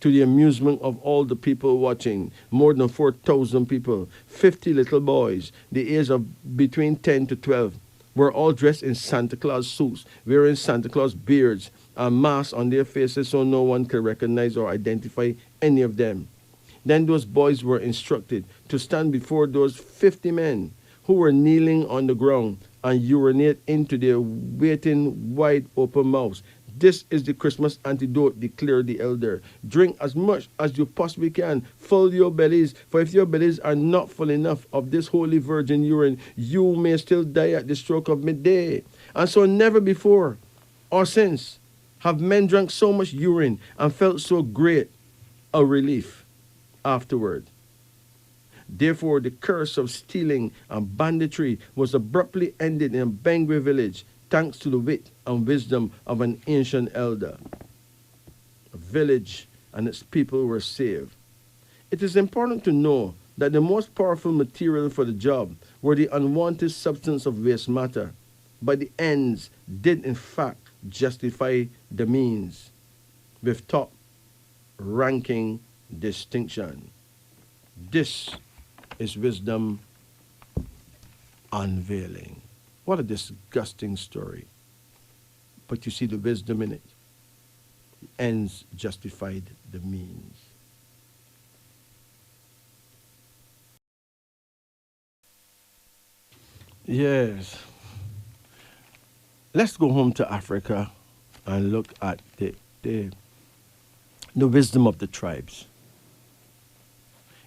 To the amusement of all the people watching, more than 4,000 people, 50 little boys, the age of between 10 to 12, were all dressed in Santa Claus suits, wearing Santa Claus beards and masks on their faces so no one could recognize or identify any of them. Then those boys were instructed to stand before those 50 men who were kneeling on the ground and urinate into their waiting wide open mouths. This is the Christmas antidote, declared the elder. Drink as much as you possibly can. Fill your bellies, for if your bellies are not full enough of this holy virgin urine, you may still die at the stroke of midday. And so never before or since have men drunk so much urine and felt so great a relief afterward. Therefore, the curse of stealing and banditry was abruptly ended in Bangwe village, thanks to the wit and wisdom of an ancient elder. The village and its people were saved. It is important to know that the most powerful material for the job were the unwanted substance of waste matter, but the ends did in fact justify the means with top-ranking distinction. This is wisdom unveiling. What a disgusting story. But you see the wisdom in it. The ends justified the means. Yes. Let's go home to Africa and look at the wisdom of the tribes.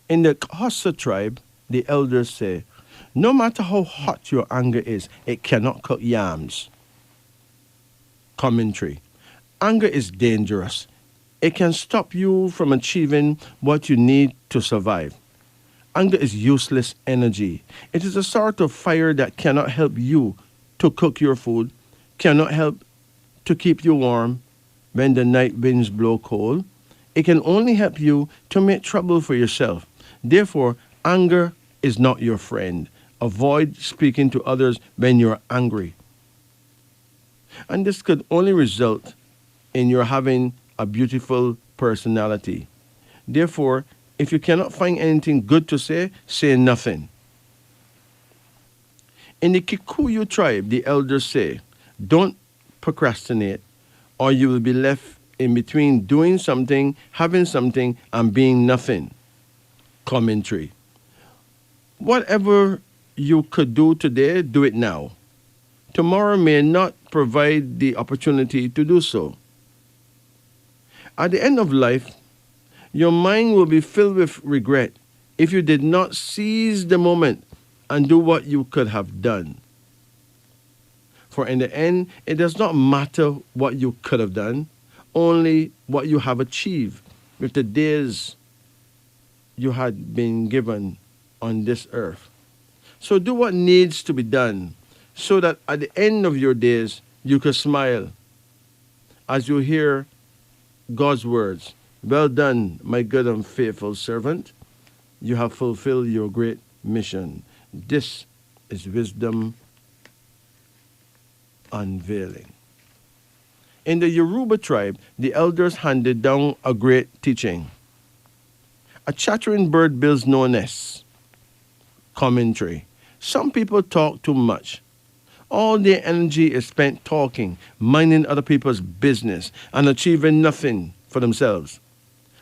In the Xhosa tribe, the elders say, no matter how hot your anger is, it cannot cook yams. Commentary. Anger is dangerous. It can stop you from achieving what you need to survive. Anger is useless energy. It is a sort of fire that cannot help you to cook your food, cannot help to keep you warm when the night winds blow cold. It can only help you to make trouble for yourself. Therefore, anger is not your friend. Avoid speaking to others when you're angry. And this could only result in your having a beautiful personality. Therefore, if you cannot find anything good to say, say nothing. In the Kikuyu tribe, the elders say, don't procrastinate, or you will be left in between doing something, having something, and being nothing. Commentary. Whatever you could do today, do it now. Tomorrow may not provide the opportunity to do so. At the end of life, your mind will be filled with regret if you did not seize the moment and do what you could have done. For in the end, it does not matter what you could have done, only what you have achieved with the days you had been given on this earth. So do what needs to be done so that at the end of your days, you can smile as you hear God's words. Well done, my good and faithful servant. You have fulfilled your great mission. This is wisdom unveiling. In the Yoruba tribe, the elders handed down a great teaching. A chattering bird builds no nest. Commentary. Some people talk too much. All their energy is spent talking, minding other people's business, and achieving nothing for themselves.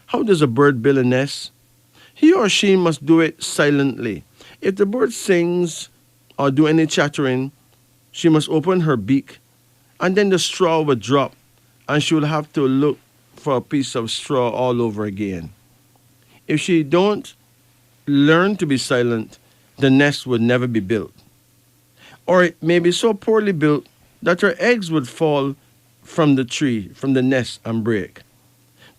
How does a bird build a nest? He or she must do it silently. If the bird sings or do any chattering, she must open her beak, and then the straw will drop, and she will have to look for a piece of straw all over again. If she don't learn to be silent, the nest would never be built. Or it may be so poorly built that her eggs would fall from the tree, from the nest, and break.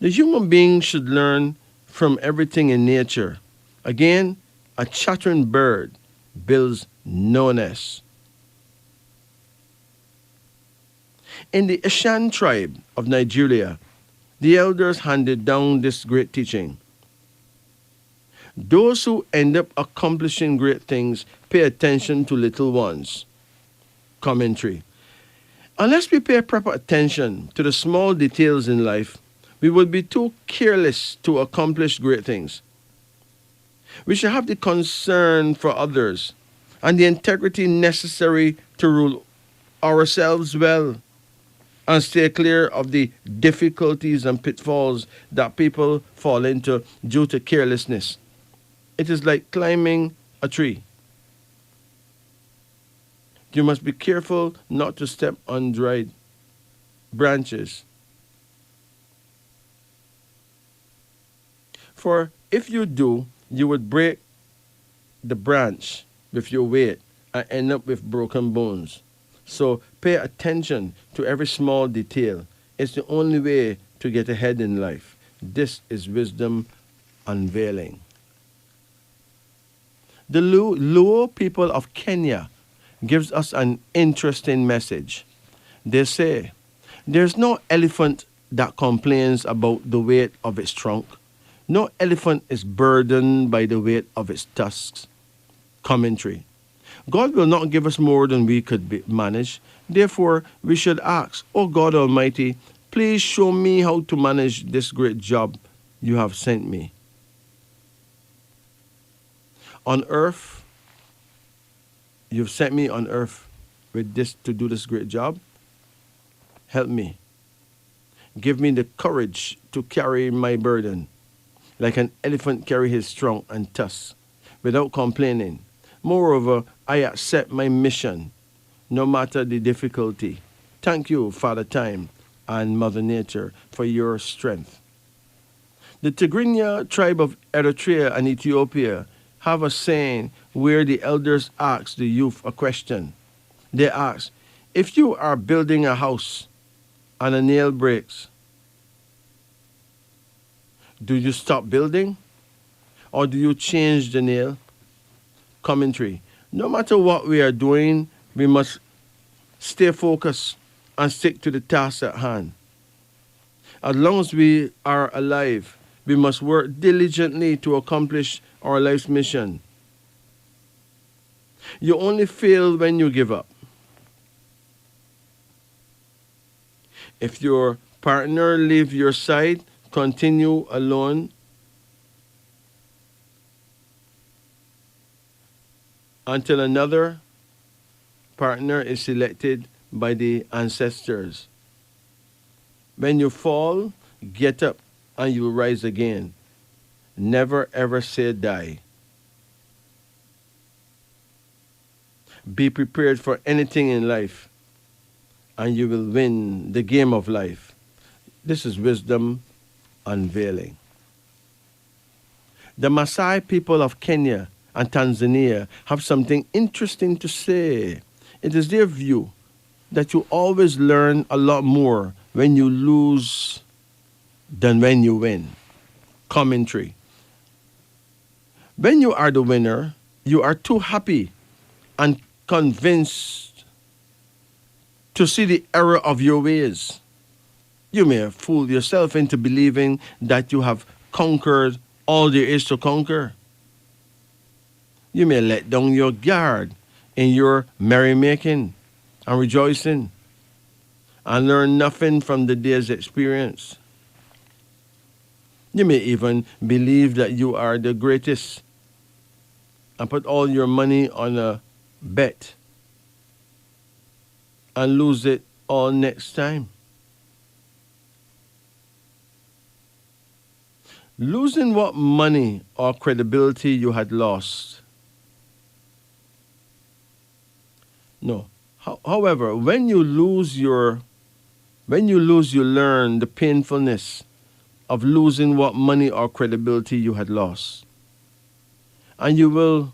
The human being should learn from everything in nature. Again, a chattering bird builds no nest. In the Ashan tribe of Nigeria, the elders handed down this great teaching. Those who end up accomplishing great things pay attention to little ones. Commentary. Unless we pay proper attention to the small details in life, we will be too careless to accomplish great things. We should have the concern for others and the integrity necessary to rule ourselves well and stay clear of the difficulties and pitfalls that people fall into due to carelessness. It is like climbing a tree. You must be careful not to step on dried branches. For if you do, you would break the branch with your weight and end up with broken bones. So pay attention to every small detail. It's the only way to get ahead in life. This is wisdom unveiling. The Luo people of Kenya gives us an interesting message. They say, there's no elephant that complains about the weight of its trunk. No elephant is burdened by the weight of its tusks. Commentary. God will not give us more than we could manage. Therefore, we should ask, O God Almighty, please show me how to manage this great job you have sent me. On earth, you've sent me on earth with this to do this great job. Help me. Give me the courage to carry my burden, like an elephant carry his trunk and tusks, without complaining. Moreover, I accept my mission, no matter the difficulty. Thank you, Father Time and Mother Nature, for your strength. The Tigrinya tribe of Eritrea and Ethiopia have a saying where the elders ask the youth a question. They ask, if you are building a house and a nail breaks, do you stop building or do you change the nail? Commentary. No matter what we are doing, we must stay focused and stick to the task at hand. As long as we are alive, we must work diligently to accomplish our life's mission. You only fail when you give up. If your partner leaves your side, continue alone until another partner is selected by the ancestors. When you fall, get up and you will rise again. Never ever say die. Be prepared for anything in life and you will win the game of life. This is wisdom unveiling. The Maasai people of Kenya and Tanzania have something interesting to say. It is their view that you always learn a lot more when you lose than when you win. Commentary. When you are the winner, you are too happy and convinced to see the error of your ways. You may fool yourself into believing that you have conquered all there is to conquer. You may let down your guard in your merrymaking and rejoicing and learn nothing from the day's experience. You may even believe that you are the greatest and put all your money on a bet and lose it all next time. Losing what money or credibility you had lost. No. However, when you lose, you learn the painfulness of losing what money or credibility you had lost. And you will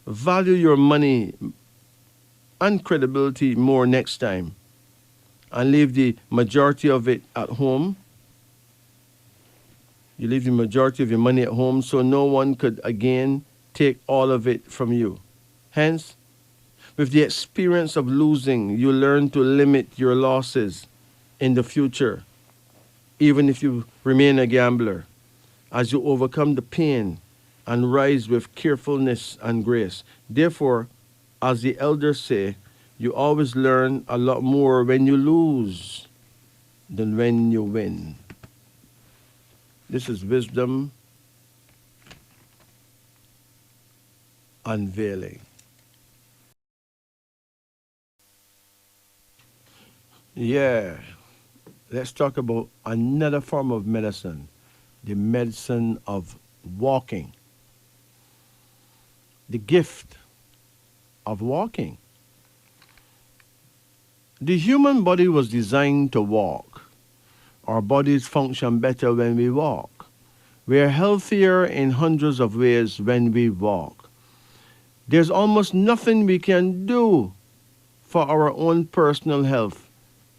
value your money and credibility more next time and leave the majority of it at home. You leave the majority of your money at home so no one could again take all of it from you. Hence, with the experience of losing, you learn to limit your losses in the future, even if you remain a gambler, as you overcome the pain and rise with carefulness and grace. Therefore, as the elders say, you always learn a lot more when you lose than when you win. This is wisdom unveiling. Yeah. Let's talk about another form of medicine, the medicine of walking, the gift of walking. The human body was designed to walk. Our bodies function better when we walk. We are healthier in hundreds of ways when we walk. There's almost nothing we can do for our own personal health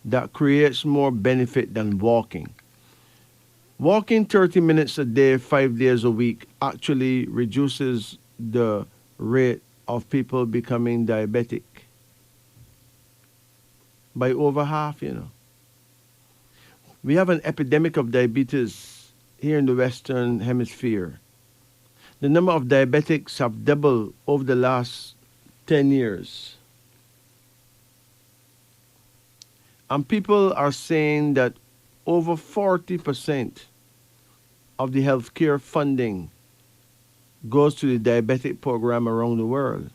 that creates more benefit than walking. Walking 30 minutes a day, 5 days a week, actually reduces the rate of people becoming diabetic by over half. We have an epidemic of diabetes here in the Western Hemisphere. The number of diabetics have doubled over the last 10 years. And people are saying that over 40% of the healthcare funding goes to the diabetic program around the world.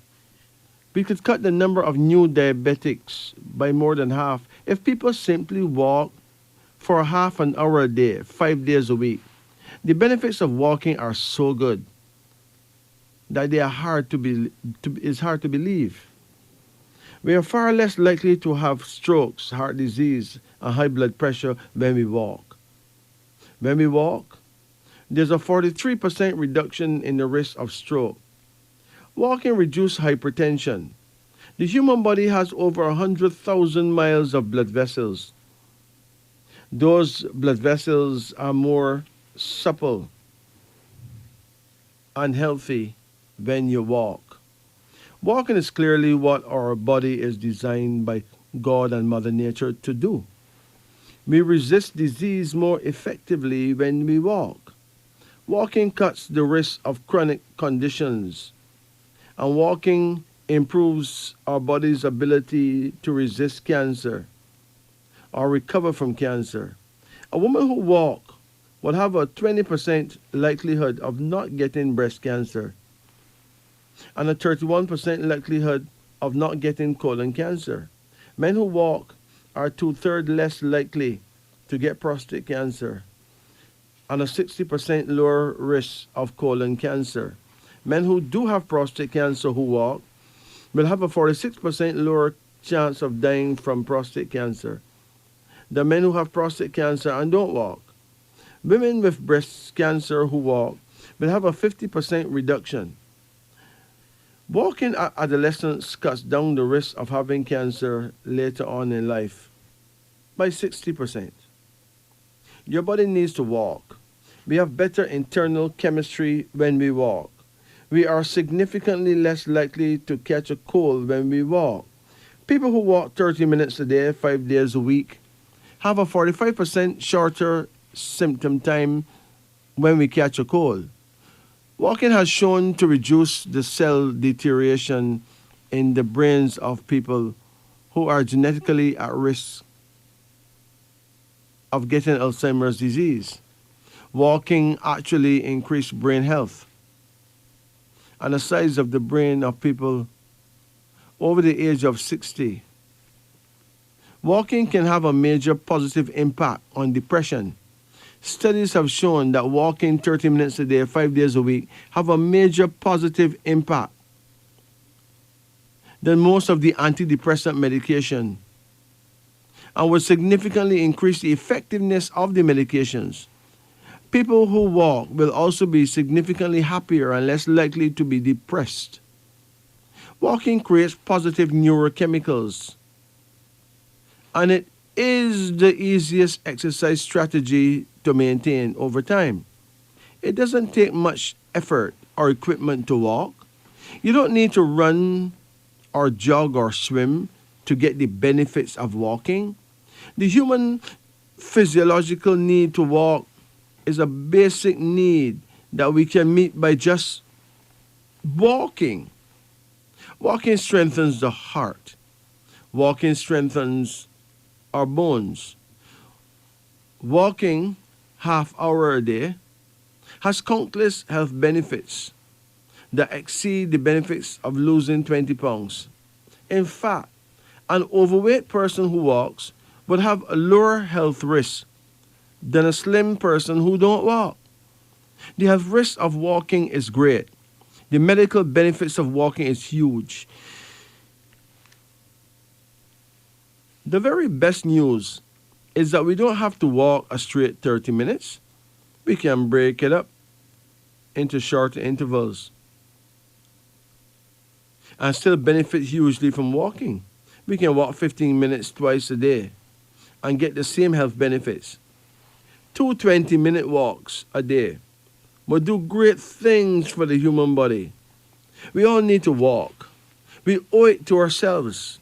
We could cut the number of new diabetics by more than half if people simply walk for half an hour a day, 5 days a week. The benefits of walking are so good that they are it's hard to believe. We are far less likely to have strokes, heart disease, and high blood pressure when we walk. When we walk, there's a 43% reduction in the risk of stroke. Walking reduces hypertension. The human body has over 100,000 miles of blood vessels. Those blood vessels are more supple and healthy when you walk. Walking is clearly what our body is designed by God and Mother Nature to do. We resist disease more effectively when we walk. Walking cuts the risk of chronic conditions, and walking improves our body's ability to resist cancer or recover from cancer. A woman who walks will have a 20% likelihood of not getting breast cancer and a 31% likelihood of not getting colon cancer. Men who walk are two-thirds less likely to get prostate cancer and a 60% lower risk of colon cancer. Men who do have prostate cancer who walk will have a 46% lower chance of dying from prostate cancer than men who have prostate cancer and don't walk. Women with breast cancer who walk will have a 50% reduction. Walking at adolescence cuts down the risk of having cancer later on in life by 60%. Your body needs to walk. We have better internal chemistry when we walk. We are significantly less likely to catch a cold when we walk. People who walk 30 minutes a day, 5 days a week, have a 45% shorter symptom time when we catch a cold. Walking has shown to reduce the cell deterioration in the brains of people who are genetically at risk of getting Alzheimer's disease. Walking actually increases brain health and the size of the brain of people over the age of 60. Walking can have a major positive impact on depression. Studies have shown that walking 30 minutes a day, 5 days a week, have a major positive impact than most of the antidepressant medication and will significantly increase the effectiveness of the medications. People who walk will also be significantly happier and less likely to be depressed. Walking creates positive neurochemicals, and it is the easiest exercise strategy to maintain over time. It doesn't take much effort or equipment to walk. You don't need to run or jog or swim to get the benefits of walking. The human physiological need to walk is a basic need that we can meet by just walking. Walking strengthens the heart. Walking strengthens our bones. Walking half hour a day has countless health benefits that exceed the benefits of losing 20 pounds. In fact, an overweight person who walks would have a lower health risk than a slim person who don't walk. The health risk of walking is great. The medical benefits of walking is huge. The very best news is that we don't have to walk a straight 30 minutes. We can break it up into shorter intervals and still benefit hugely from walking. We can walk 15 minutes twice a day and get the same health benefits. Two 20-minute walks a day will do great things for the human body. We all need to walk. We owe it to ourselves.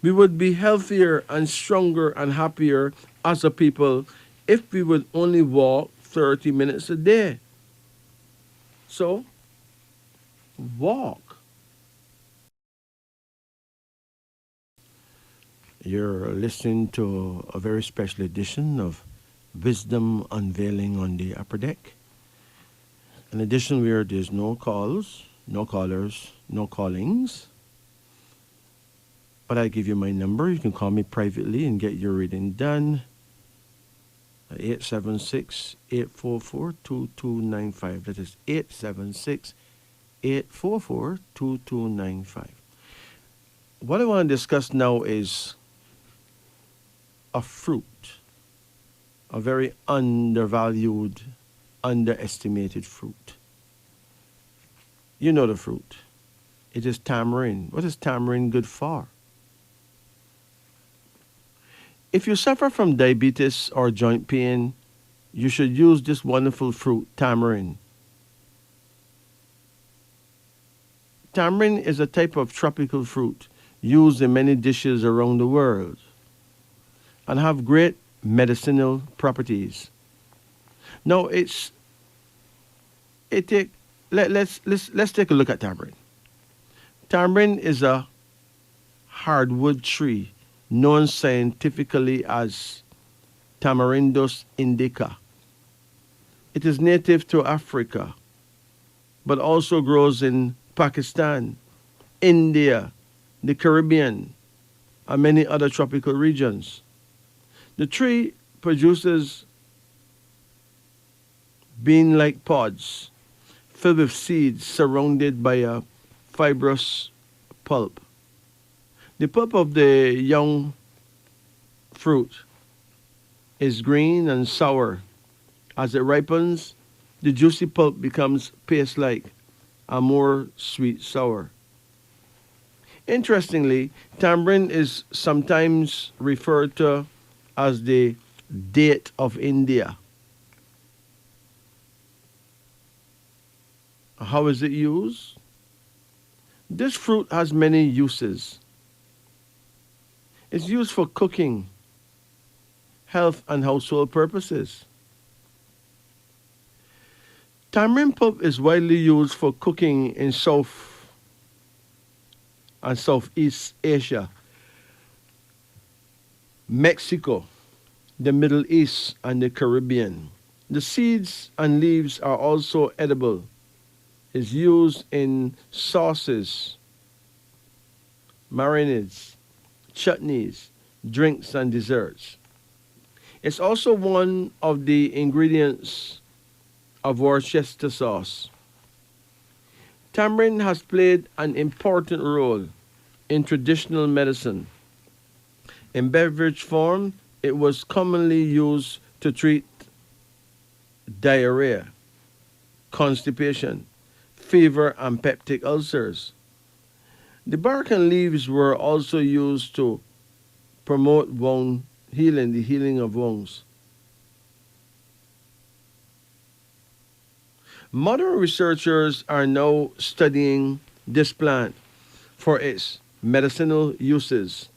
We would be healthier and stronger and happier as a people if we would only walk 30 minutes a day. So, walk. You're listening to a very special edition of Wisdom Unveiling on the Upper Deck. An edition where there's no calls, no callers, no callings. But I give you my number. You can call me privately and get your reading done. 876-844-2295. That is 876-844-2295. What I want to discuss now is a fruit. A very undervalued, underestimated fruit. You know the fruit. It is tamarind. What is tamarind good for? If you suffer from diabetes or joint pain, you should use this wonderful fruit, tamarind. Tamarind is a type of tropical fruit used in many dishes around the world and have great medicinal properties. Now let's take a look at tamarind. Tamarind is a hardwood tree known scientifically as Tamarindus indica. It is native to Africa, but also grows in Pakistan, India, the Caribbean, and many other tropical regions. The tree produces bean-like pods filled with seeds surrounded by a fibrous pulp. The pulp of the young fruit is green and sour. As it ripens, the juicy pulp becomes paste-like and more sweet-sour. Interestingly, tamarind is sometimes referred to as the date of India. How is it used? This fruit has many uses. It's used for cooking, health, and household purposes. Tamarind pulp is widely used for cooking in South and Southeast Asia, Mexico, the Middle East, and the Caribbean. The seeds and leaves are also edible. It's used in sauces, marinades, chutneys, drinks, and desserts. It's also one of the ingredients of Worcestershire sauce. Tamarind has played an important role in traditional medicine. In beverage form, it was commonly used to treat diarrhea, constipation, fever, and peptic ulcers. The bark and leaves were also used to promote wound healing, the healing of wounds. Modern researchers are now studying this plant for its medicinal uses.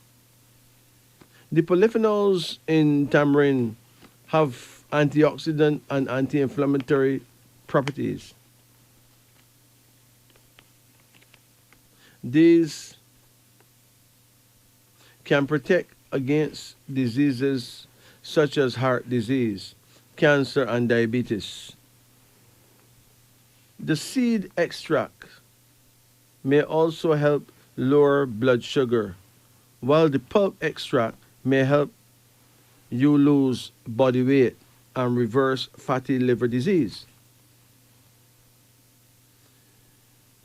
The polyphenols in tamarind have antioxidant and anti-inflammatory properties. These can protect against diseases such as heart disease, cancer, and diabetes. The seed extract may also help lower blood sugar, while the pulp extract may help you lose body weight and reverse fatty liver disease.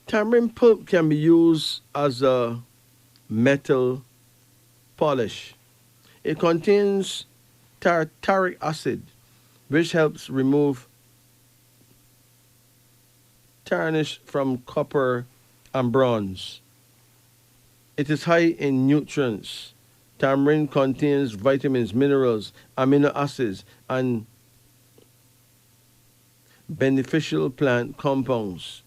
Tamarind pulp can be used as a metal polish. It contains tartaric acid, which helps remove tarnish from copper and bronze. It is high in nutrients. Tamarind contains vitamins, minerals, amino acids, and beneficial plant compounds.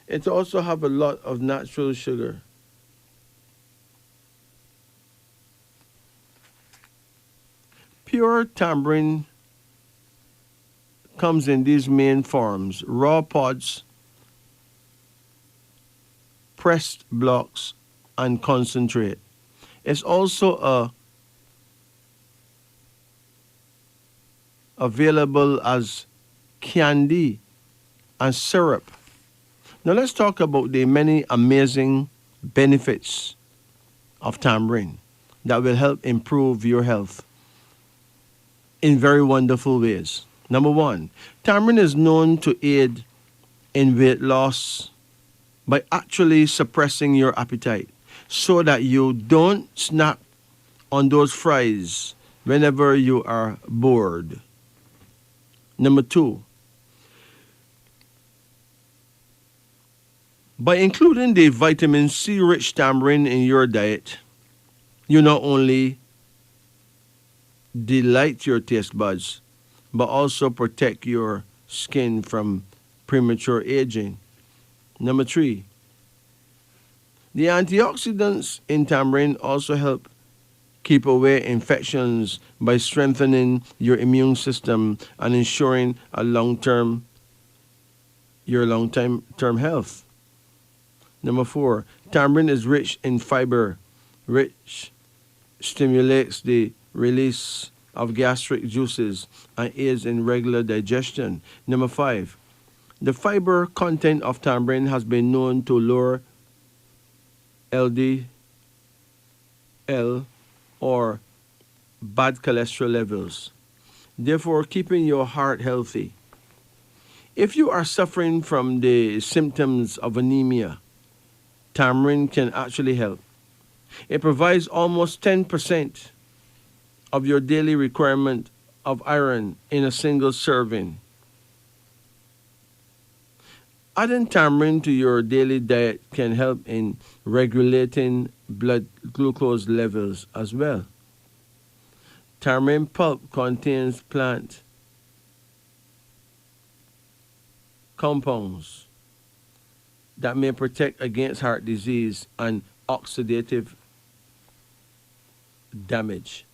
It also have a lot of natural sugar. Pure tamarind comes in these main forms: raw pods, pressed blocks, and concentrate. It's also available as candy and syrup. Now let's talk about the many amazing benefits of tamarind that will help improve your health in very wonderful ways. Number one, tamarind is known to aid in weight loss by actually suppressing your appetite so that you don't snack on those fries whenever you are bored. Number two, by including the vitamin C rich tamarind in your diet, you not only delight your taste buds, but also protect your skin from premature aging. Number three, the antioxidants in tamarind also help keep away infections by strengthening your immune system and ensuring your long-term health. Number four, tamarind is rich in fiber, which stimulates the release of gastric juices and aids in regular digestion. Number five, the fiber content of tamarind has been known to lower LDL or bad cholesterol levels, therefore keeping your heart healthy. If you are suffering from the symptoms of anemia, tamarind can actually help. It provides almost 10% of your daily requirement of iron in a single serving. Adding tamarind to your daily diet can help in regulating blood glucose levels as well. Tamarind pulp contains plant compounds that may protect against heart disease and oxidative damage.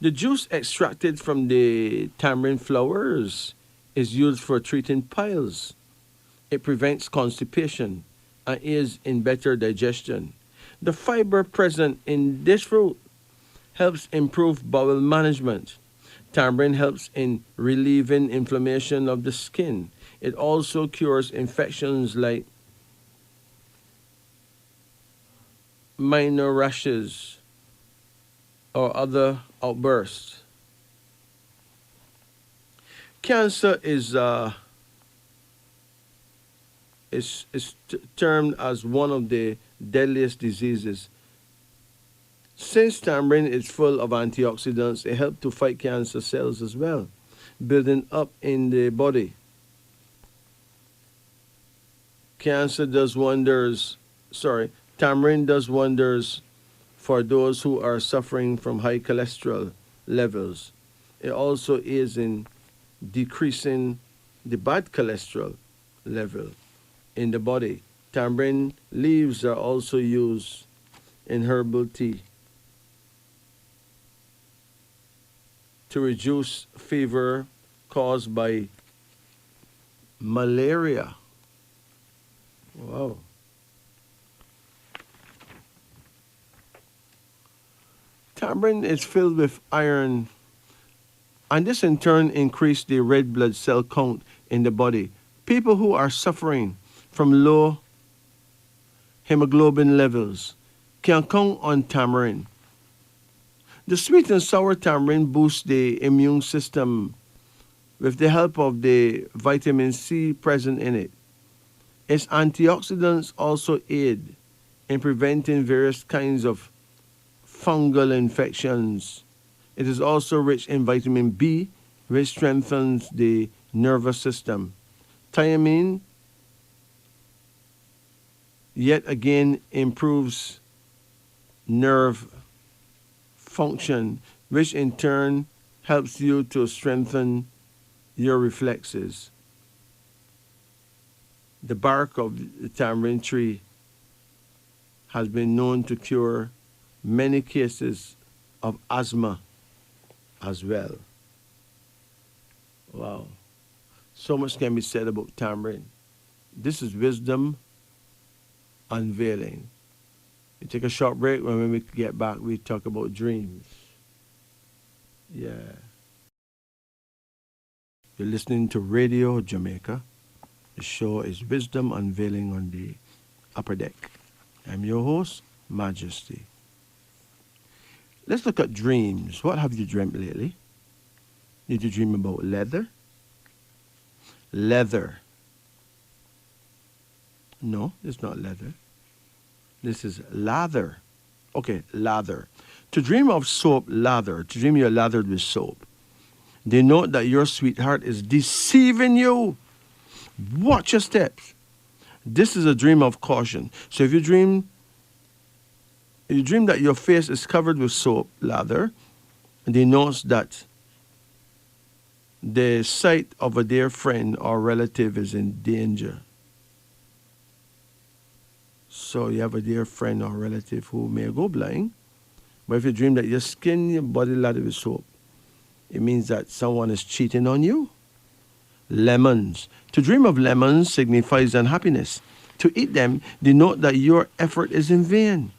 The juice extracted from the tamarind flowers is used for treating piles. It prevents constipation and aids in better digestion. The fiber present in this fruit helps improve bowel management. Tamarind helps in relieving inflammation of the skin. It also cures infections like minor rashes or other outbursts. Cancer is termed as one of the deadliest diseases. Since tamarind is full of antioxidants, it helps to fight cancer cells as well, building up in the body. Tamarind does wonders for those who are suffering from high cholesterol levels. It also aids in decreasing the bad cholesterol level in the body. Tamarind leaves are also used in herbal tea to reduce fever caused by malaria. Wow. Tamarind is filled with iron, and this in turn increases the red blood cell count in the body. People who are suffering from low hemoglobin levels can count on tamarind The sweet and sour tamarind boosts the immune system with the help of the vitamin C present in it. Its antioxidants also aid in preventing various kinds of fungal infections. It is also rich in vitamin B, which strengthens the nervous system. Thiamine, yet again, improves nerve function, which in turn helps you to strengthen your reflexes. The bark of the tamarind tree has been known to cure many cases of asthma as well. Wow. So much can be said about tamarind. This is wisdom unveiling. We take a short break. When we get back, we talk about dreams. Yeah. You're listening to Radio Jamaica. The show is Wisdom Unveiling on the Upper Deck. I'm your host, Majesty. Let's look at dreams. What have you dreamt lately? Did you dream about leather? Leather. No, it's not leather. This is lather. Okay, lather. To dream of soap, lather. To dream you're lathered with soap. Denote that your sweetheart is deceiving you. Watch your steps. This is a dream of caution. So if you dream that your face is covered with soap, lather, denotes that the sight of a dear friend or relative is in danger. So you have a dear friend or relative who may go blind. But if you dream that your skin, your body lathered with soap, it means that someone is cheating on you. Lemons. To dream of lemons signifies unhappiness. To eat them denote that your effort is in vain.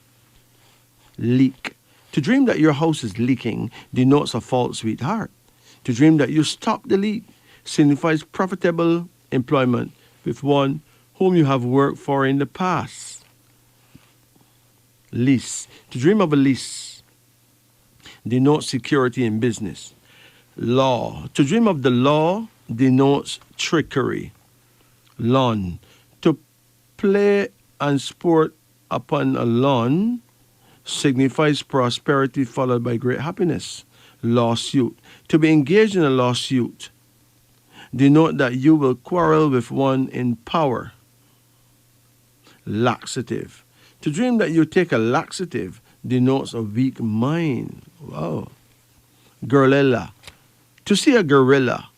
Leak. To dream that your house is leaking denotes a false sweetheart. To dream that you stop the leak signifies profitable employment with one whom you have worked for in the past. Lease. To dream of a lease denotes security in business. Law. To dream of the law denotes trickery. Lawn. To play and sport upon a lawn signifies prosperity followed by great happiness. Lawsuit. To be engaged in a lawsuit denote that you will quarrel with one in power. Laxative. To dream that you take a laxative denotes a weak mind. Wow. Gorilla. To see a gorilla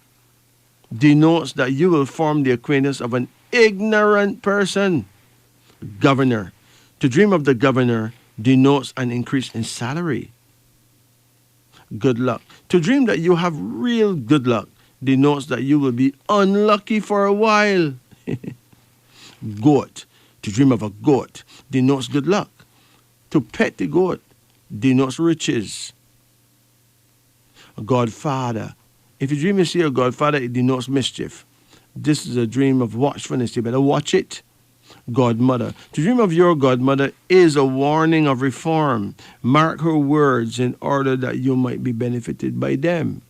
denotes that you will form the acquaintance of an ignorant person. Governor. To dream of the governor denotes an increase in salary. Good luck. To dream that you have real good luck denotes that you will be unlucky for a while. Goat. To dream of a goat denotes good luck. To pet the goat denotes riches. A godfather. If you dream you see a godfather, it denotes mischief. This is a dream of watchfulness. You better watch it. Godmother. To dream of your godmother is a warning of reform. Mark her words in order that you might be benefited by them.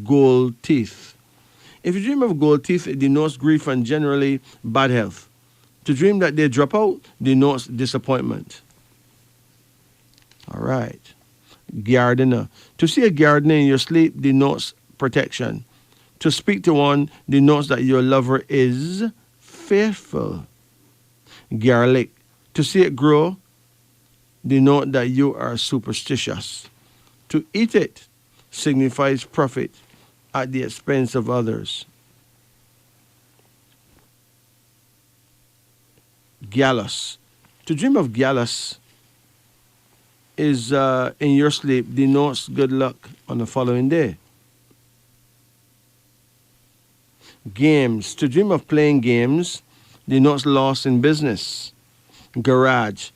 Gold teeth. If you dream of gold teeth, it denotes grief and generally bad health. To dream that they drop out denotes disappointment. All right. Gardener. To see a gardener in your sleep denotes protection. To speak to one denotes that your lover is faithful. Garlic. To see it grow denotes that you are superstitious. To eat it signifies profit at the expense of others. Gallus. To dream of gallus is in your sleep denotes good luck on the following day. Games. To dream of playing games denotes loss in business. Garage.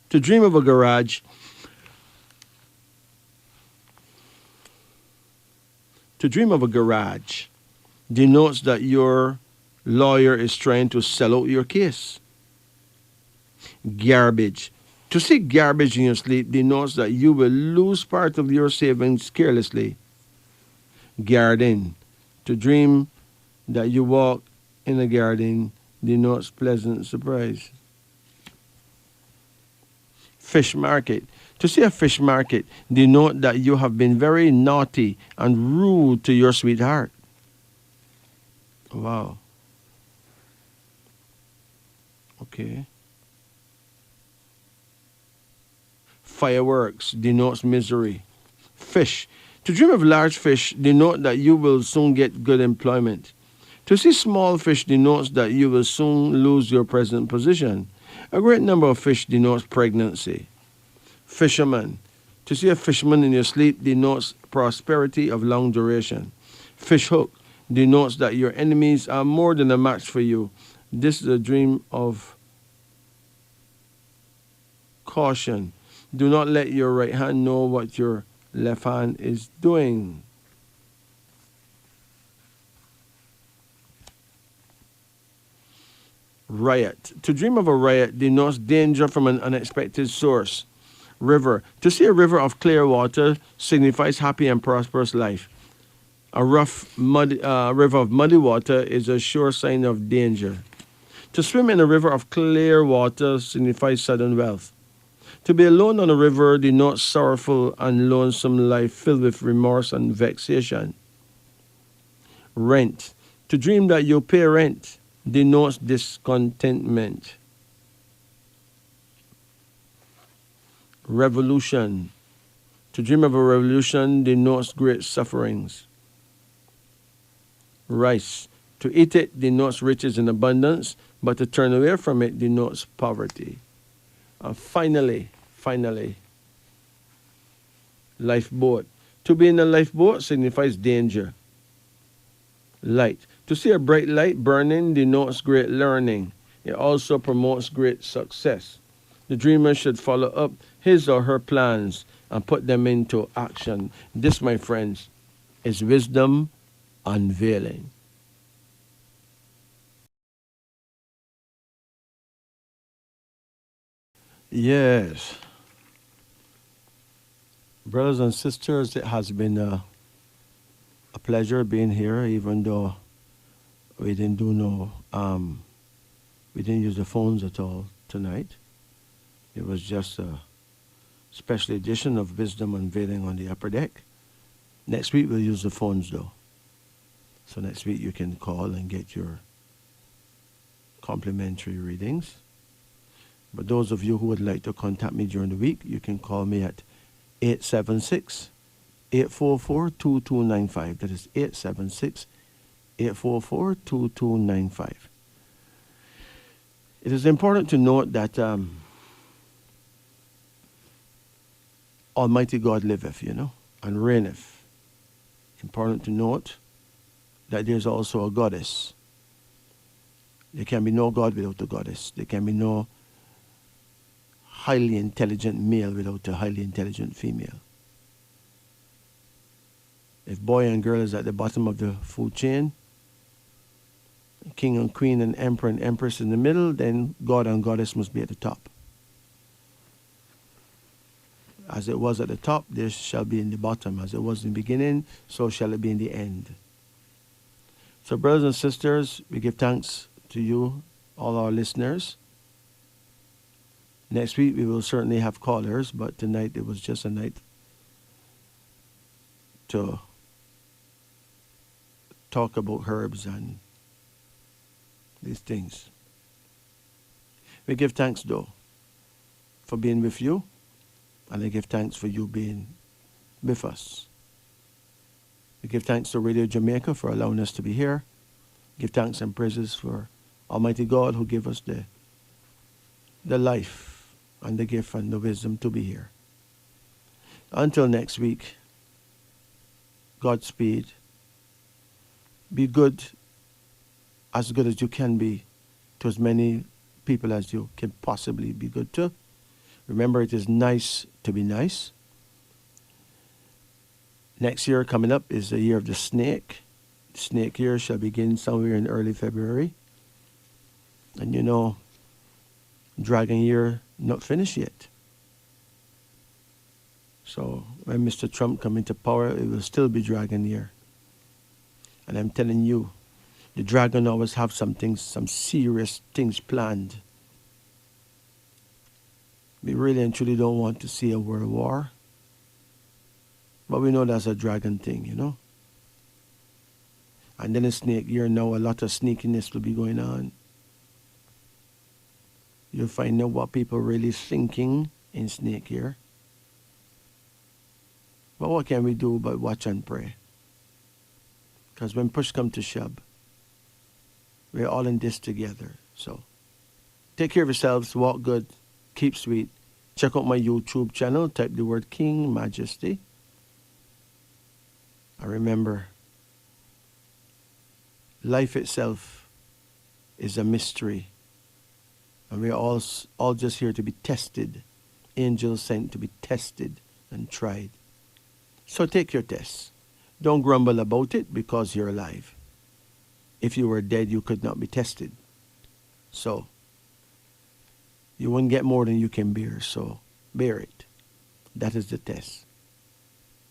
To dream of a garage denotes that your lawyer is trying to sell out your case. Garbage. To see garbage in your sleep denotes that you will lose part of your savings carelessly. Garden. To dream that you walk in a garden denotes pleasant surprise. Fish market. To see a fish market denote that you have been very naughty and rude to your sweetheart. Wow. Okay. Fireworks denotes misery. Fish. To dream of large fish denote that you will soon get good employment. To see small fish denotes that you will soon lose your present position. A great number of fish denotes pregnancy. Fisherman. To see a fisherman in your sleep denotes prosperity of long duration. Fish hook denotes that your enemies are more than a match for you. This is a dream of caution. Do not let your right hand know what your left hand is doing. Riot. To dream of a riot denotes danger from an unexpected source. River. To see a river of clear water signifies happy and prosperous life. A rough river of muddy water is a sure sign of danger. To swim in a river of clear water signifies sudden wealth. To be alone on a river denotes sorrowful and lonesome life filled with remorse and vexation. Rent. To dream that you pay rent denotes discontentment. Revolution. To dream of a revolution denotes great sufferings. Rice. To eat it denotes riches and abundance, but to turn away from it denotes poverty. And finally, lifeboat. To be in a lifeboat signifies danger. Light. To see a bright light burning denotes great learning. It also promotes great success. The dreamer should follow up his or her plans and put them into action. This, my friends, is wisdom unveiling. Yes. Brothers and sisters, it has been a pleasure being here, even though we didn't do we didn't use the phones at all tonight. It was just a special edition of Wisdom Unveiling on the Upper Deck. Next week we'll use the phones though. So next week you can call and get your complimentary readings. But those of you who would like to contact me during the week, you can call me at 876-844-2295. That is 876-844-2295. It is important to note that Almighty God liveth, and reigneth. Important to note that there's also a goddess. There can be no God without a goddess. There can be no highly intelligent male without a highly intelligent female. If boy and girl is at the bottom of the food chain, king and queen and emperor and empress in the middle, then God and goddess must be at the top. As it was at the top, this shall be in the bottom. As it was in the beginning, so shall it be in the end. So brothers and sisters, we give thanks to you, all our listeners. Next week we will certainly have callers, but tonight it was just a night to talk about herbs and these things. We give thanks though for being with you, and I give thanks for you being with us. We give thanks to Radio Jamaica for allowing us to be here. Give thanks and praises for Almighty God who gave us the life and the gift and the wisdom to be here. Until next week, Godspeed. Be good as you can be to as many people as you can possibly be good to. Remember, it is nice to be nice. Next year coming up is the year of the snake. The snake year shall begin somewhere in early February. And dragon year not finished yet. So when Mr. Trump come into power, it will still be dragon year. And I'm telling you, the dragon always have some things, some serious things planned. We really and truly don't want to see a world war. But we know that's a dragon thing, you know. And then in snake year now, a lot of sneakiness will be going on. You'll find out what people are really thinking in snake year. But what can we do but watch and pray? Because when push comes to shove, we're all in this together. So take care of yourselves, walk good, keep sweet. Check out my YouTube channel, type the word King Majesty. And remember, life itself is a mystery. And we're all just here to be tested. Angels sent to be tested and tried. So take your test. Don't grumble about it because you're alive. If you were dead, you could not be tested. So you wouldn't get more than you can bear. So bear it. That is the test.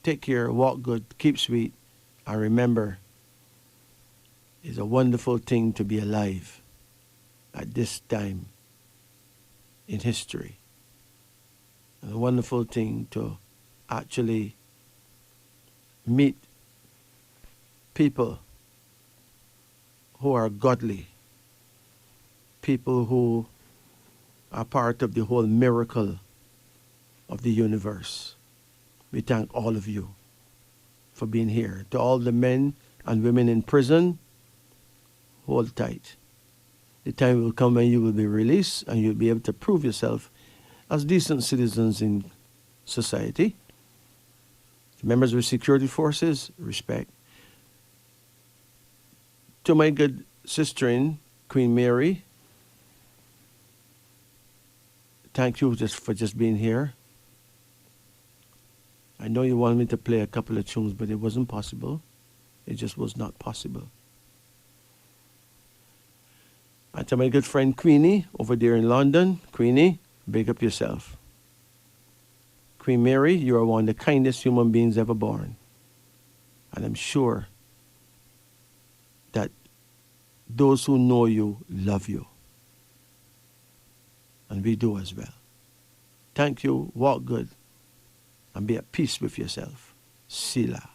Take care, walk good, keep sweet. And remember, it's a wonderful thing to be alive at this time in history. And a wonderful thing to actually meet people who are godly, people who are part of the whole miracle of the universe. We thank all of you for being here. To all the men and women in prison, hold tight. The time will come when you will be released and you'll be able to prove yourself as decent citizens in society. Members of security forces, respect. To my good sister-in, Queen Mary, thank you for just being here. I know you wanted me to play a couple of tunes, but it wasn't possible. It just was not possible. And to my good friend Queenie over there in London, Queenie, big up yourself. Queen Mary, you are one of the kindest human beings ever born. And I'm sure that those who know you love you. And we do as well. Thank you, walk good, and be at peace with yourself. Sila.